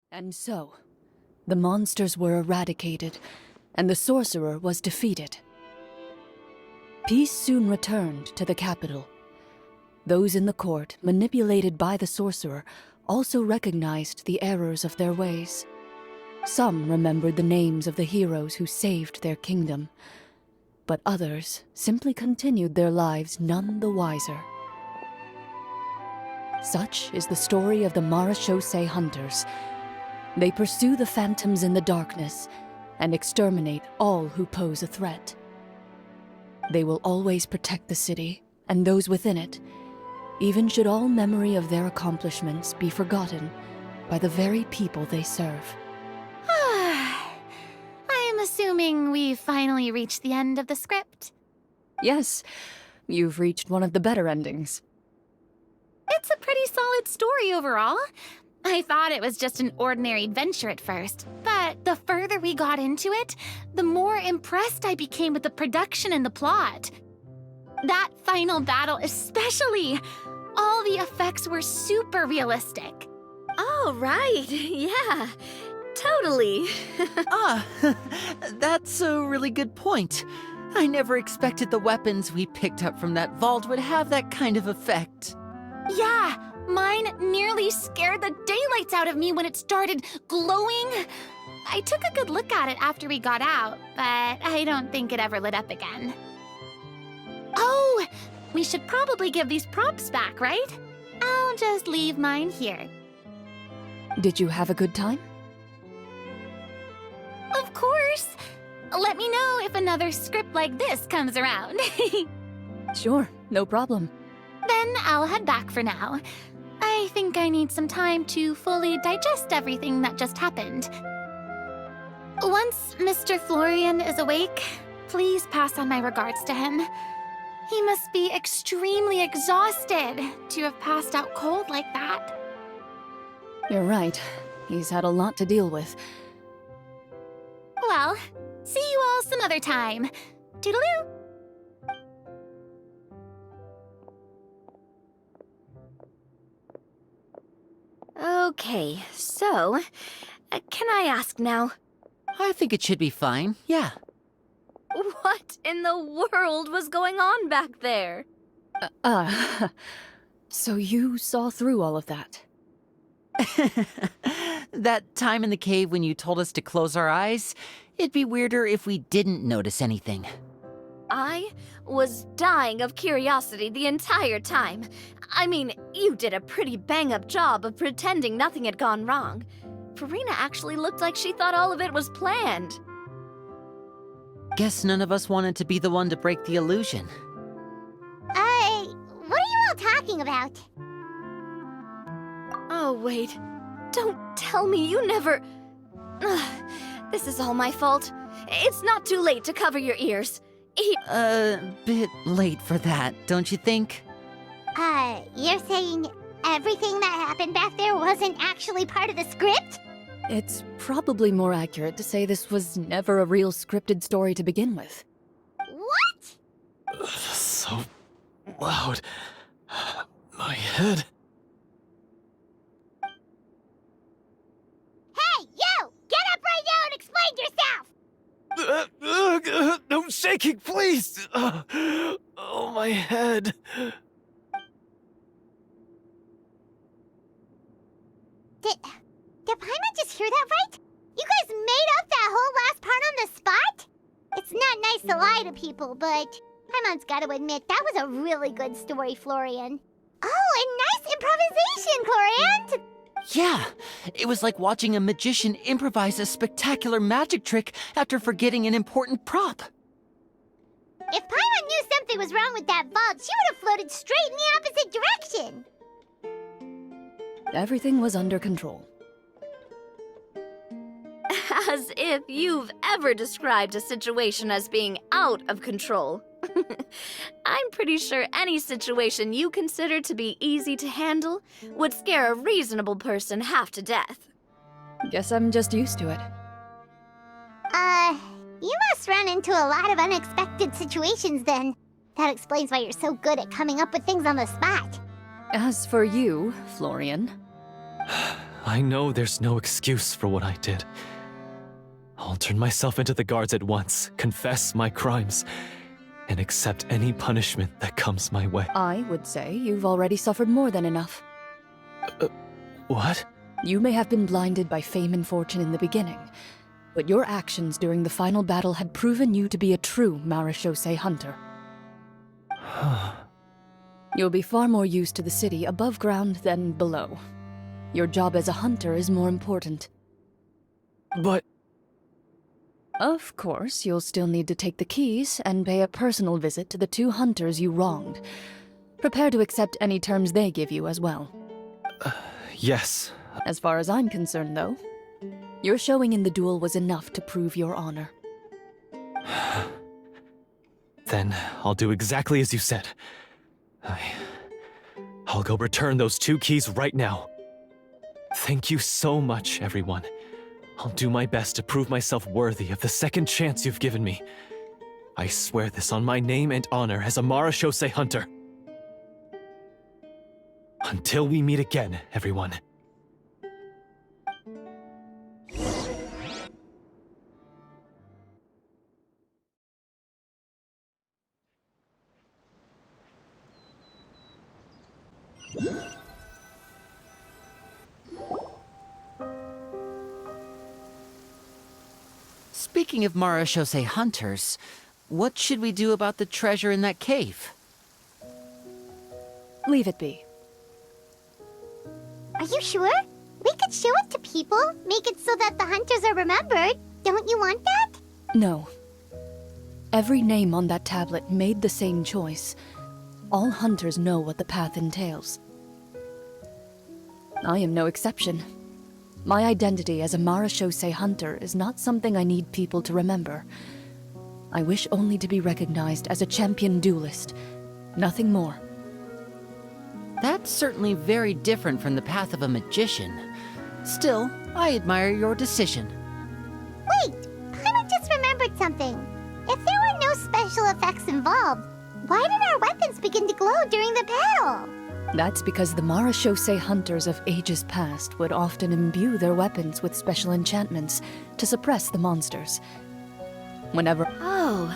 S1: And so, the monsters were eradicated, and the sorcerer was defeated. Peace soon returned to the capital. Those in the court, manipulated by the sorcerer, also recognized the errors of their ways. Some remembered the names of the heroes who saved their kingdom, but others simply continued their lives none the wiser. Such is the story of the Marechaussee Hunters. They pursue the phantoms in the darkness and exterminate all who pose a threat. They will always protect the city and those within it, even should all memory of their accomplishments be forgotten by the very people they serve.
S4: I'm assuming we've finally reached the end of the script.
S1: Yes, you've reached one of the better endings.
S4: It's a pretty solid story overall. I thought it was just an ordinary adventure at first, but the further we got into it, the more impressed I became with the production and the plot. That final battle especially. All the effects were super realistic.
S2: Oh, right. Yeah, totally.
S5: That's a really good point. I never expected the weapons we picked up from that vault would have that kind of effect.
S4: Yeah, mine nearly scared the daylights out of me when it started glowing. I took a good look at it after we got out, but I don't think it ever lit up again. Oh, we should probably give these props back, right? I'll just leave mine here.
S1: Did you have a good time?
S4: Of course. Let me know if another script like this comes around.
S1: Sure, no problem.
S4: Then I'll head back for now. I think I need some time to fully digest everything that just happened. Once Mr. Florian is awake, please pass on my regards to him. He must be extremely exhausted to have passed out cold like that.
S1: You're right. He's had a lot to deal with.
S4: Well, see you all some other time. Toodaloo!
S2: Okay, so, can I ask now,
S5: I think it should be fine, yeah.
S2: what in the world was going on back there?
S1: So you saw through all of that?
S5: That time in the cave when you told us to close our eyes, it'd be weirder if we didn't notice anything.
S2: I was dying of curiosity the entire time. I mean, you did a pretty bang-up job of pretending nothing had gone wrong. Farina actually looked like she thought all of it was planned.
S5: Guess none of us wanted to be the one to break the illusion.
S3: What are you all talking about?
S2: Oh, wait. Don't tell me you never... Ugh, this is all my fault. It's not too late to cover your ears.
S5: Bit late for that, don't you think?
S3: You're saying everything that happened back there wasn't actually part of the script?
S1: It's probably more accurate to say this was never a real scripted story to begin with.
S3: What?
S6: So loud. My head.
S3: Hey, you! Get up right now and explain yourself!
S6: No shaking, please! Oh, my head.
S3: Did Paimon just hear that right? You guys made up that whole last part on the spot? It's not nice to lie to people, but Paimon's gotta admit, that was a really good story, Florian. Oh, and nice improvisation, Clorinde!
S5: Yeah, it was like watching a magician improvise a spectacular magic trick after forgetting an important prop.
S3: If Paimon knew something was wrong with that vault, she would have floated straight in the opposite direction.
S1: Everything was under control.
S2: As if you've ever described a situation as being out of control. I'm pretty sure any situation you consider to be easy to handle would scare a reasonable person half to death.
S1: Guess I'm just used to it.
S3: You must run into a lot of unexpected situations then. That explains why you're so good at coming up with things on the spot.
S1: As for you, Florian...
S6: I know there's no excuse for what I did. I'll turn myself into the guards at once, confess my crimes, and accept any punishment that comes my way.
S1: I would say you've already suffered more than enough.
S6: What?
S1: You may have been blinded by fame and fortune in the beginning, but your actions during the final battle had proven you to be a true Marechaussee hunter. You'll be far more used to the city above ground than below. Your job as a hunter is more important.
S6: But...
S1: Of course, you'll still need to take the keys and pay a personal visit to the 2 hunters you wronged. Prepare to accept any terms they give you as well.
S6: Yes.
S1: As far as I'm concerned, though, your showing in the duel was enough to prove your honor.
S6: Then I'll do exactly as you said. I'll go return those 2 keys right now. Thank you so much, everyone. I'll do my best to prove myself worthy of the second chance you've given me. I swear this on my name and honor as a Marashose hunter. Until we meet again, everyone.
S5: Speaking of Marashose hunters, what should we do about the treasure in that cave?
S1: Leave it be.
S3: Are you sure? We could show it to people, make it so that the hunters are remembered. Don't you want that?
S1: No. Every name on that tablet made the same choice. All hunters know what the path entails. I am no exception. My identity as a Marashose hunter is not something I need people to remember. I wish only to be recognized as a champion duelist, nothing more.
S5: That's certainly very different from the path of a magician. Still, I admire your decision.
S3: Wait! I just remembered something. If there were no special effects involved, why did our weapons begin to glow during the battle?
S1: That's because the Marashose hunters of ages past would often imbue their weapons with special enchantments to suppress the monsters. Whenever...
S2: Oh,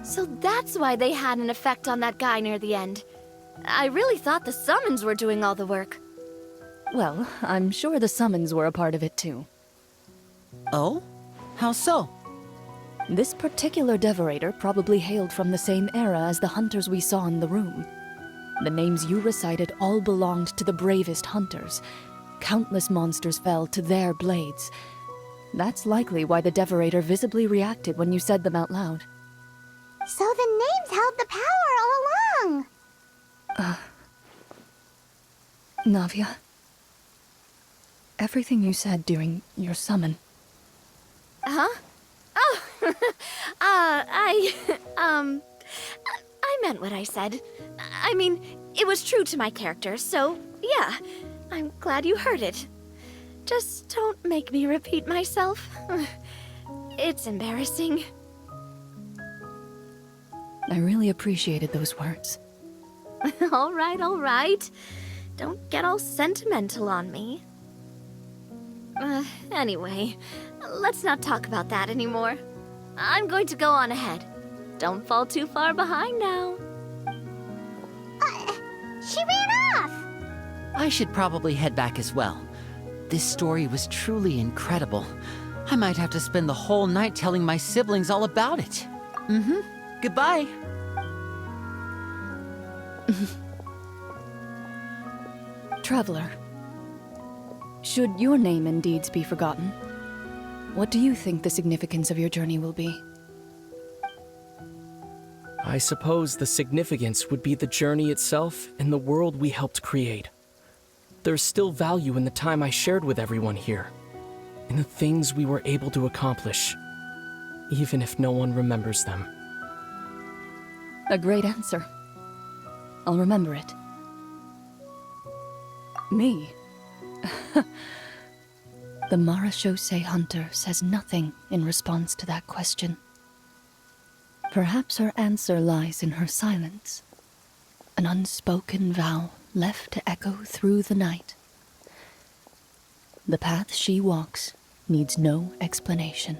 S2: so that's why they had an effect on that guy near the end. I really thought the summons were doing all the work.
S1: Well, I'm sure the summons were a part of it too.
S5: Oh? How so?
S1: This particular devorator probably hailed from the same era as the hunters we saw in the room. The names you recited all belonged to the bravest hunters. Countless monsters fell to their blades. That's likely why the devorator visibly reacted when you said them out loud.
S3: So the names held the power all along!
S1: Navia, everything you said during your summon.
S2: Huh? Oh, I meant what I said. I mean, it was true to my character, so yeah, I'm glad you heard it. Just don't make me repeat myself. It's embarrassing.
S1: I really appreciated those words.
S2: All right. Don't get all sentimental on me. Anyway, let's not talk about that anymore. I'm going to go on ahead. Don't fall too far behind now.
S3: She ran off!
S5: I should probably head back as well. This story was truly incredible. I might have to spend the whole night telling my siblings all about it. Goodbye.
S1: Traveler, should your name and deeds be forgotten, what do you think the significance of your journey will be?
S7: I suppose the significance would be the journey itself and the world we helped create. There's still value in the time I shared with everyone here, in the things we were able to accomplish, even if no one remembers them.
S1: A great answer. I'll remember it. Me? The Marashose hunter says nothing in response to that question. Perhaps her answer lies in her silence, an unspoken vow left to echo through the night. The path she walks needs no explanation.